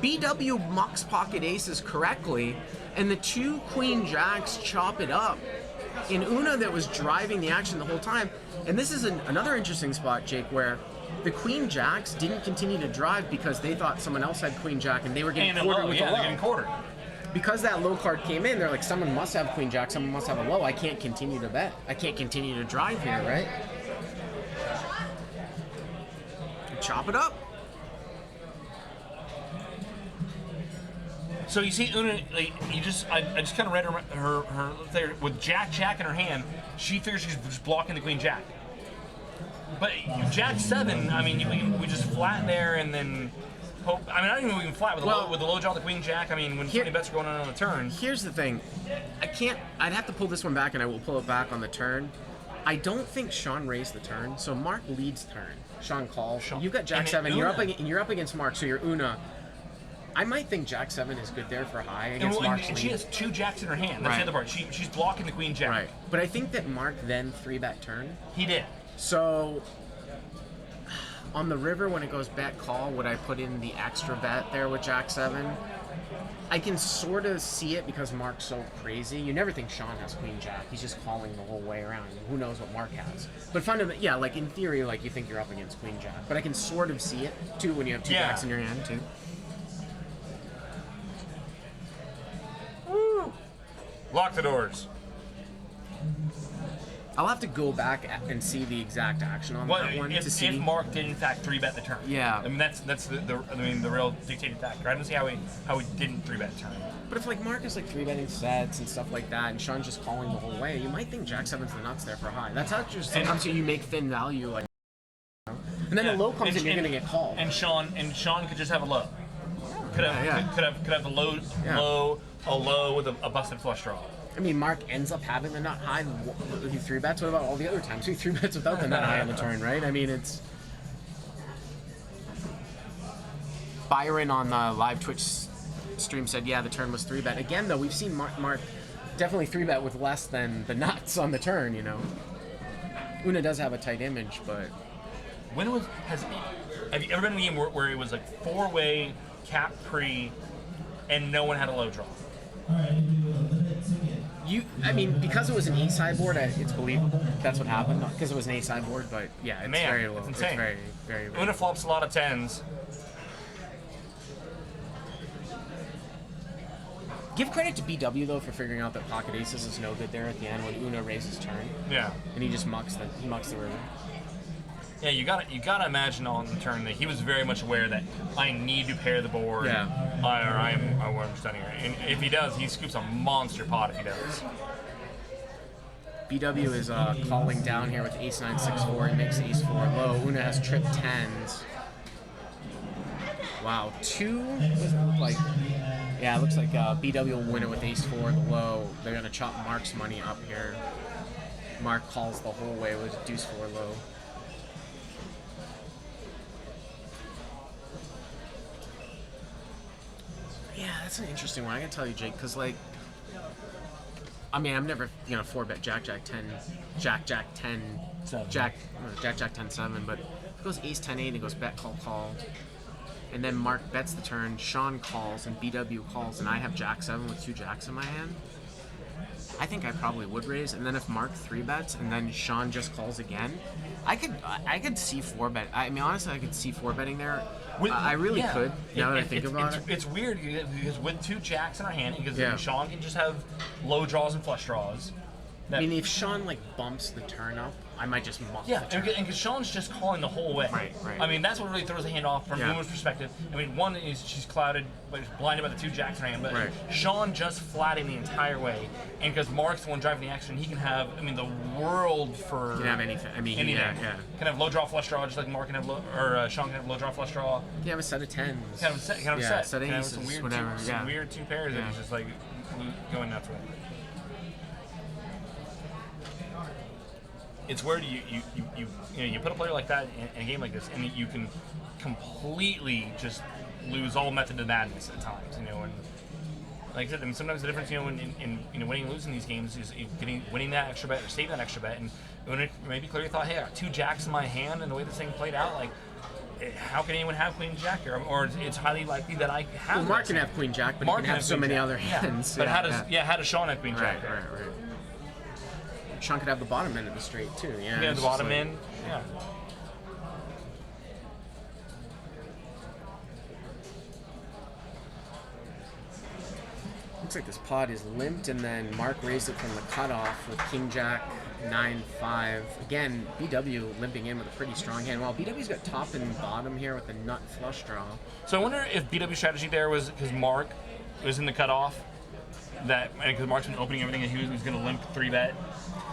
BW mucks pocket aces correctly, and the 2 Queen Jacks chop it up. In Una that was driving the action the whole time, and this is another interesting spot, Jake, where the Queen Jacks didn't continue to drive because they thought someone else had Queen Jack and they were getting And a quartered low, with yeah, a they're low. getting quartered. Because that low card came in, they're like, someone must have Queen Jack, someone must have a low. I can't continue to bet. I can't continue to drive here, right? Chop it up. So you see Una, like, I just kind of read her there with Jack in her hand. She figures she's just blocking the Queen Jack. But Jack 7, I mean, we just flat there and then hope. I mean, I don't even know if we can flat with the low draw, the Queen Jack. I mean, when so many bets are going on the turn. Here's the thing. I'd have to pull this one back, and I will pull it back on the turn. I don't think Sean raised the turn, so Mark leads turn. Sean calls. You've got Jack And 7. Una. You're up against Mark, so you're Una. I might think Jack 7 is good there for high against Mark's And lead. she has 2 Jacks in her hand. That's the other part. She's blocking the Queen Jack. Right. But I think that Mark then 3-bet turn. He did. So on the river, when it goes bet call, would I put in the extra bet there with Jack 7? I can sort of see it because Mark's so crazy. You never think Sean has Queen Jack. He's just calling the whole way around. Who knows what Mark has? But fundamentally, yeah, like in theory, like you think you're up against Queen Jack. But I can sort of see it too when you have 2 Jacks in your hand too. Lock the doors. I'll have to go back and see the exact action on that one to see. If Mark did in fact 3-bet the turn. Yeah. I mean that's the real dictating factor. I don't see how he didn't 3-bet the turn. But if like Mark is like 3-betting sets and stuff like that, and Sean's just calling the whole way, you might think Jack 7's the nuts there for high. That's how just sometimes you make thin value like. And then the low comes in, you're gonna get called. And Sean could just have a low. Could have a low with a busted flush draw. I mean, Mark ends up having the nut high. He 3-bets. What about all the other times? He 3-bets without the nut high on the turn, right? I mean, it's. Byron on the live Twitch stream said, yeah, the turn was 3-bet. Again, though, we've seen Mark definitely 3-bet with less than the nuts on the turn, you know. Una does have a tight image, but. Have you ever been in a game where it was like 4-way cap pre and no one had a low draw? I mean, because it was an ace high board, it's believable. That's what happened. Not because it was an ace high board, but yeah, it's very low. It's insane. It's very Una flops a lot of 10s. Give credit to BW though for figuring out that pocket aces is no good there at the end when Uno raises turn. Yeah. And he just mucks the river. Yeah, you gotta imagine on the turn that he was very much aware that I need to pair the board. Yeah. Or I'm understanding it. And if he does, he scoops a monster pot if he does. BW is calling down here with ace 9 6 4. He makes ace 4 low. Uno has trip tens. Wow, yeah, it looks like BW will win it with ace 4 the low. They're gonna chop Mark's money up here. Mark calls the whole way with deuce 4 low. Yeah, that's an interesting one. I gotta tell you, Jake, because like, I mean, I'm never gonna 4-bet Jack 10, Jack 10, Jack 10 7, but if it goes ace 10 8, it goes bet call, and then Mark bets the turn, Sean calls, and BW calls, and I have Jack 7 with 2 jacks in my hand. I think I probably would raise, and then if Mark 3-bets and then Sean just calls again, I could see 4-bet. I mean, honestly, I could see 4-betting there. I really could. Now that I think about it, it's weird because with 2 jacks in our hand, because Yeah. Sean can just have low draws and flush draws. I mean, if Sean like bumps the turn up, I might just muck Yeah, the turn. and because Sean's just calling the whole way. Right. I mean, that's what really throws the hand off from Uma's perspective. I mean, one is she's clouded, but blinded by the 2 jacks in her hand, but Right. Sean just flatting the entire way, and because Mark's the one driving the action, he can have, I mean, the world for... He can have anything. I mean, anything. yeah. Can have low draw flush draw, just like Mark can have Sean can have low draw flush draw. You have a set of tens. Kind of a set. Set Can have aces, some weird whatever. some weird 2 pairs that he's just like going nuts with. It's weird you put a player like that in a game like this, and you can completely just lose all method of madness at times. And like I said, I mean, sometimes the difference, in winning and losing these games is winning that extra bet or saving that extra bet. And when it maybe clearly thought, hey, I got 2 jacks in my hand, and the way this thing played out, like, how can anyone have Queen Jack here? Or it's highly likely that I have. Well, Mark can have Queen Jack, but he can have so many other hands. But how does Sean have Queen Jack? Right. Sean could have the bottom end of the straight too. Yeah. Yeah, the bottom end. Yeah. Looks like this pot is limped, and then Mark raised it from the cutoff with King Jack 9-5. Again, BW limping in with a pretty strong hand. Well, BW's got top and bottom here with a nut flush draw. So I wonder if BW's strategy there was because Mark was in the cutoff, because Mark's been opening everything, and he was going to limp 3-bet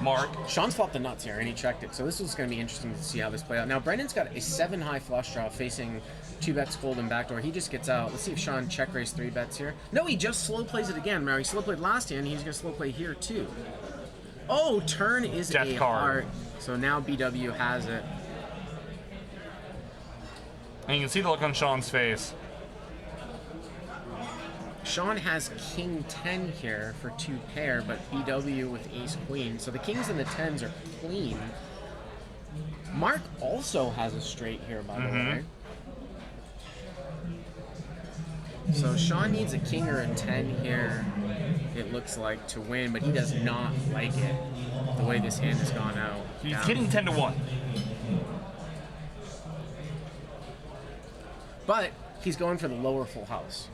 Mark. Sean's flopped the nuts here, and he checked it. So this is going to be interesting to see how this plays out. Now, Brendan's got a 7-high flush draw facing 2-bets cold and backdoor. He just gets out. Let's see if Sean check raise 3-bets here. No, he just slow plays it again. Now, he slow played last hand. He's going to slow play here, too. Oh, turn is Death a card. heart. So now BW has it. And you can see the look on Sean's face. Sean has King 10 here for 2 pair, but BW with Ace Queen. So the Kings and the 10s are clean. Mark also has a straight here, by the way. So Sean needs a King or a 10 here, it looks like, to win, but he does not like it, the way this hand has gone out. He's hitting 10-1. But he's going for the lower full house.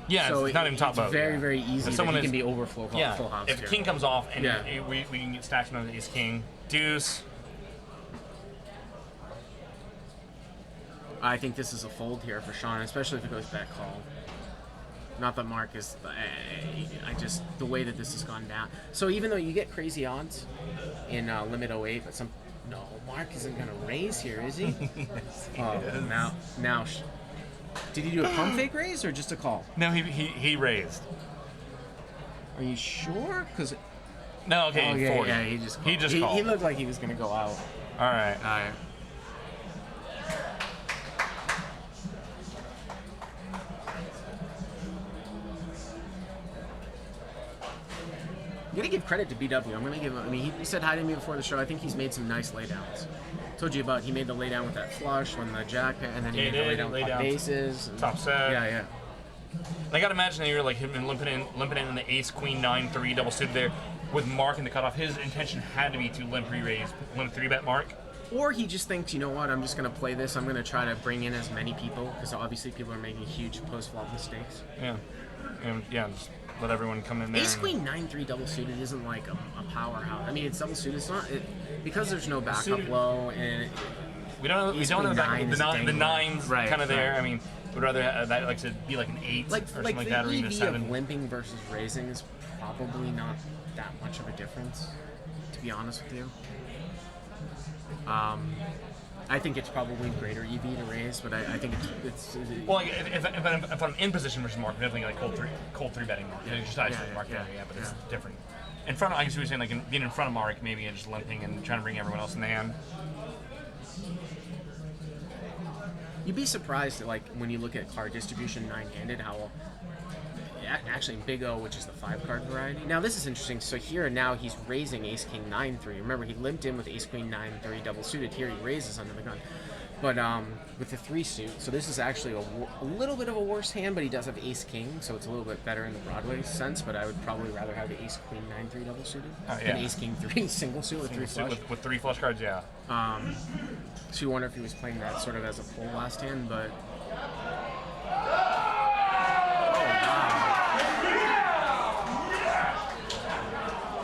Yeah, so it's not even top it's boat. very, very easy If that he is- can be overflow full house if here. King comes off and Yeah. we can get stacks on Ace King, Deuce. I think this is a fold here for Sean, especially if it goes back call. Not that Mark is, I just, the way that this has gone down. So even though you get crazy odds in limit 08, but no, Mark isn't going to raise here, is he? Yes, he Oh, is. now, did he do a pump fake raise or just a call? No, he raised. Are you sure? Because No, okay, 40. yeah, he just called. He just called. He looked like he was going to go out. All right. I'm going to give credit to BW. I'm going to give him, I mean, he said hi to me before the show. I think he's made some nice laydowns. Told you about, he made the laydown with that flush on the jack, and then he made the laydown with top bases. Top set. Yeah. I gotta imagine that you're like him limping in the Ace Queen 9-3 double suited there with Mark in the cutoff. His intention had to be to limp 3-bet Mark. Or he just thinks, you know what, I'm just going to play this. I'm going to try to bring in as many people, because obviously people are making huge post-flop mistakes. Yeah. And yeah, just let everyone come in there. Ace Queen 9-3 double suited isn't like a powerhouse. I mean, it's double suited. It's not because there's no backup Suited. low, and We don't have Ace the Queen back, nine the, is nine, the dangling. nines Right, kind of there. right. I mean, would rather have that like to be like an 8 like or something like like the that, or even a EV 7. of limping versus raising is probably not that much of a difference, to be honest with you. I think it's probably greater EV to raise, but I think it's Well, like, if I'm in position versus mark, definitely like cold three betting mark. Just size Yeah, mark, yeah, but it's yeah. different. In front of, I guess we were saying like being in front of Mark, maybe, and just limping and trying to bring everyone else in the hand. You'd be surprised at, like, when you look at card distribution nine-handed, how actually in Big O, which is the 5-card variety. Now this is interesting. So here now he's raising Ace King 9-3. Remember, he limped in with Ace Queen 9-3 double suited. Here he raises under the gun, but with the 3 suit. So this is actually a little bit of a worse hand, but he does have Ace King, so it's a little bit better in the Broadway sense. But I would probably rather have the Ace Queen 9-3 double suited than Ace King 3 single suit with 3 flush. With 3 flush cards, yeah. So you wonder if he was playing that sort of as a full last hand, but.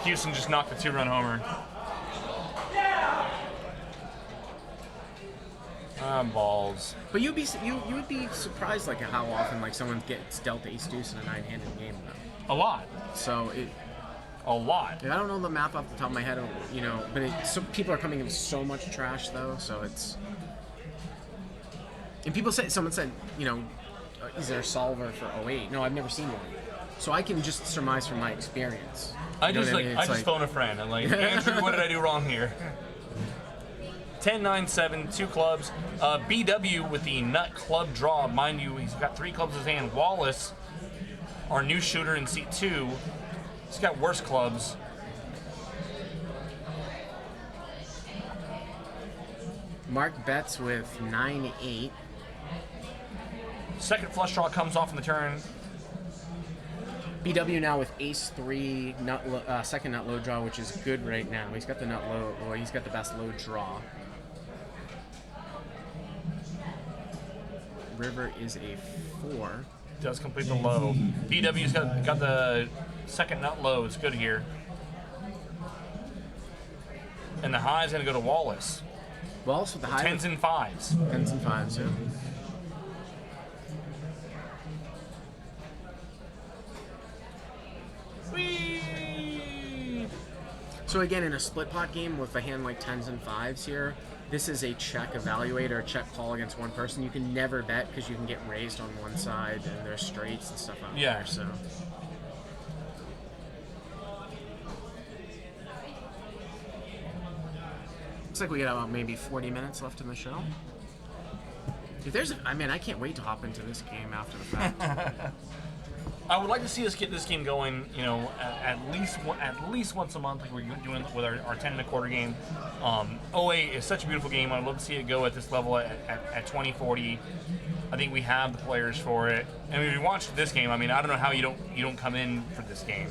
Houston just knocked a 2-run homer. Balls. But you would be surprised like how often like someone gets dealt ace deuce in a 9-handed game though. A lot. So A lot. I don't know the math off the top of my head, but so people are coming in with so much trash though, so it's. And someone said, is there a solver for 08? No, I've never seen one. So I can just surmise from my experience. I just phone a friend. I'm like, Andrew, what did I do wrong here? 10, 9, 7, 2 clubs. BW with the nut club draw. Mind you, he's got 3 clubs in his hand. Wallace, our new shooter in seat 2, he's got worse clubs. Mark Betts with 9-8. Second flush draw comes off in the turn. BW now with ace 3 second nut low draw, which is good right now. He's got the nut low, or he's got the best low draw. River is a 4. Does complete the low. BW's got the second nut low. It's good here. And the high is going to go to Wallace. Wallace with the high. 10s and 5s. 10s and 5s, yeah. Whee! So again, in a split pot game with a hand like 10s and 5s here, this is a check evaluate or a check call against one person. You can never bet because you can get raised on one side and there's straights and stuff out there. So. Looks like we got about maybe 40 minutes left in the show. If there's, I can't wait to hop into this game after the fact. I would like to see us get this game going, at least once a month, like we're doing with our 10 and a quarter game. 08 is such a beautiful game. I'd love to see it go at this level at 2040. I think we have the players for it. And if you watched this game, I don't know how you don't come in for this game.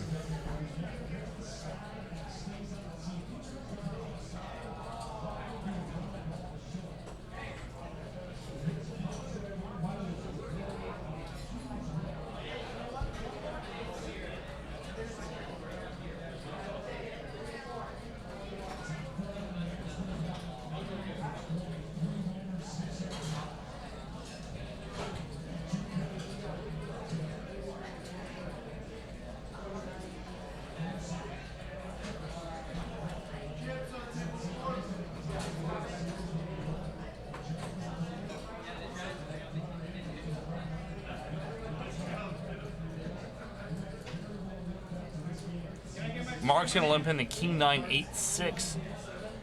Mark's going to limp in the King 9-8-6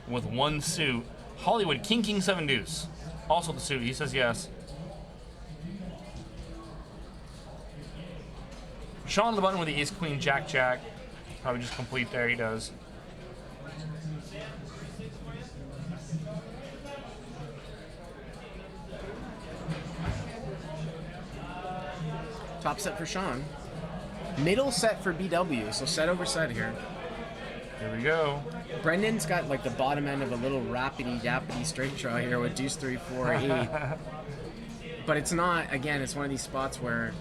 with 1 suit. Hollywood, King 7 deuce. Also the suit. He says yes. Sean on the button with the Ace Queen Jack. Probably just complete there. He does. Top set for Sean. Middle set for BW, so set over set here. Here we go. Brendan's got like the bottom end of a little rapidy-dappity straight draw here with deuce 3, 4, 8. But it's not, again, it's one of these spots where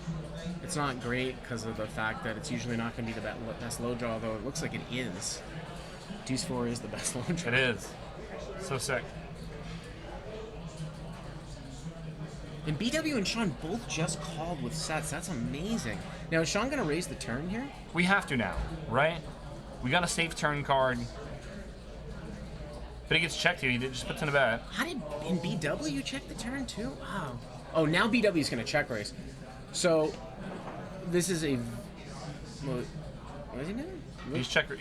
It's not great because of the fact that it's usually not going to be the best low draw, though it looks like it is. Deuce 4 is the best low draw. It is. So sick. And BW and Sean both just called with sets. That's amazing. Now, is Sean going to raise the turn here? We have to now, right? We got a safe turn card. But he gets checked here. He just puts in a bet. How did in BW check the turn too? Wow. Oh, now BW is going to check raise. So this is a. What is he doing? He's check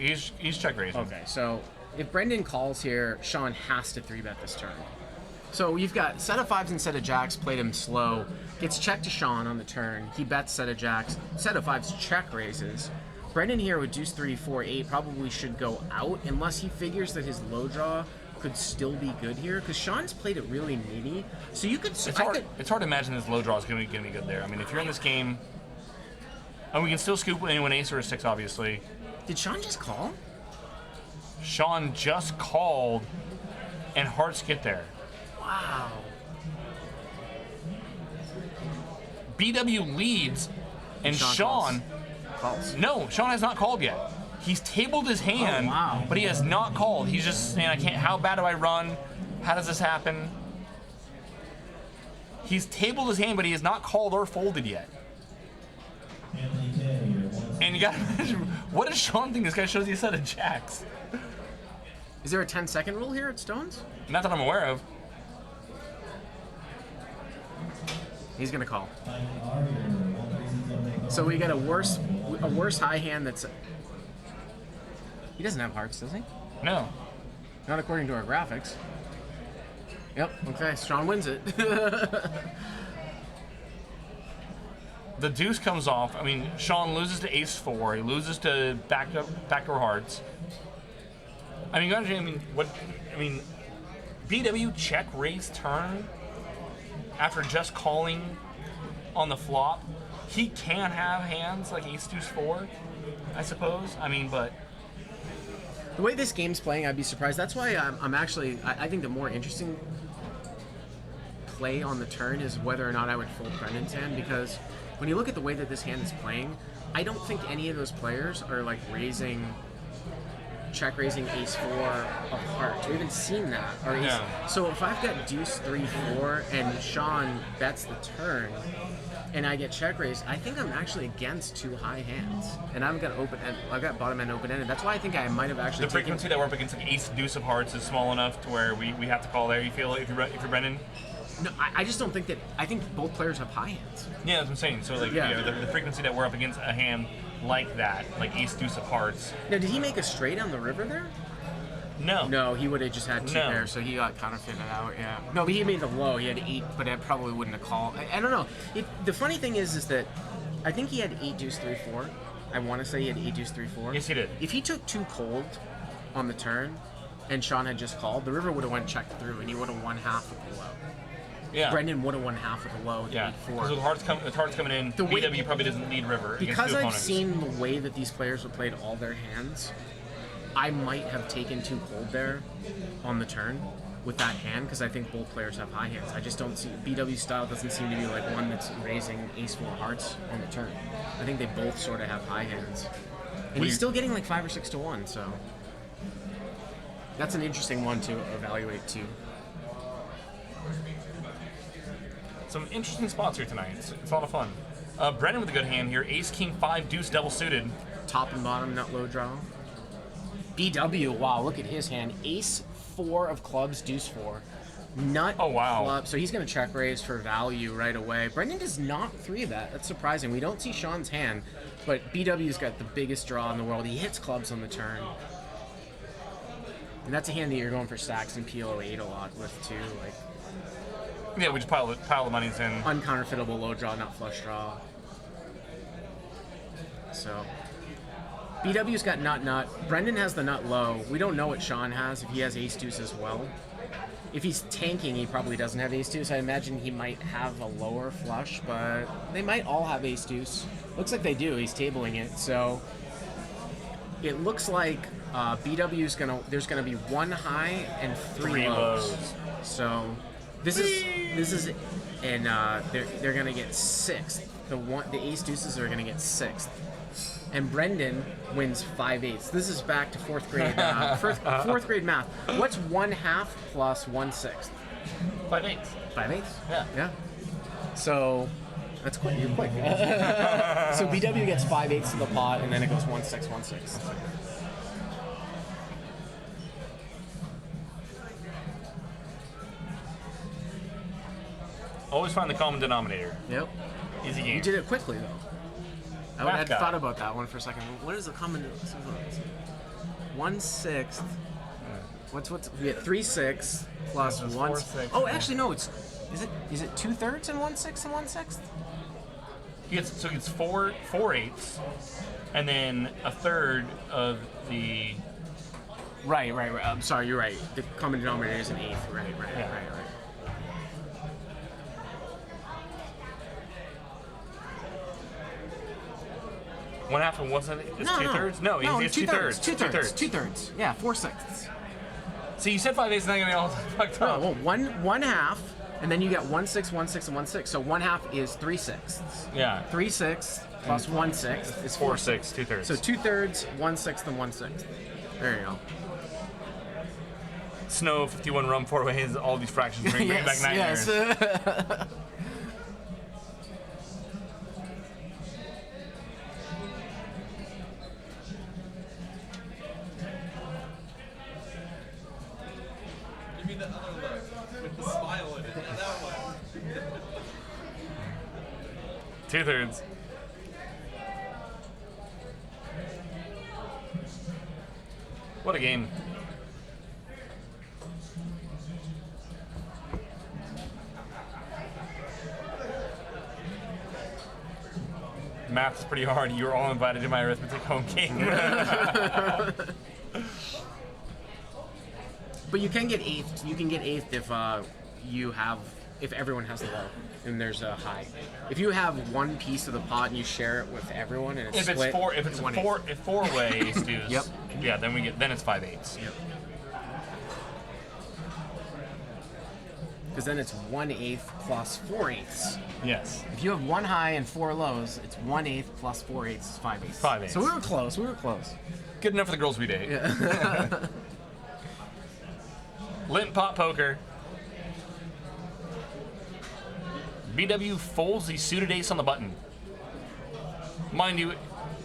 raising. Okay, so if Brendan calls here, Sean has to 3-bet this turn. So you've got set of 5s and set of jacks, played him slow, gets checked to Sean on the turn. He bets set of jacks, set of 5s check raises. Brendan here with deuce 3, 4, 8 probably should go out unless he figures that his low draw could still be good here, because Sean's played it really nitty. So you could. It's hard to imagine this low draw is going to be good there. I mean, if you're in this game, and we can still scoop anyone ace or a 6, obviously. Did Sean just call? Sean just called, and hearts get there. Wow. BW leads, and Sean calls. No, Sean has not called yet. He's tabled his hand, but he has not called. He's just saying, I can't, how bad do I run? How does this happen? He's tabled his hand, but he has not called or folded yet. And you gotta imagine, what does Sean think? This guy shows you a set of jacks. Is there a 10-second rule here at Stones? Not that I'm aware of. He's gonna call. So we get a worse high hand that's. He doesn't have hearts, does he? No. Not according to our graphics. Yep. Okay. Sean wins it. The deuce comes off. I mean, Sean loses to ace 4. He loses to backdoor hearts. I mean, you gotta. I mean, BW check raise turn after just calling on the flop. He can have hands like ace deuce 4, I suppose. I mean, but the way this game's playing, I'd be surprised. That's why I'm actually. I think the more interesting play on the turn is whether or not I would fold Brendan's hand, because when you look at the way that this hand is playing, I don't think any of those players are like check raising ace 4 of hearts. We haven't seen that. Or ace. No. So if I've got deuce 3, 4 and Sean bets the turn and I get check raised, I think I'm actually against 2 high hands. And I've got bottom end open ended. That's why I think I might have actually the frequency that we're up against like ace deuce of hearts is small enough to where we have to call there. You feel if you're Brendan? No, I just don't think that. I think both players have high hands. Yeah, that's what I'm saying. So like, Yeah. you know, the frequency that we're up against a hand like that, like ace deuce of hearts. Now, did he make a straight on the river there? No. No, he would have just had 2 No. pairs, so he got counterfeited out. Yeah. No, but he made the low. He had 8, but I probably wouldn't have called. I don't know. The funny thing is that I think he had 8 deuce 3 4. I want to say he had 8 deuce 3 4. Yes, he did. If he took 2 cold on the turn, and Sean had just called, the river would have went check through, and he would have won half of the low. Yeah. Brendan would have won half of the low. Yeah. 8-4. Because with hearts coming in, The way- BW probably doesn't need river against Because two I've opponents. seen the way that these players have played all their hands, I might have taken 2 cold there on the turn with that hand, because I think both players have high hands. I just don't see BW style doesn't seem to be like one that's raising ace 4 hearts on the turn. I think they both sort of have high hands, and he's still getting like 5 or 6 to 1. So that's an interesting one to evaluate too. Some interesting spots here tonight. It's a lot of fun. Brendan with a good hand here. Ace, king, 5, deuce, double suited. Top and bottom, nut low draw. BW, wow, look at his hand. Ace 4 of clubs, deuce 4. Nut club. So he's going to check raise for value right away. Brendan does not 3-bet. That's surprising. We don't see Sean's hand, but BW's got the biggest draw in the world. He hits clubs on the turn. And that's a hand that you're going for stacks and PO8 a lot with too. Like, Yeah, we just pile the monies in. uncounterfeitable low draw, not flush draw. So BW's got nut. Brendan has the nut low. We don't know what Sean has, if he has ace deuce as well. If he's tanking, he probably doesn't have ace deuce. I imagine he might have a lower flush, but they might all have ace deuce. Looks like they do. He's tabling it, so it looks like BW's there's gonna be 1 high and 3 lows. So this is and they're gonna get 6th. the ace deuces are going to get 6th. And Brendan wins 5/8. This is back to 4th grade fourth grade math. What's 1/2 plus 1/6? 5/8. 5/8? Yeah. Yeah. So that's quick. You're quick. So BW gets 5/8 to the pot, and then it goes 1/6, 1/6. Always find the common denominator. Yep. Easy game. You did it quickly though. I Math had guy. thought about that one for a second. What is the common? 1/6. What's we get 3/6 plus That's 1. 4/6. Oh, actually no. Is it 2/3 and 1/6 and 1/6? He gets 4/8, and then a third of the. Right. I'm sorry. You're right. The common denominator is an 1/8. Right. Yeah. Right. 1/2 and 1/6 is 2/3? No, it's 2/3. 2/3. Yeah, 4/6. See, you said 5/8, and I'm gonna be all fucked No, up. well, 1/2, and then you get 1/6, 1/6, and 1/6. So 1/2 is 3/6. Yeah. 3/6 plus 1/6 is 4/6, 2/3. So 2/3, 1/6, and 1/6. There you go. Snow, 51 rum, 4 ways, all these fractions bring back nightmares. Yes. You mean the other look with the smile in it? Yeah, that one. 2/3. What a game. Math is pretty hard. You're all invited to my arithmetic home game. But you can get 8th. You can get 8th if everyone has the low and there's a high. If you have one piece of the pot and you share it with everyone and it's If split, it's one four ways, dudes. Yep. Yeah, then it's 5/8. Yep. Because then it's 1/8 plus 4/8. Yes. If you have one high and 4 lows, it's 1/8 plus 4/8 is 5/8. 5/8. So we were close. Good enough for the girls we date. Yeah. Lint pot poker. BW folds the suited ace on the button. Mind you,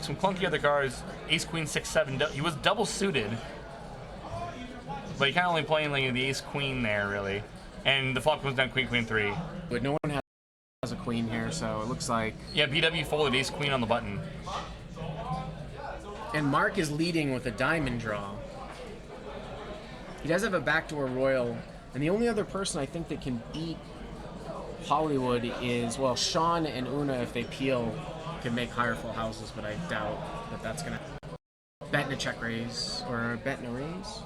some clunky other cards. Ace, queen, 6, 7. He was double suited, but he kind of only playing like the ace, queen there really. And the flop comes down queen, queen, 3. But no one has a queen here, so it looks like. Yeah, BW folded ace, queen on the button. And Mark is leading with a diamond draw. He does have a backdoor royal, and the only other person I think that can beat Hollywood is, well, Sean and Una, if they peel, can make higher full houses, but I doubt that that's going to bet in a check raise, or bet in a raise?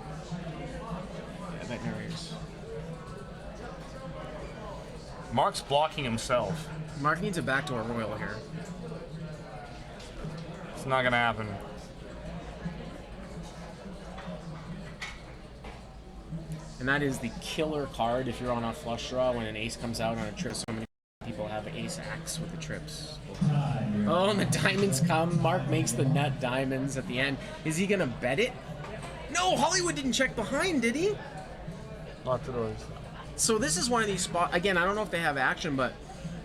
Yeah, bet in a raise. Mark's blocking himself. Mark needs a backdoor royal here. It's not gonna happen. And that is the killer card if you're on a flush draw when an ace comes out on a trip. So many people have ace X with the trips. Oh, and the diamonds come. Mark makes the nut diamonds at the end. Is he gonna bet it? No, Hollywood didn't check behind, did he? Lots of doors. So this is one of these spots. Again, I don't know if they have action, but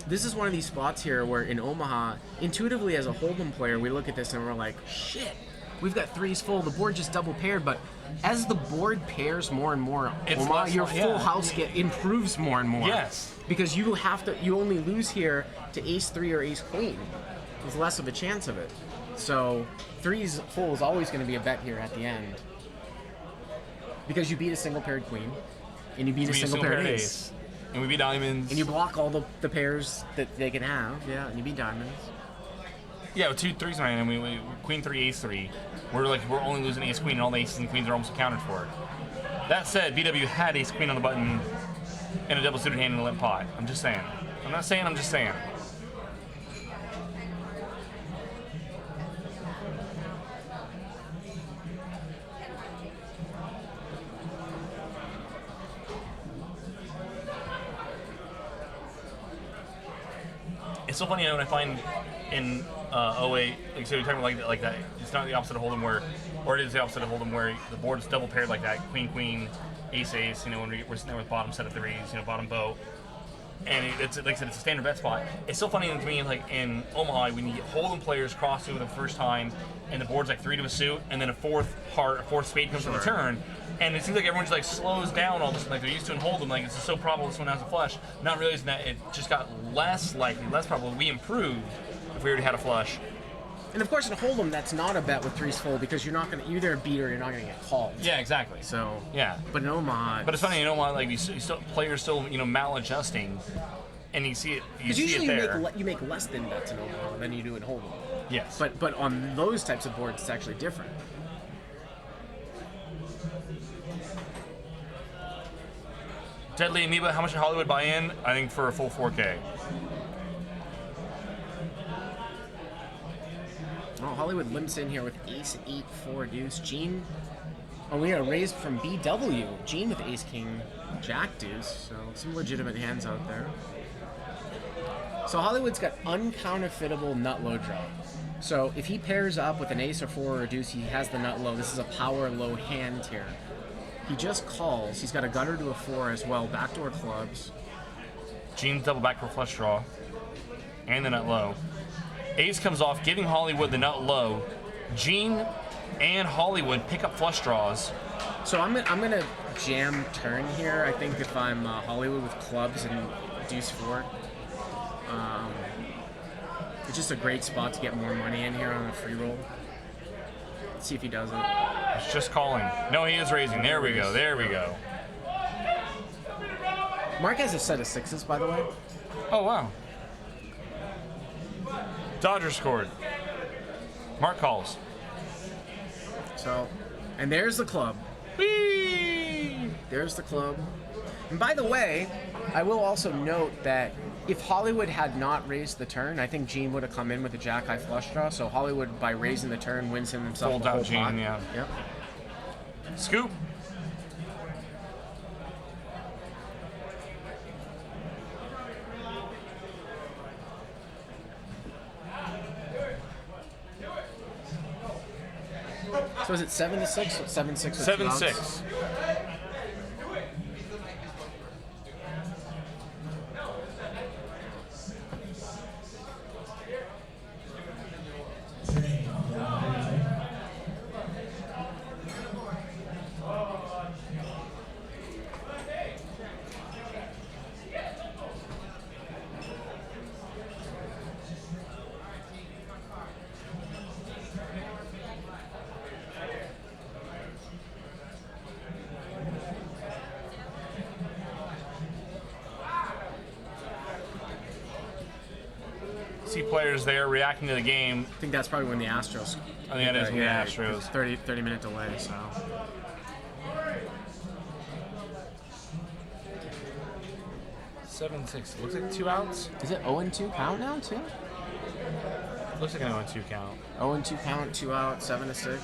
this is one of these spots here where in Omaha, intuitively as a Hold'em player, we look at this and we're like, shit, we've got threes full. The board just double paired, but as the board pairs more and more, It's Omaha, less your like- full yeah. house improves more and more. Yes. Because you only lose here to ace 3 or ace queen. There's less of a chance of it. So threes full is always going to be a bet here at the end. Because you beat a single paired queen, and you beat a single paired ace. And we beat diamonds. And you block all the pairs that they can have, yeah, and you beat diamonds. Yeah, with 2 3s tonight, and we queen 3, ace 3. We're only losing ace queen, and all the aces and queens are almost accounted for. That said, BW had ace queen on the button and a double suited hand in a limp pot. I'm just saying. I'm not saying. I'm just saying. It's so funny when I find in 08, like so you're talking about like that. It's not the opposite of Hold'em where, or it is the opposite of Hold'em where the board is double paired like that, queen queen, ace ace. You know when we're sitting there with bottom set of threes, you know bottom boat. And it's like I said, it's a standard bet spot. It's so funny to me, like in Omaha, when you get Hold'em players cross over the first time, and the board's like 3 to a suit, and then a fourth spade comes on the turn, and it seems like everyone just like slows down all of a sudden, like they're used to in Hold'em, like it's so probable this one has a flush, not realizing that it just got less likely, less probable. We improved if we already had a flush. And of course, in Hold'em, that's not a bet with threes full because you're not going to either beat or you're not going to get called. Yeah, exactly. So yeah, but in Omaha, but it's funny in Omaha, like players still maladjusting, and you see it. You see usually it there. you make less thin bets in Omaha than you do in Hold'em. Yes. But on those types of boards, it's actually different. Deadly Amoeba, how much did Hollywood buy in? I think for a full 4K. Oh, Hollywood limps in here with ace 8-4 deuce. Gene, we got a raise from BW. Gene with ace king jack deuce. So some legitimate hands out there. So Hollywood's got uncounterfeitable nut low draw. So if he pairs up with an ace or 4 or a deuce, he has the nut low. This is a power low hand here. He just calls. He's got a gutter to a 4 as well. Backdoor clubs. Gene's double back for flush draw. And the nut low. Ace comes off, giving Hollywood the nut low. Gene and Hollywood pick up flush draws. So I'm gonna jam turn here. I think if I'm Hollywood with clubs and deuce 4. It's just a great spot to get more money in here on a free roll. Let's see if he does it. It's just calling. No, he is raising. There we go. There we go. Mark has a set of 6s, by the way. Oh, wow. Dodger scored. Mark calls. So, and there's the club. Whee! There's the club. And by the way, I will also note that if Hollywood had not raised the turn, I think Gene would have come in with a jack high flush draw. So Hollywood, by raising the turn, wins himself Fold the whole out Gene, pot. yeah. Yep. Scoop. So is it 7-6? 7-6 with 7-6. See players there reacting to the game. I think that's probably when the Astros. I think that is when the Astros. 30-minute delay, so. Seven six. Looks like 2 outs. Is it 0-2 count now, too? Looks like an 0-2 count. 0-2 count, 2 out, 7-6.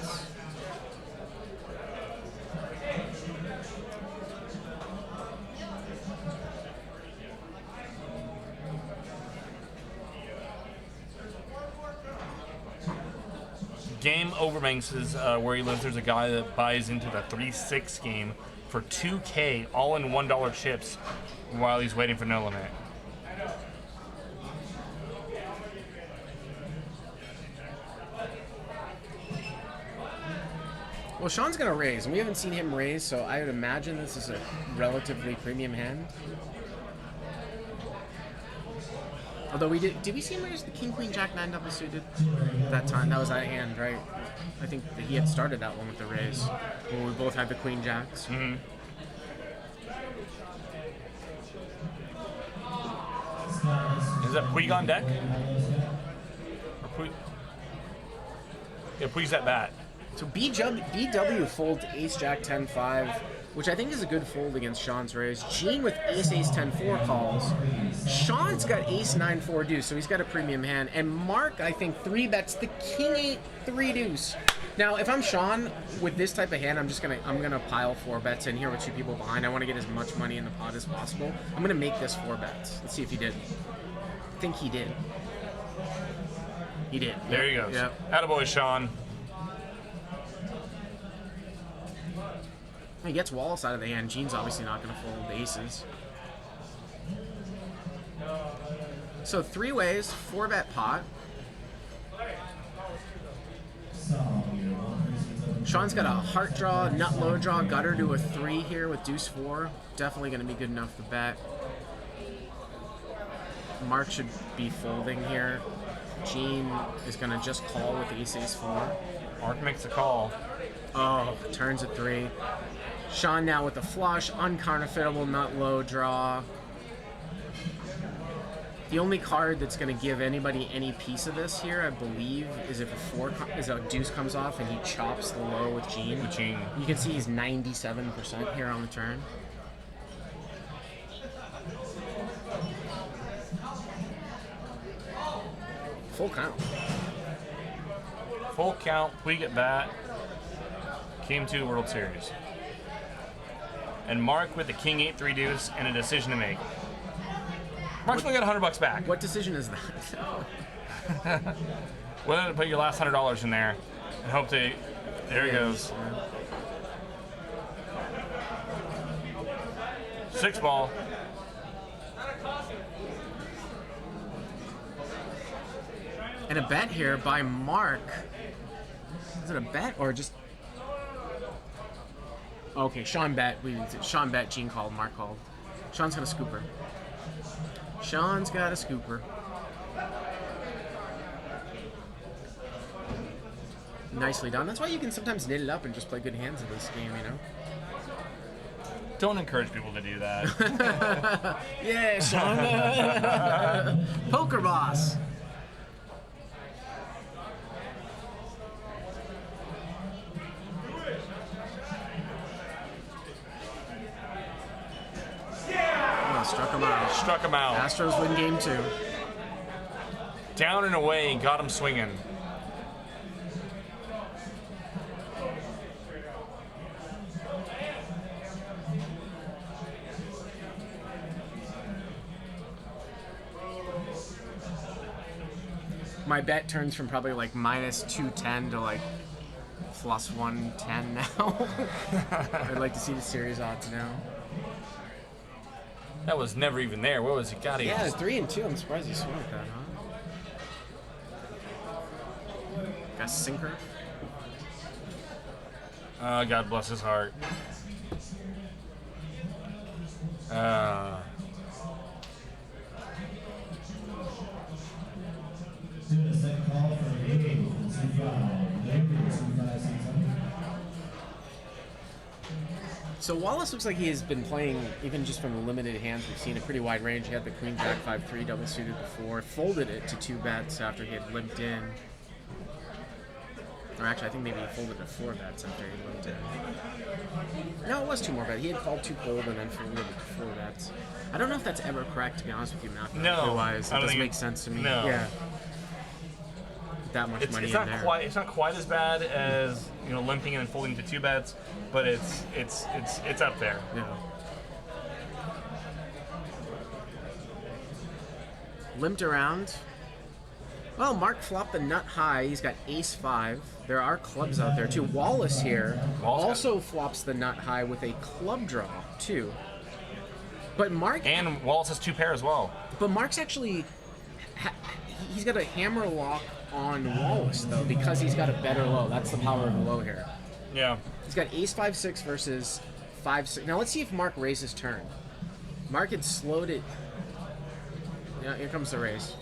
Game Overbanks is where he lives. There's a guy that buys into the 3-6 game for $2K, all in $1 chips, while he's waiting for no limit. Well, Sean's gonna raise, and we haven't seen him raise, so I would imagine this is a relatively premium hand. Although we did we see him raise the King, Queen, Jack, 9 double suited that time? That was that hand, right? I think that he had started that one with the raise when we both had the Queen Jacks. Mm-hmm. Is that Puig on deck? Or Puig? Yeah, Puig's at bat. So BW folds Ace Jack 10-5, which I think is a good fold against Sean's raise. Gene with Ace 10-4 calls. Sean's got Ace 9-4 deuce, so he's got a premium hand. And Mark, I think, 3 bets the King 8 3 deuce. Now, if I'm Sean with this type of hand, I'm gonna pile 4 bets in here with 2 people behind. I want to get as much money in the pot as possible. I'm gonna make this 4 bets. Let's see if he did. I think he did. He did. There he goes. Yep. Attaboy, Sean. He gets Wallace out of the hand. Gene's obviously not going to fold the aces. So 3 ways, 4-bet pot. Sean's got a heart draw, nut low draw, gutter to a 3 here with deuce 4. Definitely going to be good enough to bet. Mark should be folding here. Gene is going to just call with ace 4. Mark makes a call. Oh, turns a 3. Sean now with a flush, uncounterfeitable nut low draw. The only card that's going to give anybody any piece of this here, I believe, is if a deuce comes off and he chops the low with Gene. You can see he's 97% here on the turn. Full count. Full count. We get bat. Game 2 World Series. And Mark with the King 8-3 deuce and a decision to make. Mark's only got $100 back. What decision is that? Why don't you put your last $100 in there and hope to. There he goes. 6 ball. And a bet here by Mark. Is it a bet or just? Okay, Sean bet. Sean bet. Gene called. Mark called. Sean's gonna scooper. Sean's got a scooper. Nicely done. That's why you can sometimes knit it up and just play good hands in this game, you know? Don't encourage people to do that. Yeah, Sean. Poker boss. Struck him out. Struck him out. Astros win game 2. Down and away, got him swinging. My bet turns from probably like minus 210 to like plus 110 now. I'd like to see the series odds now. That was never even there. What was he got? Yeah, it's 3 and 2. I'm surprised he swung at that, huh? Got a sinker. God bless his heart. Doing a second call for David 25. David 2567. So Wallace looks like he has been playing, even just from the limited hands we've seen, a pretty wide range. He had the Queen Jack 5-3 double suited before, folded it to 2 bets after he had limped in. Or actually, I think maybe he folded to 4 bets after he limped in. No, it was 2 more bets. He had called 2 cold and then folded it to 4 bets. I don't know if that's ever correct, to be honest with you, Matt. No, otherwise, I it don't doesn't think make sense to me. No. Yeah. That much money It's in not there. quite. It's not quite as bad as limping and folding to 2 bets, but it's up there. Yeah. Limped around. Well, Mark flopped the nut high. He's got ace 5. There are clubs out there too. Wallace here also flops the nut high with a club draw too. But Mark And Wallace has 2 pair as well. But Mark's actually he's got a hammer lock on Wallace though because he's got a better low. That's the power of the low here. Yeah. He's got ace 5-6 versus 5-6. Now let's see if Mark raises turn. Mark had slowed it. Yeah, here comes the raise.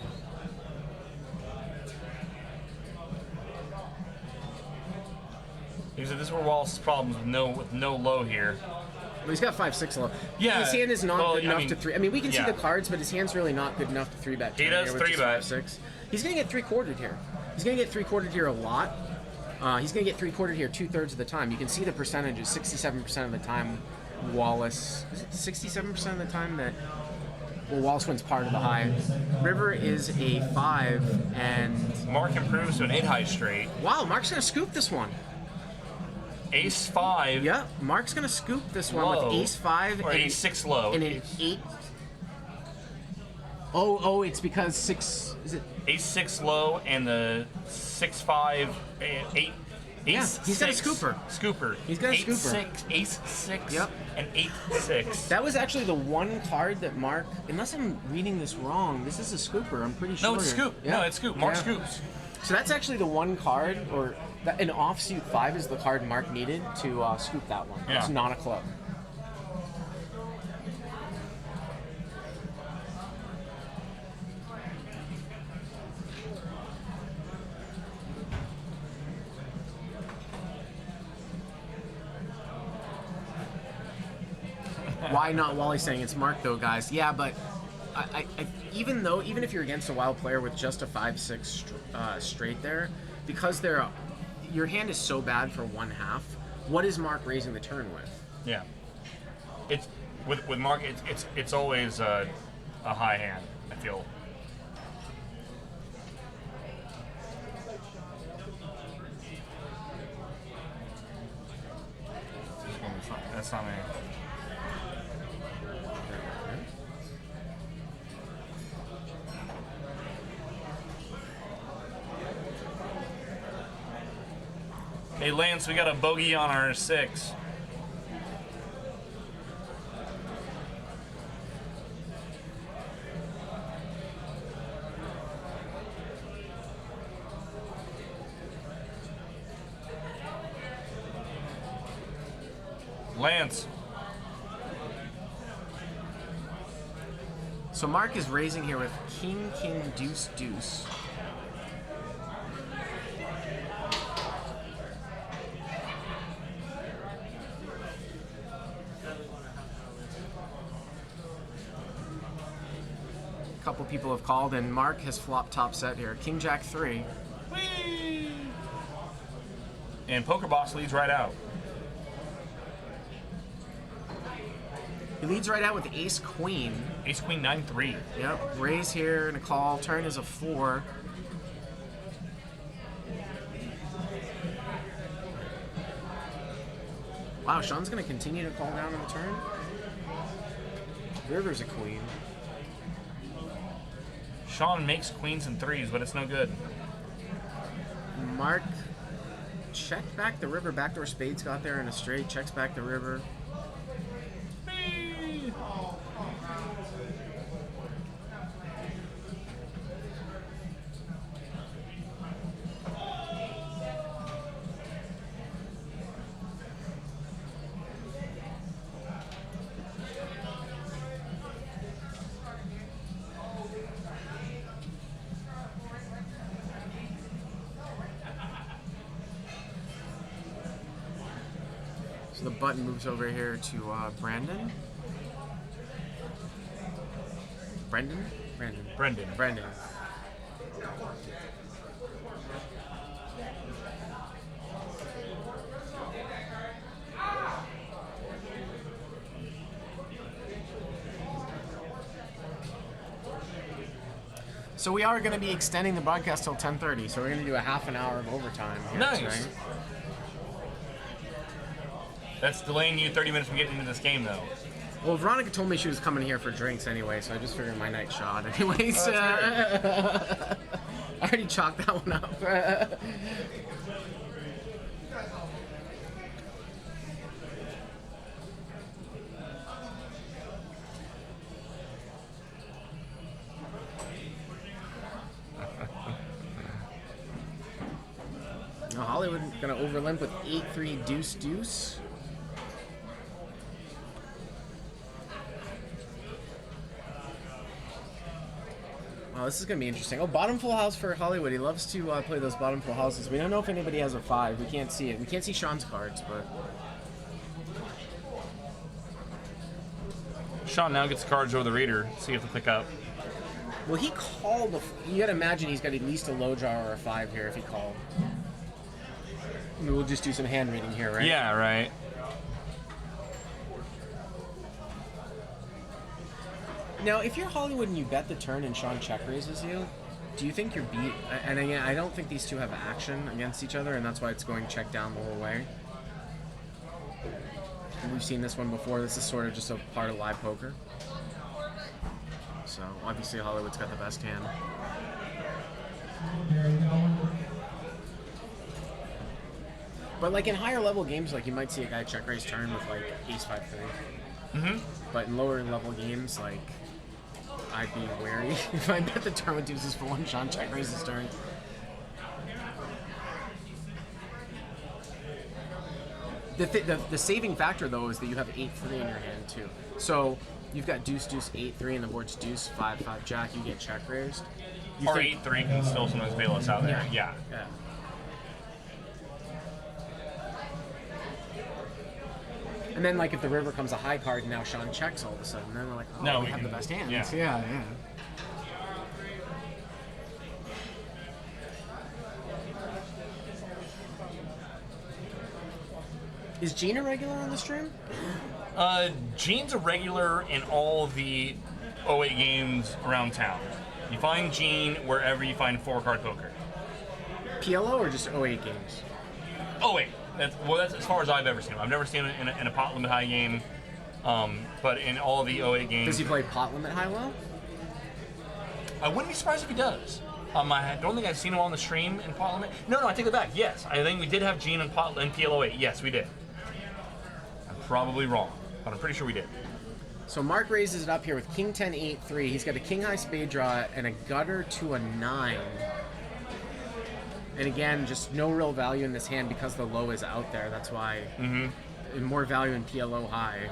He said this is where Wallace's problems with no low here. Well, he's got 5-6 low. Yeah. His hand is not good enough to 3. I mean, we can see yeah. the cards, but his hand's really not good enough to 3-bet. He does 3-bet. 5-6. He's gonna get 3-quartered here. He's gonna get 3-quartered here a lot. He's gonna get 3-quartered here 2/3 of the time. You can see the percentages. 67% of the time, Wallace. Is it 67% of the time that? Well, Wallace wins part of the high. River is a 5, and Mark improves to an 8 high straight. wow, Mark's gonna scoop this one. Ace 5. Yeah, Mark's gonna scoop this one Low. with ace 5 Or and ace 6 low. and an 8. Oh, it's because 6. Is it? Ace 6 low and the 6-5, 8. Yeah, Ace he's got a six, scooper. Scooper. He's got a Eight, scooper. Six, ace 6, Yep. and 8-6. That was actually the one card that Mark, unless I'm reading this wrong, this is a scooper, I'm pretty sure. No, it's Scoop. Yeah. No, it's Scoop. Mark Yeah. Scoops. So that's actually the one card, or an offsuit 5 is the card Mark needed to scoop that one. Yeah. It's not a club. Why not Wally's saying it's Mark though, guys? Yeah, but even if you're against a wild player with just a 5-6 straight there, because your hand is so bad for one half, what is Mark raising the turn with? Yeah. It's with Mark. It's always a high hand. I feel. That's not me. Hey Lance, we got a bogey on our 6. Lance. So Mark is raising here with king, deuce, deuce. A couple people have called, and Mark has flopped top set here. King, jack, 3. Whee! And Poker Boss leads right out. He leads right out with ace, queen. Ace Queen 9-3. Yep, raise here and a call. Turn is a 4. Wow, Sean's gonna continue to call down on the turn. River's a queen. Sean makes queens and 3s, but it's no good. Mark checked back the river. Backdoor spades got there in a straight. Checks back the river. So the button moves over here to Brandon. Brendan? Brendan. So we are going to be extending the broadcast till 10:30. So we're going to do a half an hour of overtime here Nice. tonight. That's delaying you 30 minutes from getting into this game, though. Well, Veronica told me she was coming here for drinks anyway, so I just figured my night shot. Anyways, I already chalked that one up. Now Hollywood gonna overlimp with 8-3 deuce deuce. Wow, this is gonna be interesting. Oh, bottom full house for Hollywood. He loves to play those bottom full houses. We don't know if anybody has a 5. We can't see it. We can't see Sean's cards, but Sean now gets cards over the reader. See if they'll pick up. well, he called. You gotta imagine he's got at least a low draw or a 5 here if he called. We'll just do some hand reading here, right? Yeah, right. Now, if you're Hollywood and you bet the turn and Sean check raises you, do you think you're beat? And again, I don't think these two have action against each other, and that's why it's going check down the whole way. We've seen this one before. This is sort of just a part of live poker. So obviously Hollywood's got the best hand. But like in higher level games, like you might see a guy check raise turn with like ace 5-3. Mm-hmm. But in lower level games, like I'd be wary if I bet the turn with deuces for one shot, check raise his turn. The saving factor though is that you have 8-3 in your hand too. So you've got deuce 8-3 and the board's deuce 5 jack. You get check raised. Or 8-3 can still sometimes bail us out there. Yeah. And then, like, if the river comes a high card, now Sean checks all of a sudden. Then we're like, oh, no, we have the best hands. Yeah. Is Gene a regular on the stream? Gene's a regular in all the 08 games around town. You find Gene wherever you find 4-card poker. PLO or just 08 games? 08. That's as far as I've ever seen him. I've never seen him in a pot limit high game, but in all the 08 games. Does he play pot limit high low? I wouldn't be surprised if he does. I don't think I've seen him on the stream in pot limit. No, I take it back. Yes, I think we did have Gene in PLO 8. Yes, we did. I'm probably wrong, but I'm pretty sure we did. So Mark raises it up here with king 10 8-3. He's got a king high spade draw and a gutter to a 9. And again, just no real value in this hand because the low is out there. That's why more value in PLO high.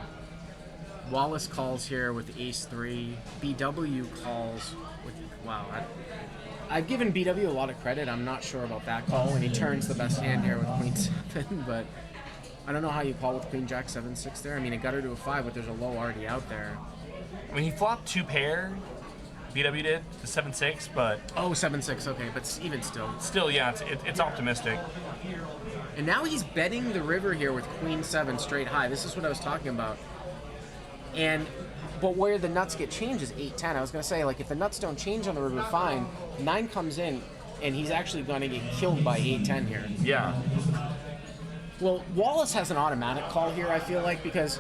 Wallace calls here with ace 3. BW calls with, wow. I've given BW a lot of credit. I'm not sure about that call when he turns the best hand here with queen 7, but I don't know how you call with queen jack 7-6 there. I mean, a gutter to a 5, but there's a low already out there. I mean, he flopped 2 pair. BW did the 7-6, but oh, 7-6, okay, but even still, yeah, it's optimistic. And now he's betting the river here with queen 7 straight high. This is what I was talking about. But where the nuts get changed is 8-10. I was gonna say, like, if the nuts don't change on the river, fine. 9 comes in, and he's actually gonna get killed by 8-10 here. Yeah. Well, Wallace has an automatic call here, I feel like, because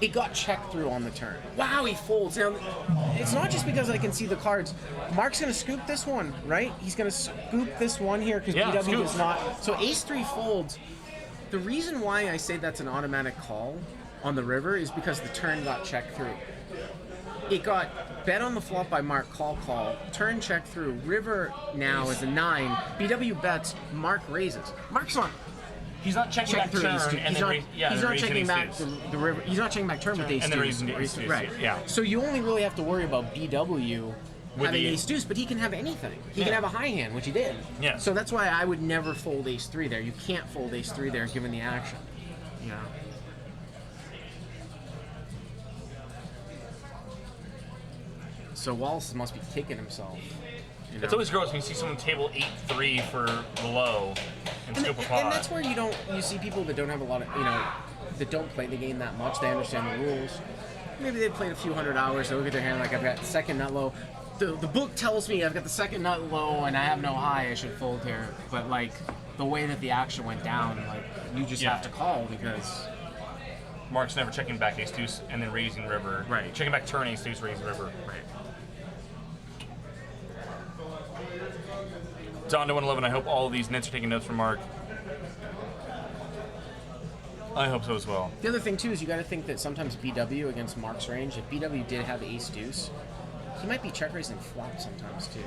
it got checked through on the turn. Wow, he folds. Now, it's not just because I can see the cards. Mark's going to scoop this one, right? He's going to scoop this one here because BW does not. So ace 3 folds. The reason why I say that's an automatic call on the river is because the turn got checked through. It got bet on the flop by Mark, call, turn check through. River now is a 9. BW bets, Mark raises. Mark's on. He's not checking back turn, and he's not checking back the river. He's not checking back turn with ace deuce. Right. Yeah. So you only really have to worry about BW having ace deuce, but he can have anything. He can have a high hand, which he did. Yeah. So that's why I would never fold ace 3 there. You can't fold ace 3 there given the action. Yeah. So Wallace must be kicking himself. You know? It's always gross when you see someone table 8-3 for the low and scoop a pot. And that's where you see people that don't have a lot of, that don't play the game that much. They understand the rules. Maybe they've played a few hundred hours. They look at their hand like, I've got second nut low. The book tells me I've got the second nut low and I have no high. I should fold here. But like the way that the action went down, like you just have to call because Mark's never checking back ace deuce and then raising river. Right. Checking back turn ace deuce, raising river. Right. Don to 111, I hope all of these nits are taking notes from Mark. I hope so as well. The other thing too is you got to think that sometimes BW against Mark's range, if BW did have ace deuce, he might be check raising flop sometimes too.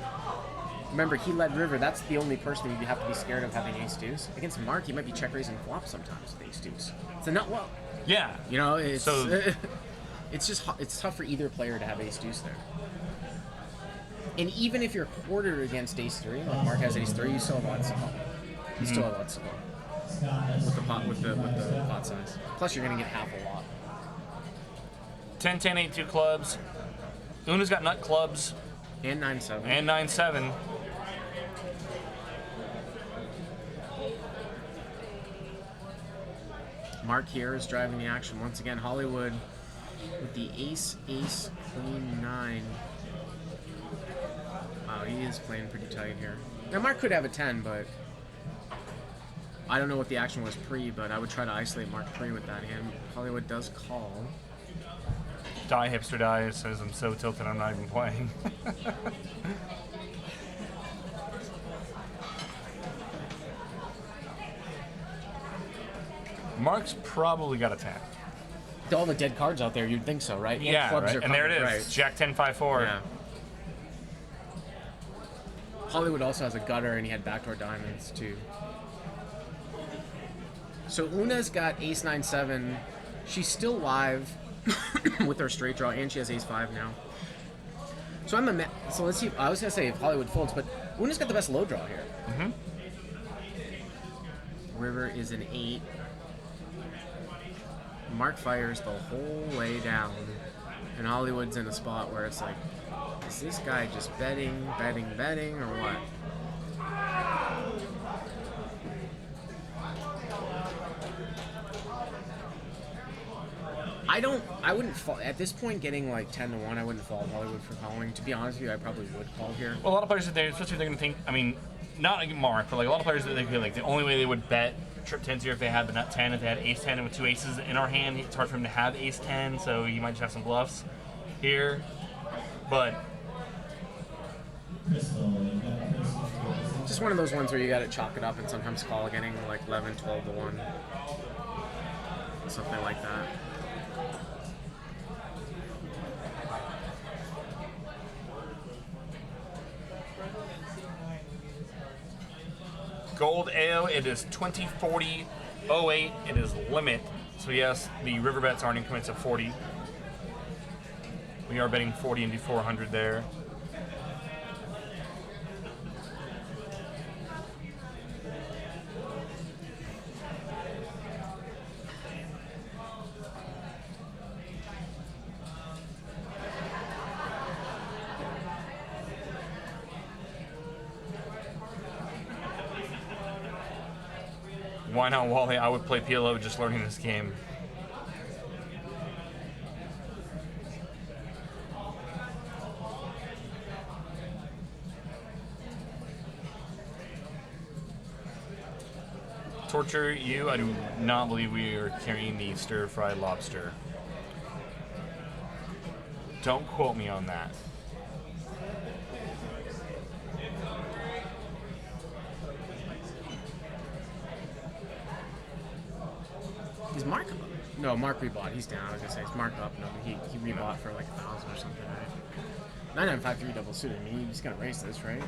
Remember, he led river. That's the only person you have to be scared of having ace deuce. Against Mark, he might be check raising flop sometimes with ace deuce. It's a nut low. Yeah. It's it's tough for either player to have ace deuce there. And even if you're quartered against ace 3, like Mark has ace 3, you still have lots of call. You still have lots of call. With the pot size. Plus you're gonna get half a lot. 10-10, 8-2 clubs. Una's got nut clubs. And 9-7. And 9-7. Mark here is driving the action once again. Hollywood with the ace, queen 9. Wow, he is playing pretty tight here. Now Mark could have a 10, but I don't know what the action was pre, but I would try to isolate Mark pre with that hand. Hollywood does call. Die Hipster Die says I'm so tilted I'm not even playing. Mark's probably got a 10. All the dead cards out there, you'd think so, right? Yeah, clubs right. are And there it is. coming, right. Jack 10, 5, 4. Yeah. Hollywood also has a gutter, and he had backdoor diamonds, too. So Una's got ace 9, 7. She's still live with her straight draw, and she has ace 5 now. So so let's see. I was going to say if Hollywood folds, but Una's got the best low draw here. Mm-hmm. River is an 8. Mark fires the whole way down, and Hollywood's in a spot where it's like, is this guy just betting, or what? I wouldn't fall at this point. Getting like 10-1, I wouldn't fault Hollywood for calling. To be honest with you, I probably would call here. Well, a lot of players, especially if they're going to think, I mean, not like Mark, but like a lot of players that they feel like the only way they would bet trip 10s here if they had the nut 10, if they had ace 10 and with 2 aces in our hand, it's hard for him to have ace 10, so you might just have some bluffs here. But just one of those ones where you got to chalk it up and sometimes call getting like 11, 12-1, something like that. Gold AO, it is 20, 40, 08, it is limit. So yes, the river bets aren't increments of 40. We are betting 40 into 400 there. Why not, Wally? I would play PLO just learning this game. Torture you? I do not believe we are carrying the stir-fried lobster. Don't quote me on that. Is Mark up? No, Mark rebought. He's down. I was gonna say, is Mark up? No, he rebought for like 1,000 or something, right? 9953 double suit. I mean, he's gonna race this, right?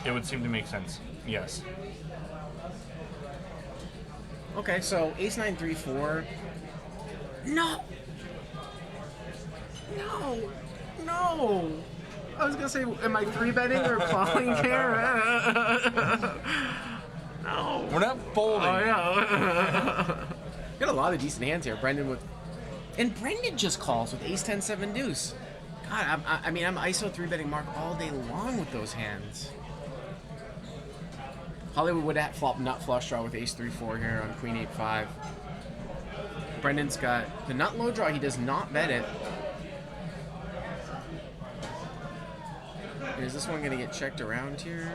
It would seem to make sense. Yes. Okay, so ace 9, 3, 4. No. No. I was gonna say, am I 3-betting or calling here? No. We're not folding. Oh yeah. Got a lot of decent hands here. Brendan just calls with ace 10, 7 deuce. God, I'm ISO 3-betting Mark all day long with those hands. Hollywood would have flop nut flush draw with ace 3, 4 here on queen 8, 5. Brendan's got the nut low draw. He does not bet it. And is this one gonna get checked around here?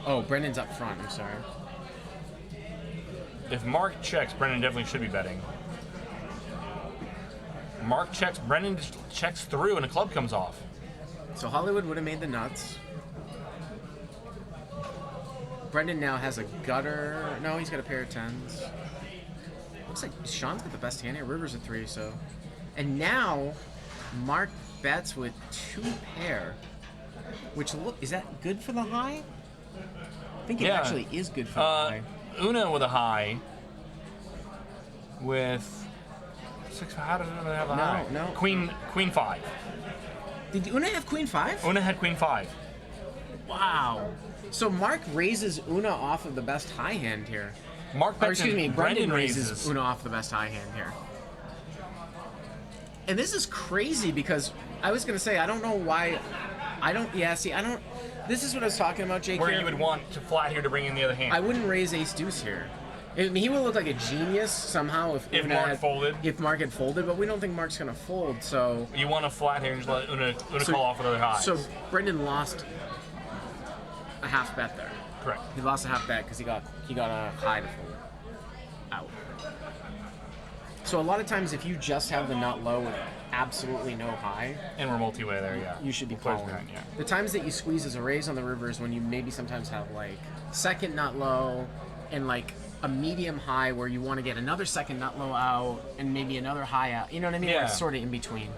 Oh, Brendan's up front. I'm sorry. If Mark checks, Brendan definitely should be betting. Mark checks, Brendan just checks through, and a club comes off. So Hollywood would have made the nuts. Brendan now has a gutter. No, he's got a pair of 10s. Looks like Sean's got the best hand here. River's a 3, so. And now, Mark bets with 2 pair. Which, look, is that good for the high? I think it actually is good for the high. Una with a high. With 6. How does Una have a high? No. Queen 5. Did Una have queen 5? Una had queen 5. Wow. So Mark raises Una off of the best high hand here. Mark bets Brendan raises Una off the best high hand here. And this is crazy because I was going to say, I don't know why. This is what I was talking about, Jake. Where here. you would want to flat here to bring in the other hand. I wouldn't raise ace deuce here. I mean, he would look like a genius somehow if Mark folded. If Mark had folded, but we don't think Mark's going to fold, so. You want to flat here and just let Una call off with other highs. So Brendan lost a half bet there. Correct. He lost a half bet because he got a high to fold out. So a lot of times, if you just have the nut low with absolutely no high, And we're multi-way there, yeah. you should be Players calling. behind, yeah. The times that you squeeze as a raise on the river is when you maybe sometimes have like second nut low and like a medium high where you want to get another second nut low out and maybe another high out. You know what I mean? Where Yeah. it's sort of in between.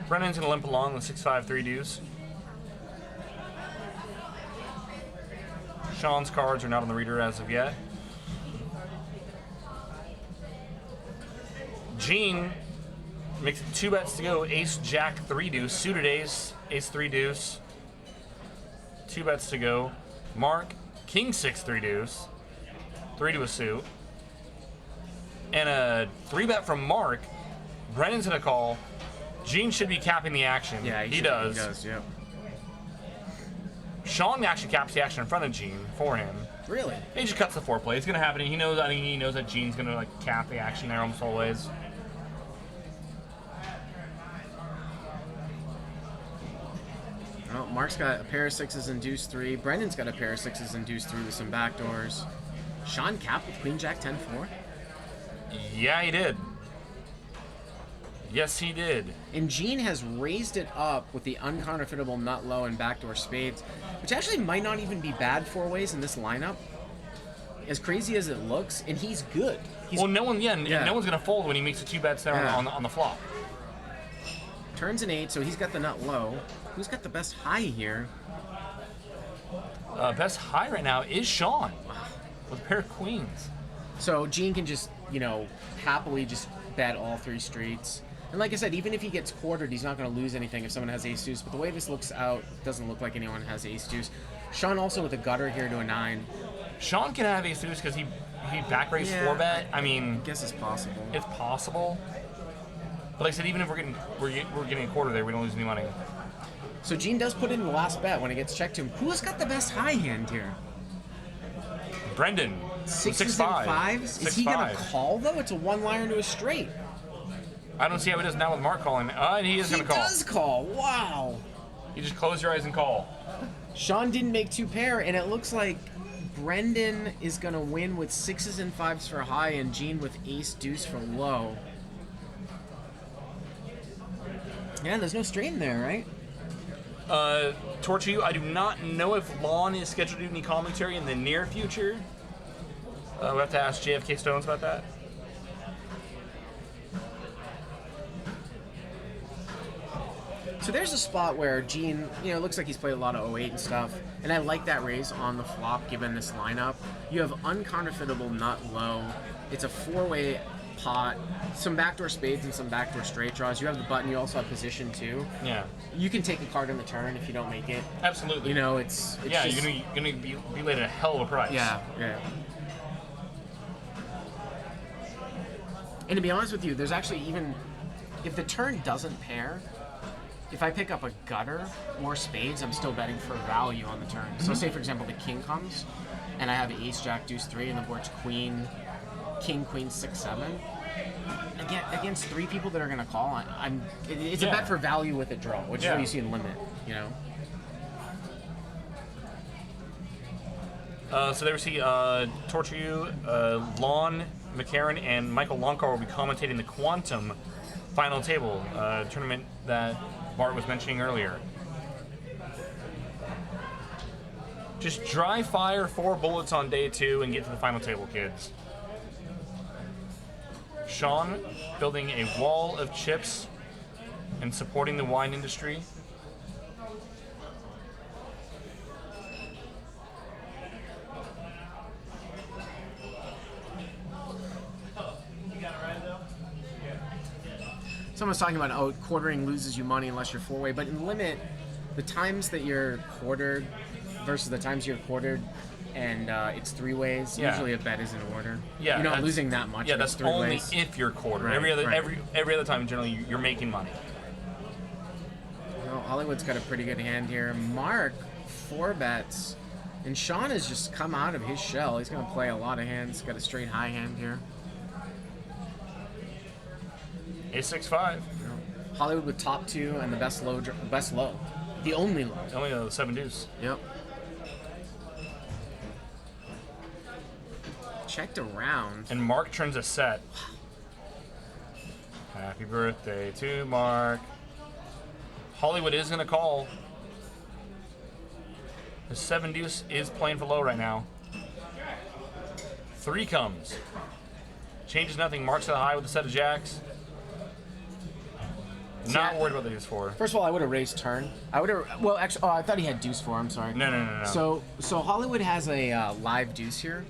Brennan's going to limp along with 6-5, 3 deuce. Sean's cards are not on the reader as of yet. Gene makes it 2 bets to go. Ace, Jack, 3 deuce. Suited ace, ace, 3 deuce. 2 bets to go. Mark, King, 6, 3 deuce. 3 to a suit. And a 3 bet from Mark. Brennan's going to call. Gene should be capping the action. Yeah, he does. He does, yeah. Sean actually caps the action in front of Gene for him. Really? He just cuts the foreplay. It's gonna happen. He knows. I think he knows that Gene's gonna like cap the action there almost always. Well, Mark's got a pair of 6s and deuce 3. Brendan's got a pair of 6s and deuce 3 with some backdoors. Sean capped with queen jack 10-4. Yeah, he did. Yes, he did. And Gene has raised it up with the uncounterfeitable nut low and backdoor spades, which actually might not even be bad 4-ways in this lineup. As crazy as it looks, and he's good. Well, no one, no one's gonna fold when he makes the 2 bets there Yeah. on the flop. Turns an 8, so he's got the nut low. Who's got the best high here? Best high right now is Sean with a pair of queens. So Gene can just, happily just bet all 3 streets. And like I said, even if he gets quartered, he's not going to lose anything if someone has ace deuce. But the way this looks out, it doesn't look like anyone has ace deuce. Sean also with a gutter here to a 9. Sean can have ace deuce because he back raised 4 bet. I mean, I guess it's possible. it's possible. But like I said, even if we're getting a quarter there, we don't lose any money. So Gene does put in the last bet when it gets checked to him. Who's got the best high hand here? Brendan, 6s 6-5. and 5s? Is he going to 6-5. call, though? It's a 1-liner to a straight. I don't see how he does now with Mark calling. And he is He going to call. does call. Wow. You just close your eyes and call. Sean didn't make 2 pair, and it looks like Brendan is going to win with 6s and 5s for high and Gene with ace deuce for low. Yeah, there's no straight in there, right? Torture you, I do not know if Lon is scheduled to do any commentary in the near future. We'll have to ask JFK Stones about that. So there's a spot where Gene, it looks like he's played a lot of 08 and stuff, and I like that raise on the flop given this lineup. You have uncounterfeitable nut low. It's a 4-way pot, some backdoor spades and some backdoor straight draws. You have the button, you also have position too. Yeah. You can take a card on the turn if you don't make it. Absolutely. It's yeah, just, you're gonna be laid at a hell of a price. Yeah. And to be honest with you, there's actually even, if the turn doesn't pair, if I pick up a gutter or spades, I'm still betting for value on the turn. So say, for example, the king comes, and I have ace, jack, deuce, 3, and the board's queen, king, queen, 6, 7. Against 3 people that are going to call, it's a bet for value with a draw, which is what you see in limit, So there we see Torture You, Lon McCarron, and Michael Lonkar will be commentating the Quantum final table tournament that Bart was mentioning earlier. Just dry fire 4 bullets on day 2 and get to the final table, kids. Sean building a wall of chips and supporting the wine industry. Someone's talking about, quartering loses you money unless you're 4-way, but in limit, the times that you're quartered versus the times you're quartered, and it's 3 ways. Yeah. Usually a bet is in order. Yeah, you're not that's- losing that much. Yeah, if it's that's 3 only ways. if you're quartered. Right, Every other time, generally, you're making money. Well, Hollywood's got a pretty good hand here. Mark, 4 bets. And Sean has just come out of his shell. He's going to play a lot of hands. Got a straight high hand here. Ace-6-5. Hollywood with top 2 and the best low. The only low. Only a 7 deuce. Yep. Checked around. And Mark turns a set. Happy birthday to Mark. Hollywood is going to call. The 7 deuce is playing for low right now. 3 comes. Changes nothing. Mark's at a high with a set of jacks. Not worried about the deuce 4. First of all, I would have raised turn. I would have. Well, actually, I thought he had deuce 4. I'm sorry. No. So Hollywood has a live deuce here,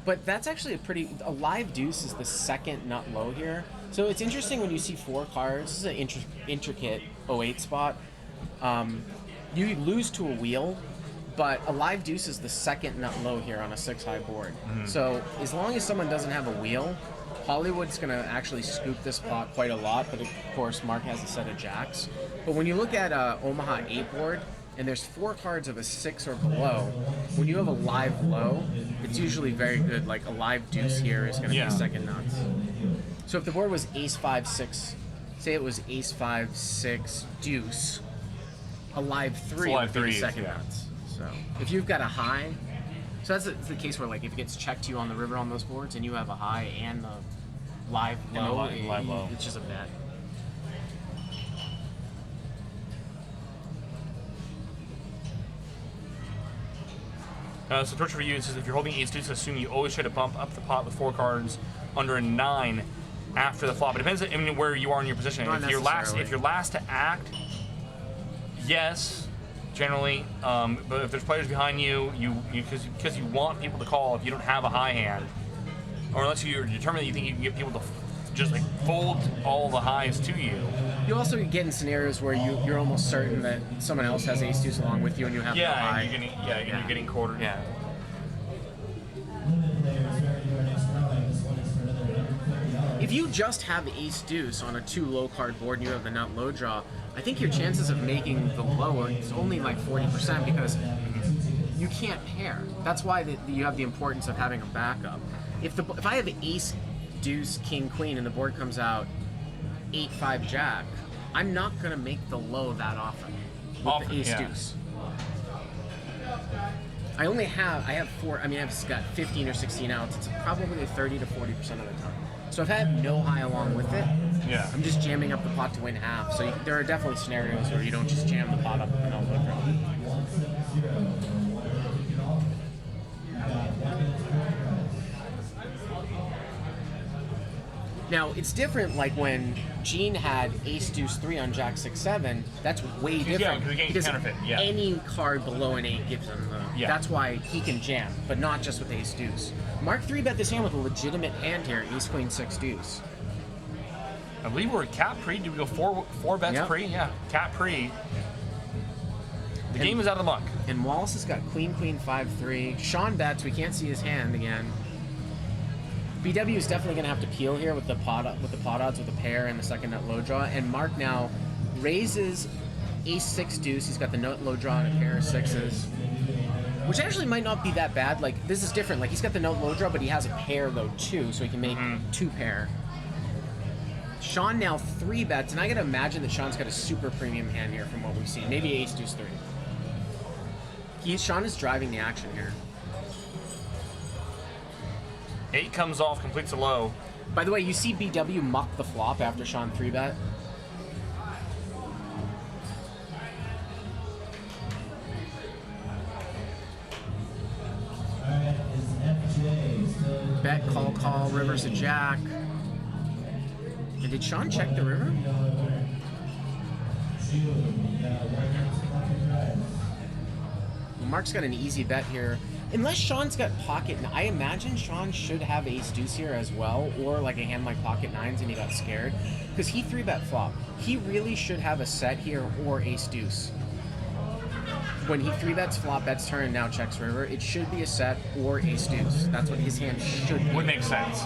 but that's actually a live deuce is the second nut low here. So it's interesting when you see 4 cards. This is an intricate 08 spot. You lose to a wheel, but a live deuce is the second nut low here on a 6-high board. So as long as someone doesn't have a wheel, Hollywood's going to actually scoop this pot quite a lot, but of course Mark has a set of jacks. But when you look at Omaha 8 board, and there's 4 cards of a 6 or below, when you have a live low, it's usually very good. Like a live deuce here is going to be second nuts. So if the board was ace 5 6, say it was ace 5 6 deuce, a live 3 would be the second nuts. So if you've got a high, so that's the case where like if it gets checked to you on the river on those boards and you have a high and the live low, it's just a bet. So torture for you, it says if you're holding ace deuce, assume you always try to bump up the pot with 4 cards under a 9 after the flop. It depends on where you are in your position. Not If you're last to act, yes, generally. But if there's players behind you, because you want people to call if you don't have a high hand, or unless you're determined that you think you can get people to just like fold all the highs to you. You also get in scenarios where you're almost certain that someone else has ace deuce along with you and you have no high. And you're getting quartered. Yeah. If you just have ace deuce on a 2 low card board and you have the nut low draw, I think your chances of making the low is only like 40% because you can't pair. That's why you have the importance of having a backup. If I have ace deuce king queen and the board comes out 8-5 jack, I'm not gonna make the low that often with the ace deuce. I have 4. I mean, I've got 15 or 16 outs. It's probably 30 to 40% of the time. So if I have no high along with it, I'm just jamming up the pot to win half. So there are definitely scenarios where you don't just jam the pot up with an elbow draw. Now, it's different like when Gene had ace deuce 3 on jack 6 7. That's way different. Because counterfeit. Yeah. Any card below an 8 gives him the... That's why he can jam, but not just with ace deuce. Mark 3-bet this hand with a legitimate hand here, ace queen 6 deuce. I believe we're cap pre. Did we go four bets pre? Yeah, cap pre. The game is out of the muck. And Wallace has got queen 5-3. Sean bets. We can't see his hand again. BW is definitely going to have to peel here with the pot odds with a pair and the second nut low draw. And Mark now raises ace 6 deuce. He's got the nut low draw and a pair of 6s, which actually might not be that bad. Like this is different. Like he's got the nut low draw, but he has a pair though too, so he can make 2 pair. Sean now 3 bets, and I gotta imagine that Sean's got a super premium hand here from what we've seen. Maybe ace deuce 3. Sean is driving the action here. 8 comes off, completes a low. By the way, you see BW muck the flop after Sean 3-bet. Bet, call, river's a jack. And did Sean check the river? Well, Mark's got an easy bet here. Unless Sean's got pocket, I imagine Sean should have ace deuce here as well, or like a hand like pocket 9s and he got scared. Because he 3-bet flop. He really should have a set here or ace deuce. when he 3-bets flop, bets turn, and now checks river, it should be a set or ace deuce. That's what his hand should be. Would make sense.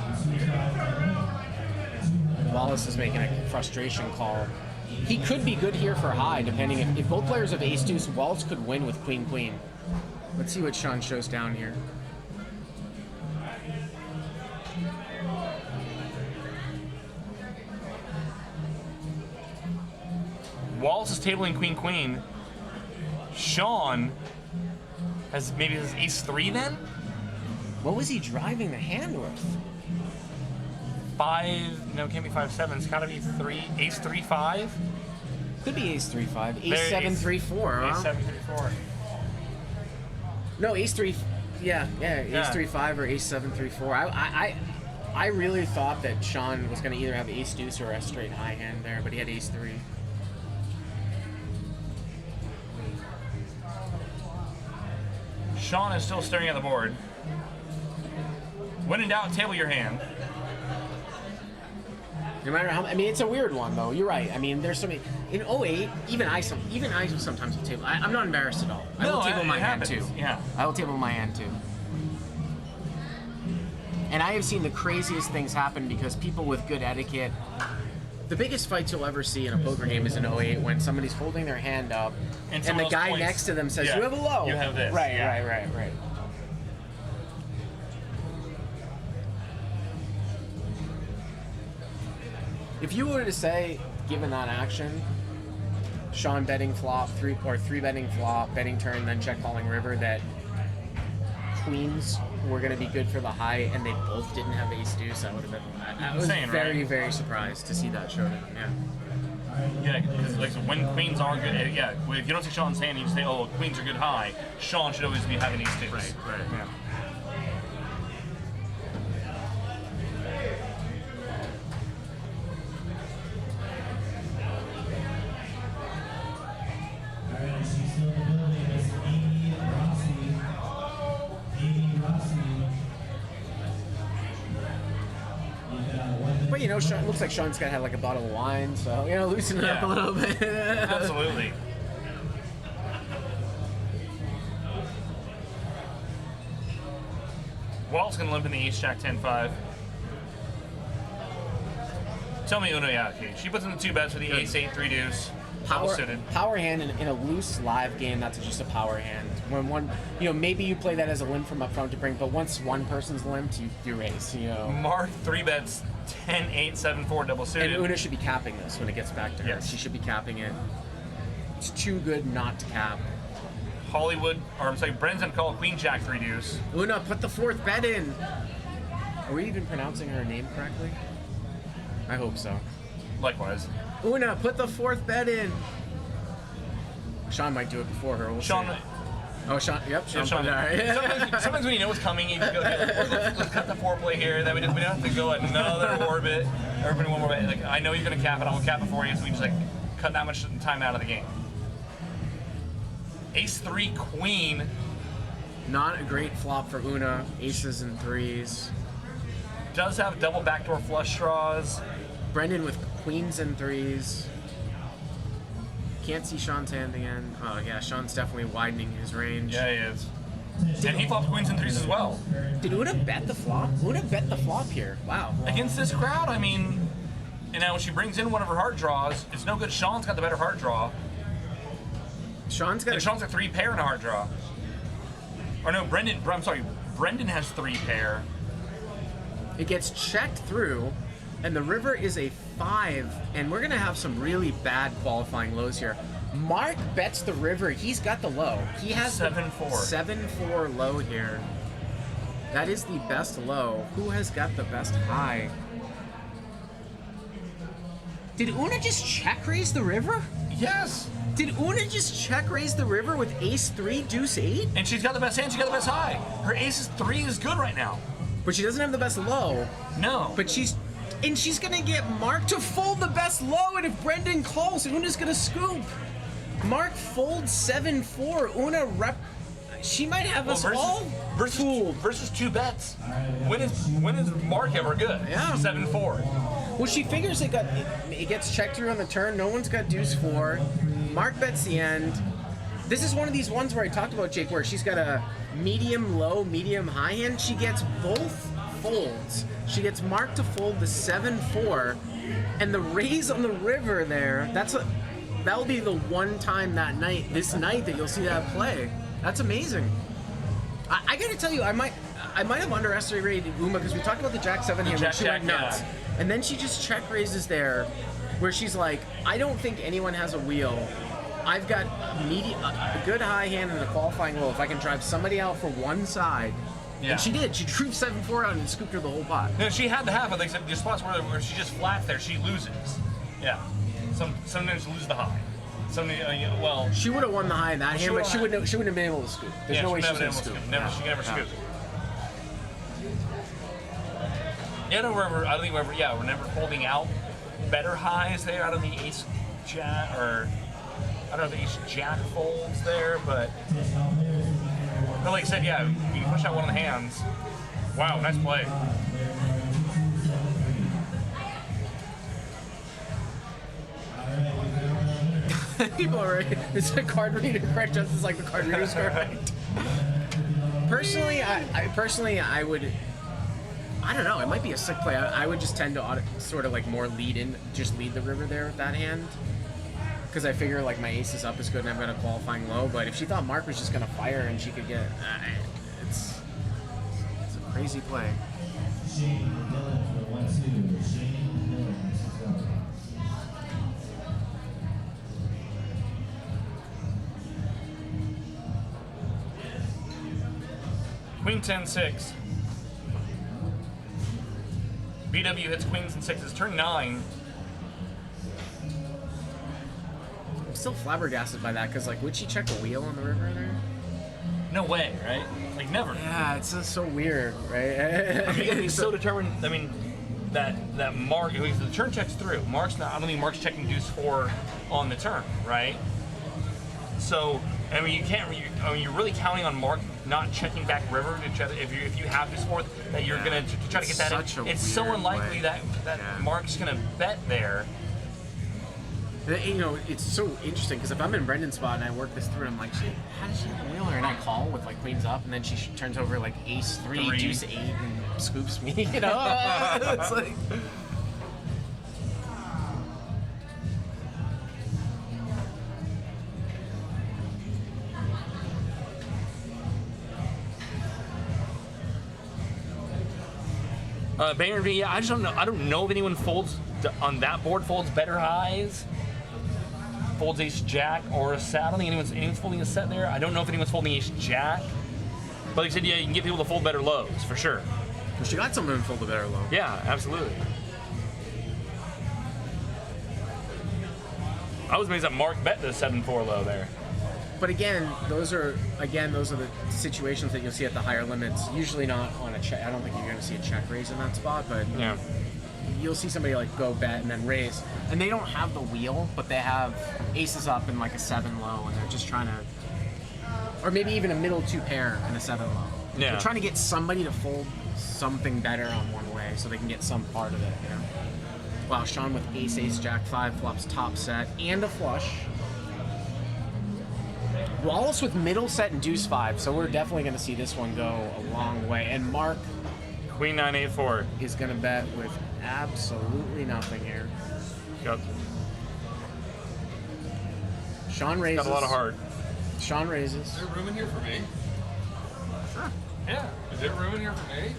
Wallace is making a frustration call. He could be good here for high, depending if both players have ace deuce, Wallace could win with queen queen. Let's see what Sean shows down here. Wallace is tabling queen queen. Sean has maybe his ace 3 then? What was he driving the hand with? 5, no, it can't be 5-7. It's gotta be 3, ace 3-5. Could be ace 3-5, ace There, 7-3-4, huh? Ace 7-3-4. No, ace 3, yeah, ace Yeah. 3-5 or ace 7-3-4. I really thought that Sean was gonna either have ace deuce or a straight high hand there, but he had ace 3. Sean is still staring at the board. When in doubt, table your hand. No matter how, I mean, it's a weird one though. You're right. I mean, there's so many. In 08, even I sometimes will table. I'm not embarrassed at all. I will table my hand too. Yeah. I will table my hand too. And I have seen the craziest things happen because people with good etiquette. The biggest fights you'll ever see in a poker game is in 08 when somebody's holding their hand up and the guy points, next to them says, yeah, "You have a low." You have this. Right, yeah. right. If you were to say, given that action, Sean betting flop, 3-betting flop, betting turn, then check calling river, that queens were going to be good for the high, and they both didn't have ace deuce, I would have been. I was Insane, very, right? very surprised to see that showdown. Yeah. Yeah, because like when queens are good, yeah. If you don't see Sean's hand, you just say, "Oh, queens are good high." Sean should always be having ace deuce. Right. Yeah. All right, she's still in the building. It's Amy Rossi. Amy Rossi. But you know, Sean, looks like Sean's got to have like a bottle of wine, so you know, loosen it up a Yeah. little bit. Absolutely. Wallace gonna limp in the ace jack 10-5. Tell me Uno, yeah, okay. She puts in the 2 bets for the ace 8 3 deuce. Double suited. Power hand in a loose live game, that's just a power hand. When one, you know, maybe you play that as a limp from up front to bring, but once one person's limped, you raise, you know. Mark 3 bets 10 8 7 4 double suited. And Una should be capping this when it gets back to her. Yes. She should be capping it. It's too good not to cap. Hollywood, or I'm sorry, Bren's gonna call queen jack 3 deuce. Una, put the 4th bet in. Are we even pronouncing her name correctly? I hope so. Likewise. Una, put the 4th bet in. Sean might do it before her. We'll Sean. see. Oh, Sean. Yep, Sean. Sean, All right. sometimes when you know what's coming, you just go, okay, let's cut the foreplay here. Then we don't have to go another orbit. Everybody one more bit. Like, I know you're gonna cap it. I'll cap it for you. So we just like cut that much time out of the game. Ace 3 queen. Not a great flop for Una. Aces and 3s. Does have double backdoor flush draws. Brendan with queens and 3s. Can't see Sean's hand again. Oh yeah, Sean's definitely widening his range. Yeah, he is. And he flops queens and 3s as well. Did Una bet the flop? Una bet the flop here. Wow. Against this crowd, I mean, and now when she brings in one of her heart draws, it's no good. Sean's got the better heart draw. Sean's got. And Sean's got 3 pair in a heart draw. Or no, Brendan has 3 pair. It gets checked through, and the river is a 5, and we're gonna have some really bad qualifying lows here. Mark bets the river. He's got the low. He has 7-4. 7-4 low here. That is the best low. Who has got the best high? Did Una just check raise the river? Yes. Did Una just check raise the river with ace 3, deuce 8? And she's got the best hand. She's got the best high. Her ace 3 is good right now. But she doesn't have the best low. No. But she's gonna get Mark to fold the best low, and if Brendan calls, Una's gonna scoop. Mark folds 7-4. Una she might have us all fooled. Versus 2 bets. When is Mark ever good? Yeah. 7-4. Well, she figures it gets checked through on the turn. No one's got deuce 4. Mark bets the end. This is one of these ones where I talked about, Jake, where she's got a medium low, medium high hand. She gets both folds. She gets marked to fold the 7-4, and the raise on the river there. That'll be the one time this night that you'll see that play. That's amazing. I gotta tell you, I might have underestimated Uma because we talked about the Jack 7 hand. She went nuts, and then she just check raises there, where she's like, I don't think anyone has a wheel. I've got a good high hand and a qualifying low. If I can drive somebody out for one side, and she did. She drew 7-4 out and scooped her the whole pot. No, she had to have, but they said the spots where she just flats there, she loses. Yeah. Sometimes she loses the high. Well, she would have won the high in that hand, but she wouldn't have been able to scoop. There's no way she was going to scoop. She never scooped. Yeah, no, I don't think we're never folding out better highs there out of the ace jack, or I don't know if the ace jack folds there, but like I said, yeah, you can push out one of the hands. Wow, nice play. People are right. It's a card reader correct, just as like the card reader's correct. Personally, I would. I don't know. It might be a sick play. I would just tend to sort of like more lead the river there with that hand, because I figure like my ace is up is good and I've got a qualifying low. But if she thought Mark was just gonna fire and she could get, it's a crazy play. Queen 10-6. BW hits queens and sixes. Turn 9. I'm still flabbergasted by that, because like, would she check a wheel on the river there? No way, right? Like never. Yeah, it's just so weird, right? I mean, he's so determined. I mean, that Mark, the turn checks through. Mark's not. I don't think Mark's checking deuce 4 on the turn, right? So I mean, you can't. You're really counting on Mark not checking back river to try to, if you have deuce 4, that you're gonna to try to get that in. It's so unlikely that Mark's gonna bet there. You know, it's so interesting, because if I'm in Brendan's spot and I work this through, I'm like, how does she have a wheeler? And I call with like queens up, and then she turns over like ace 3, deuce 8, and scoops me. You know, it's like. Banger V, yeah, I just don't know. I don't know if anyone folds on that board folds better highs. Folds ace jack or a set. I don't think anyone's folding a set there. I don't know if anyone's folding ace jack. But like I said, yeah, you can get people to fold better lows for sure. Well, she got someone to fold a better low. Yeah, absolutely. I was amazed that Mark bet the 7-4 low there. But again, those are the situations that you'll see at the higher limits. Usually not on a check. I don't think you're going to see a check raise in that spot, but yeah, you'll see somebody like go bet and then raise, and they don't have the wheel, but they have aces up and like a 7 low, and they're just trying to, or maybe even a middle 2 pair and a 7 low. Yeah, they're trying to get somebody to fold something better on one way so they can get some part of it. You know. Wow, Sean with ace jack 5 flops top set and a flush. Wallace with middle set and deuce 5, so we're definitely going to see this one go a long way. And Mark, queen 9-8-4, is going to bet with absolutely nothing here. Yep. Sean raises. Got a lot of heart. Sean raises. Is there room in here for me? Sure. Yeah. Is there room in here for me?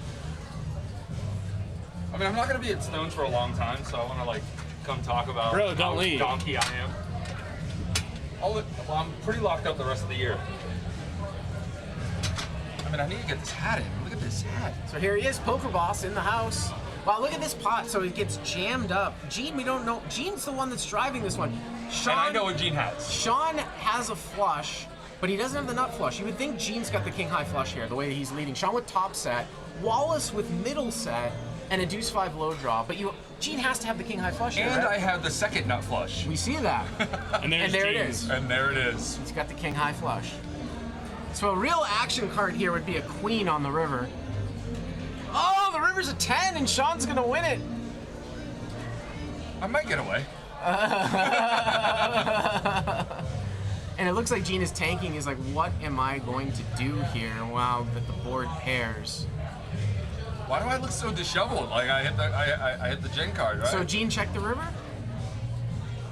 I mean, I'm not going to be at Stones for a long time, so I want to like come talk about don't leave. Donkey I am. I'm pretty locked up the rest of the year. I mean, I need to get this hat in. Look at this hat. So here he is, Poker Boss in the house. Wow, look at this pot. So it gets jammed up. Gene, we don't know. Gene's the one that's driving this one. Sean, and I know what Gene has. Sean has a flush, but he doesn't have the nut flush. You would think Gene's got the king high flush here, the way he's leading. Sean with top set, Wallace with middle set, and a deuce 5 low draw. But Gene has to have the king high flush here, And right? I have the second nut flush. We see that. And there it is. And there it is. He's got the king high flush. So a real action card here would be a queen on the river. Oh, the river's a 10 and Sean's gonna win it. I might get away. And it looks like Gene is tanking. He's like, what am I going to do here? Wow, that the board pairs. Why do I look so disheveled? Like I hit the gen card, right? So Gene checked the river?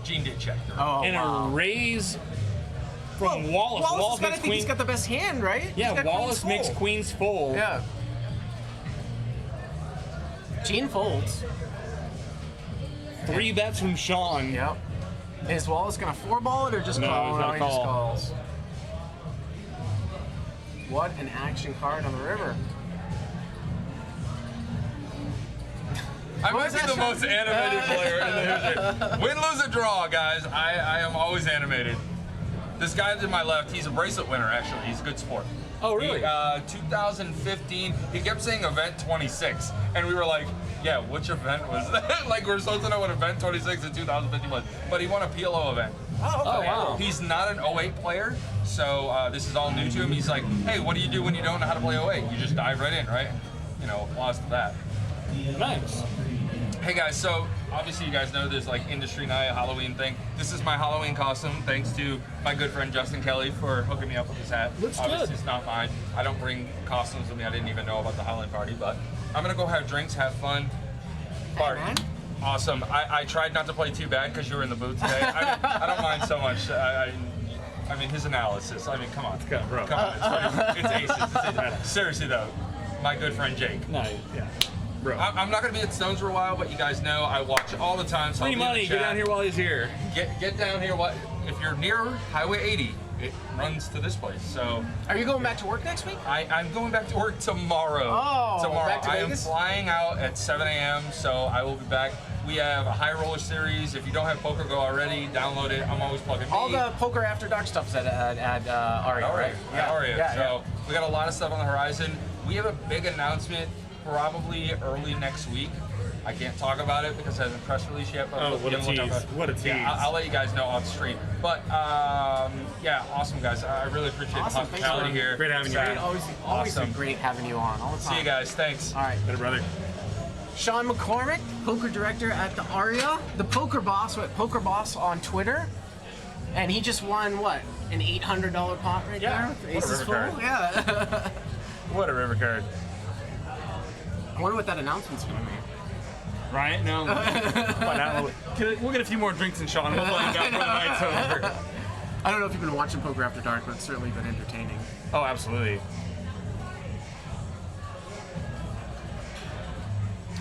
Gene did check the Oh, And wow. a raise from Wallace. Wallace makes I think he's got the best hand, right? He's Yeah, got Wallace queens makes fold. queens fold. Yeah. Gene folds. 3 bets from Sean. Yep. Is Wallace gonna 4-ball it or just No, call? he's gonna he call. just calls. What an action card on the river. I What might was be that, the Sean? most animated player in the history. Win, lose, or draw, guys. I am always animated. This guy to my left, he's a bracelet winner, actually. He's a good sport. Oh, really? 2015, he kept saying event 26. And we were like, yeah, which event was that? Like, we're supposed to know what event 26 in 2015 was. But he won a PLO event. Oh, okay. Oh, wow. He's not an 08 player, so this is all new to him. He's like, hey, what do you do when you don't know how to play 08? You just dive right in, right? You know, applause to that. Nice. Hey guys, so obviously you guys know this like industry night Halloween thing. This is my Halloween costume, thanks to my good friend Justin Kelly for hooking me up with this hat. Looks obviously good. It's not mine. I don't bring costumes with me. I didn't even know about the Halloween party, but I'm gonna go have drinks, have fun. Bart, man. awesome. I tried not to play too bad because you were in the booth today. I don't mind so much. I mean his analysis. I mean, come on, bro. come on. It's aces. It's aces. Seriously though, my good friend Jake. No, yeah. Bro. I'm not gonna be at Stones for a while, but you guys know I watch all the time. So I'll Free be in the money. chat. Get down here while he's here. Get down here. What if you're near Highway 80? It runs to this place. So Are you going back to work next week? I'm going back to work tomorrow. Oh, tomorrow. back to I am Vegas? flying out at 7 a.m. So I will be back. We have a high roller series. If you don't have Poker Go already, download it. I'm always plugging All me. the poker after dark stuff's at Aria, right? Yeah. So we got a lot of stuff on the horizon. We have a big announcement probably early next week. I can't talk about it because it hasn't press release yet. But Oh, what a we'll talk tease. about it. What a tease. Yeah, I'll let you guys know off stream. But yeah, awesome guys. I really appreciate Awesome. the Thanks, hospitality man. here. Great having you. Great, always Awesome. been great having you on all the time. See you guys. Thanks. All right. Better brother. Sean McCormack, poker director at the Aria, the Poker Boss, Poker Boss on Twitter, and he just won what, an $800 pot right Yeah. there? What a Aces river full? card. Yeah. What a river card. I wonder what that announcement's gonna be. Right? No. We'll get a few more drinks in Sean. We'll find out before the night's over. I don't know if you've been watching Poker After Dark, but it's certainly been entertaining. Oh, absolutely.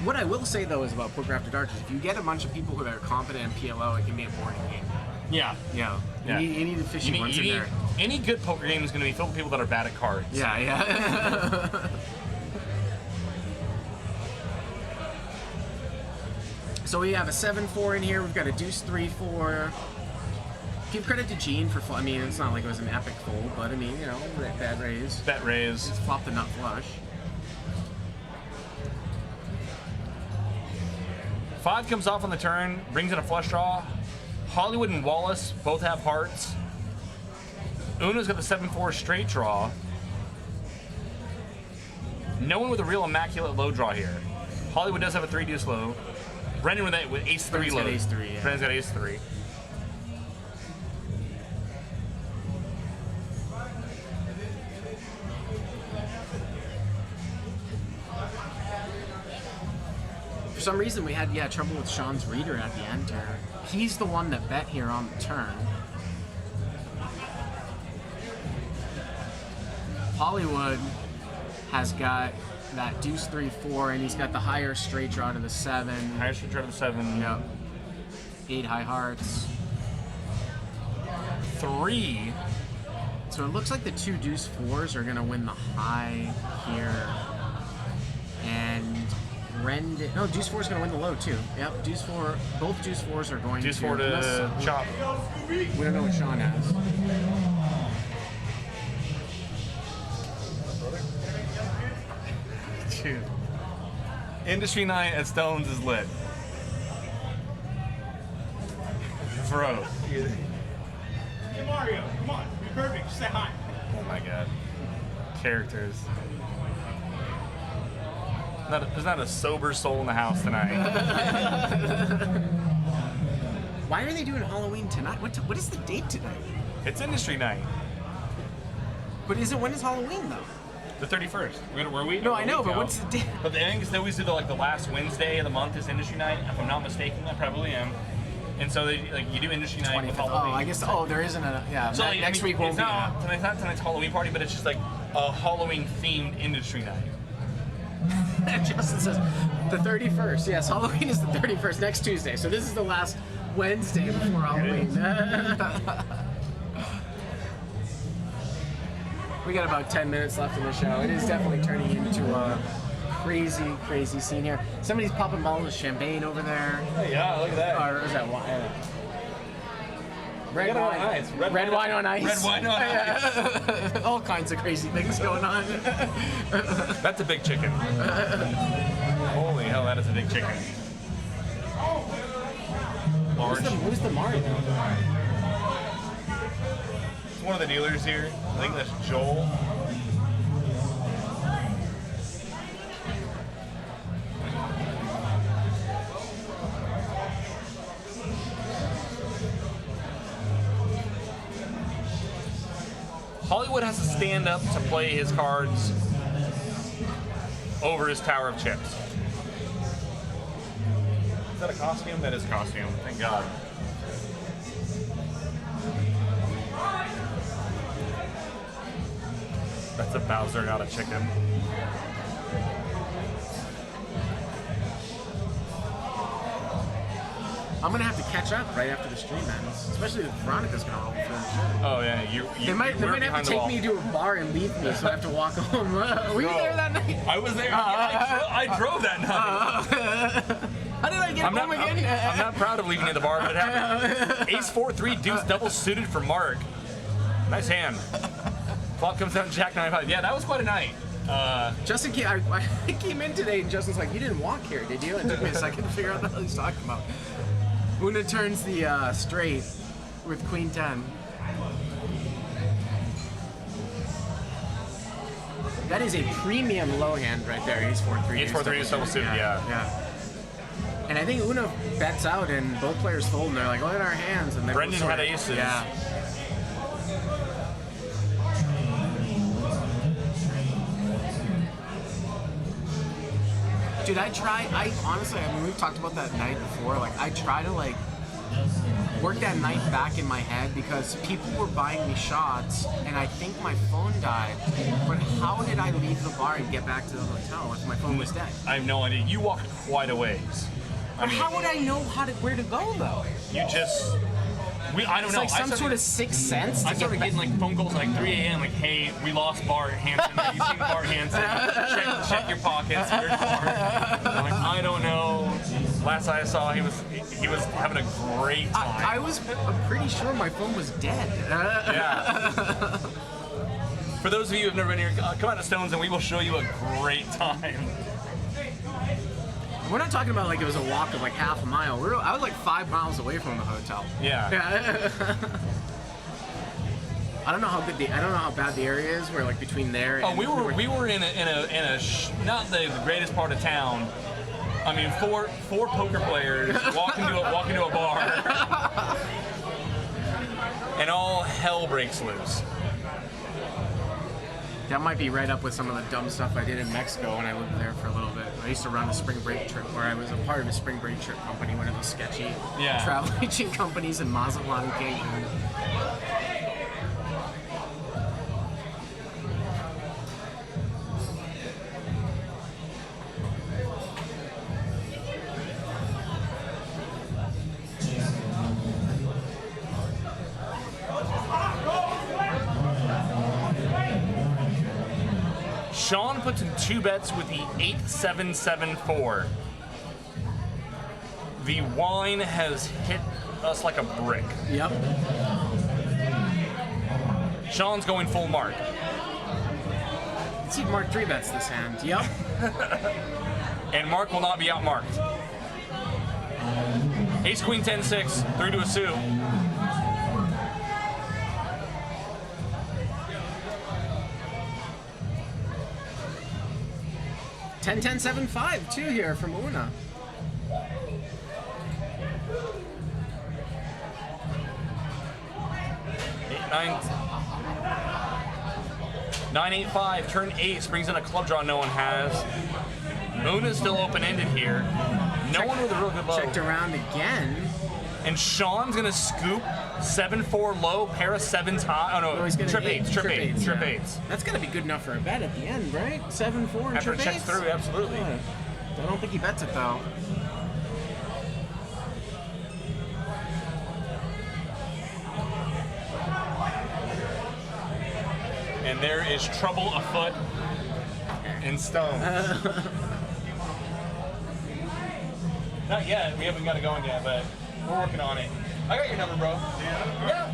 What I will say though is about Poker After Dark is if you get a bunch of people who are competent in PLO, it can be a boring game. Yeah. Yeah. Yeah. You need fishy ones in there. Any good poker game is going to be filled with people that are bad at cards. Yeah, yeah. So we have a 7-4 in here. We've got a deuce 3-4. Give credit to Gene for. I mean, it's not like it was an epic fold, but I mean, you know, bad raise. Bet raise. Just flop the nut flush. 5 comes off on the turn, brings in a flush draw. Hollywood and Wallace both have hearts. Una's got the 7-4 straight draw. No one with a real immaculate low draw here. Hollywood does have a 3 deuce low. Brendan with ace 3 Brendan's low. got ace 3, yeah. Brendan's got ace 3. For some reason, we had trouble with Sean's reader at the end here. He's the one that bet here on the turn. Hollywood has got that deuce 3-4, and he's got the higher straight draw to the 7. Higher straight draw to the 7. Yep. 8 high hearts. 3. So it looks like the 2 deuce 4s are gonna win the high here. And no, deuce 4 is gonna win the low too. Yep, deuce 4. Both deuce 4s are going Deuce to. 4 to unless- chop. We don't know what Sean has. Dude. Industry night at Stones is lit. Bro. Hey Mario, come on, you're perfect. Say hi. Oh my god. Characters. There's not a sober soul in the house tonight. Why are they doing Halloween tonight? What is the date tonight? It's industry night. But when is Halloween though? The 31st. Were we? No, I know, we but go. what's the day? But the thing is, they always do the last Wednesday of the month is industry night. If I'm not mistaken, I probably am. And so you do industry night with 25th. Halloween. Oh, I guess. Oh, there isn't a. Yeah. So Next week won't it's be. not tonight's Halloween party, but it's just like a Halloween themed industry night. Justin says the 31st. Yes, Halloween is the 31st, next Tuesday. So this is the last Wednesday before Halloween. We got about 10 minutes left in the show. It is definitely turning into a crazy, crazy scene here. Somebody's popping bottles of champagne over there. Hey, yeah, look at that. Or is that wine? Red Red wine. on ice. Red wine on ice. Red wine on ice. All kinds of crazy things going on. That's a big chicken. Holy hell, that is a big chicken. Large. Who's the Mario? It's one of the dealers here. I think that's Joel. Hollywood has to stand up to play his cards over his tower of chips. Is that a costume? That is a costume. Thank God. That's a Bowser, not a chicken. I'm gonna have to catch up right after the stream ends, especially if Veronica's gonna roll for that. Oh yeah, They might have to take me to a bar and leave me, so I have to walk home. Were you there that night? I was there. I drove that night. How did I get home again? I'm not proud of leaving at the bar, but it happened. Ace 4-3 deuce double suited for Mark. Nice hand. Flop comes down, Jack 9-5. Yeah, that was quite a night. Justin came. I came in today, and Justin's like, "You didn't walk here, did you?" It took me a second to figure out what he's talking about. Una turns the straight with Queen 10. That is a premium low hand right there. Ace 4-3. Ace 4-3 is double suited, yeah. And I think Una bets out, and both players fold, and they're like, "Look at our hands." And Brendan had aces. Yeah. Dude, I honestly, I mean, we've talked about that night before. Like, I try to, like, work that night back in my head because people were buying me shots, and I think my phone died. But how did I leave the bar and get back to the hotel if my phone was dead? I have no idea. You walked quite a ways. But how would I know where to go, though? You just... I don't It's know. like some sort of sixth sense. I started getting like phone calls like 3 a.m. like, "Hey, we lost Bart Hanson. Have you seen Bart Hanson? Check your pockets. Where's Bart?" I'm like, I don't know. Last I saw, he was having a great time. I'm pretty sure my phone was dead. Yeah. For those of you who have never been here, come out to Stones and we will show you a great time. We're not talking about like it was a walk of like half a mile. I was like 5 miles away from the hotel. Yeah. I don't know how bad the area is. We're like between there. And we were in a not the greatest part of town. I mean, four poker players walk into a bar, and all hell breaks loose. That might be right up with some of the dumb stuff I did in Mexico when I lived there for a little bit. I used to run a spring break trip where I was a part of a spring break trip company, one of those sketchy travel agent companies in Mazatlan, Cancun. Sean puts in 2 bets with the 8-7-7-4. The wine has hit us like a brick. Yep. Sean's going full Mark. Let's see if Mark 3 bets this hand. Yep. And Mark will not be outmarked. Ace, Queen, 10-6, through to a suit. 10-10-7-5 too here from Una. 9-8-5, turn ace, brings in a club draw no one has. Moon is still open-ended here. No one with a real good low. Checked around again. And Sean's gonna scoop 7-4 low, pair of 7s high. Oh no, he's gonna trip eights. Yeah. That's gonna be good enough for a bet at the end, right? 7-4 and After trip it checks eights? through, absolutely. Yeah. I don't think he bets it though. And there is trouble afoot in stone. Not yet. We haven't got it going yet, but we're working on it. I got your number, bro. Yeah.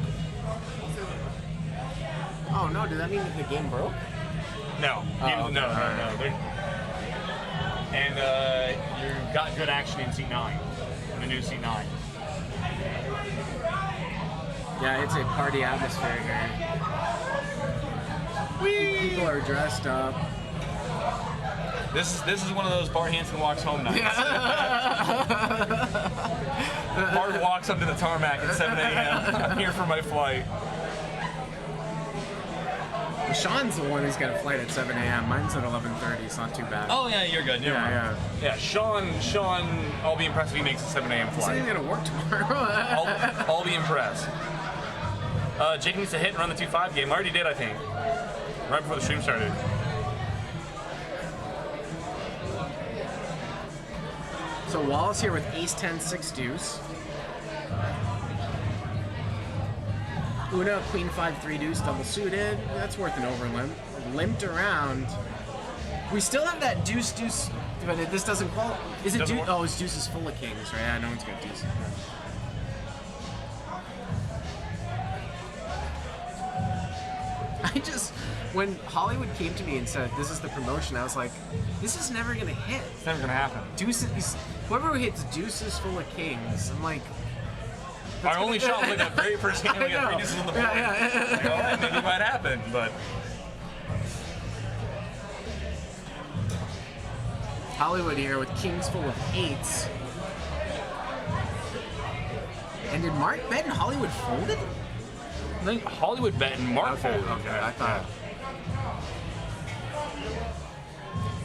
Oh no, does that mean that the game broke? No. Oh, You- okay. No. And you got good action in C9, in the new C9. Yeah, it's a party atmosphere here. People are dressed up. This is one of those Bart Hanson walks home nights. Bart walks up to the tarmac at 7 a.m. I'm here for my flight. Well, Sean's the one who's got a flight at 7 a.m. Mine's at 11:30. It's not too bad. Oh yeah, you're good. Never mind. Yeah, Sean, I'll be impressed if he makes a 7 a.m. He's flight. gonna work tomorrow. I'll be impressed. Jake needs to hit and run the 2-5 game. I already did, I think. Right before the stream started. So Wallace here with ace 10, 6 deuce. Una, queen 5, 3 deuce, double suited. That's worth an overlimp. Limped around. We still have that deuce, deuce, but this doesn't qualify. Is it Doesn't deuce? work? Oh, it's deuces full of kings, right? Yeah, no one's got deuces. I just, when Hollywood came to me and said, this is the promotion, I was like, this is never gonna hit. It's never gonna happen. Deuces, whoever hits deuces full of kings, I'm like, Our only shot was like the very first hand we got I 3 know. deuces on the board. Yeah. Like, all right, maybe it might happen, but Hollywood here with kings full of eights. And did Mark bet and Hollywood folded? I think Hollywood bet and Mark folded. Okay, I thought.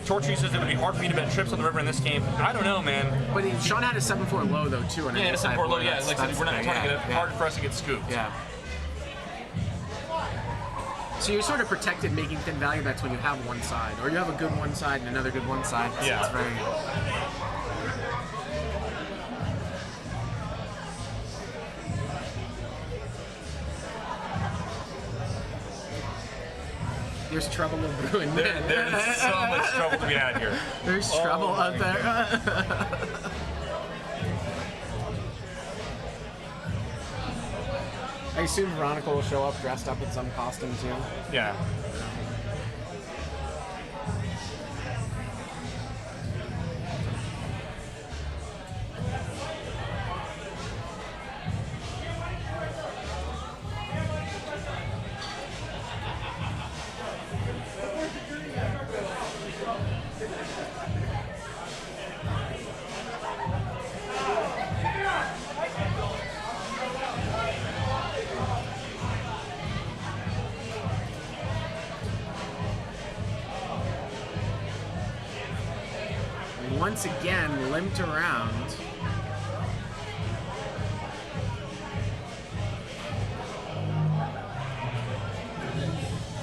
Torchy says it would be hard for me to bet trips on the river in this game. I don't know, man. But Sean had a 7-4 low though too. On Yeah, an it's inside a poor low. board. Yeah, like I said, we're not trying to get it hard for us to get scooped. Yeah. So you're sort of protected making thin value bets when you have one side, or you have a good one side and another good one side. So Yeah. it's very. There's trouble brewing. There's so much trouble to be had here. There's trouble my out there. I assume Veronica will show up dressed up in some costume too. Yeah. Once again, limped around.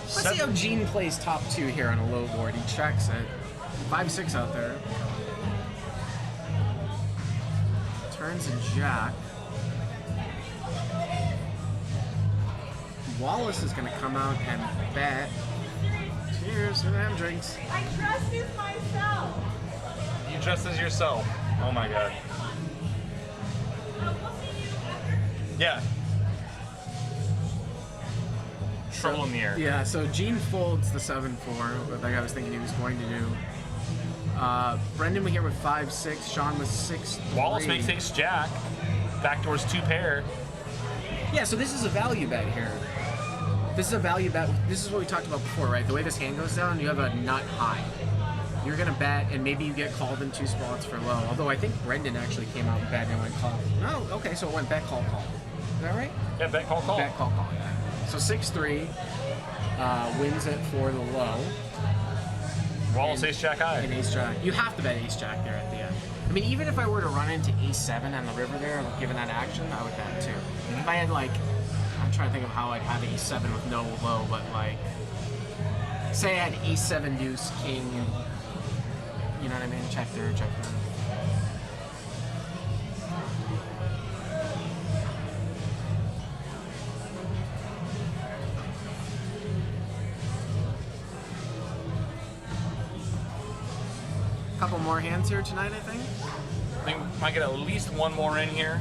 Let's see how Gene plays top two here on a low board. He checks it. 5-6 out there. Turns a jack. Wallace is going to come out and bet. Cheers, we're going to have drinks. I trust in myself. You dressed as yourself. Oh my god. Yeah. Trouble in the air. Yeah, so Gene folds the 7-4, like I was thinking he was going to do. Brendan here with 5-6, Sean with 6-3. Wallace makes ace jack. Backdoors 2 pair. Yeah, so this is a value bet here. This is a value bet. This is what we talked about before, right? The way this hand goes down, you have a nut high. You're gonna bet, and maybe you get called in 2 spots for low. Although I think Brendan actually came out and bet and went call. No, okay, so it went bet, call, call. Is that right? Yeah, bet, call, call. Bet, call, call. Yeah. So 6-3 wins it for the low. Wallace ace jack high. And ace jack. You have to bet ace jack there at the end. I mean, even if I were to run into ace-7 on the river there, given that action, I would bet too. If I had like, I'm trying to think of how I'd have ace-7 with no low, but like, say I had ace-7 deuce king, you know what I mean? Check there, check there. Couple more hands here tonight, I think. I think we might get at least one more in here.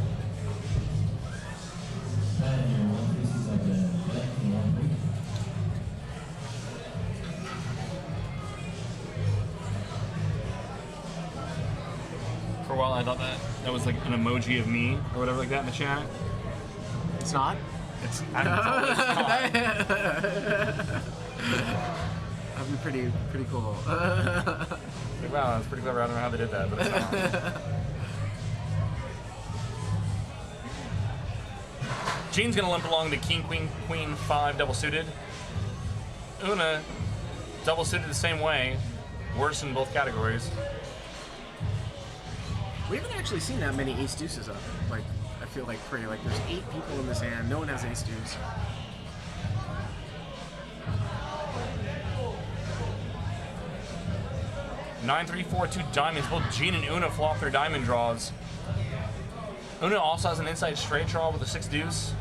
For a while, I thought that was like an emoji of me or whatever like that in the chat. It's not? It's not. That'd be pretty cool. Wow, that's pretty clever. I don't know how they did that, but it's not. Gene's gonna limp along the king, queen, queen, 5 double suited. Una double suited the same way, worse in both categories. We haven't actually seen that many ace deuces up. Like, I feel like pretty like there's 8 people in this hand. No one has ace deuce. Nine, 3, 4, 2 diamonds. Both Gene and Una flop their diamond draws. Una also has an inside straight draw with a 6 deuce.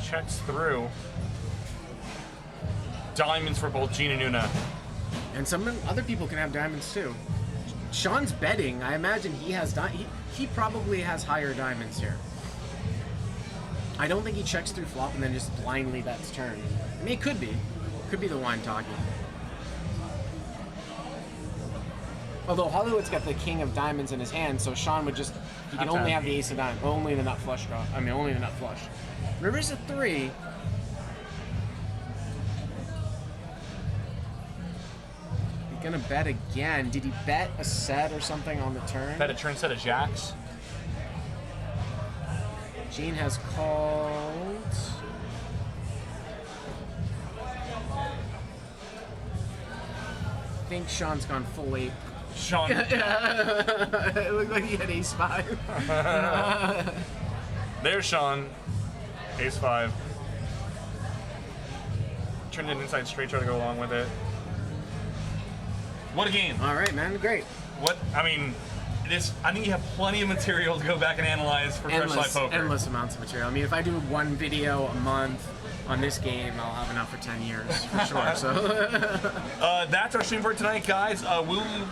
Checks through. Diamonds for both Gene and Una. And some other people can have diamonds too. Sean's betting. I imagine he has he probably has higher diamonds here. I don't think he checks through flop and then just blindly bets turn. I mean, it could be. Could be the wine talking. Although Hollywood's got the king of diamonds in his hand, so Sean would just, he can only have the ace of diamonds, only the nut flush draw. I mean, only the nut flush. River's a 3. He's gonna bet again. Did he bet a set or something on the turn? Bet a turn set of jacks. Gene has called. I think Sean's gone full ape. Sean. It looked like he had ace 5. There's Sean. Ace 5. Turned an inside straight, try to go along with it. What a game. All right, man. Great. What, I mean, I think you have plenty of material to go back and analyze for Fresh Life Poker. Endless amounts of material. I mean, if I do one video a month on this game, I'll have enough for 10 years, for sure. So that's our stream for tonight, guys.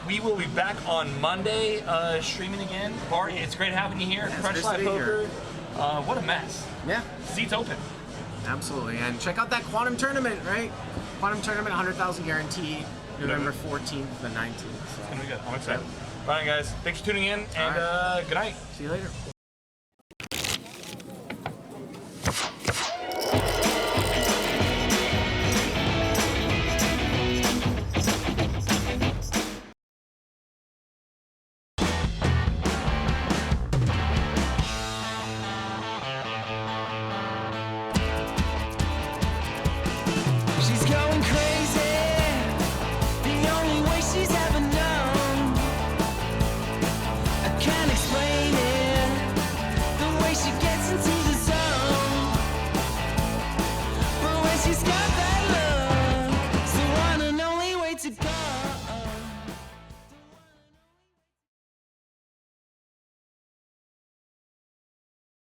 We will be back on Monday streaming again. Bart, it's great having you here at Fresh Life Poker. What a mess. Yeah. Seats open. Absolutely. And check out that Quantum Tournament, right? Quantum Tournament, 100,000 guarantee, November 14th to the 19th. So. It's going to be good. I'm excited. Bye, guys. Thanks for tuning in, and good night. See you later.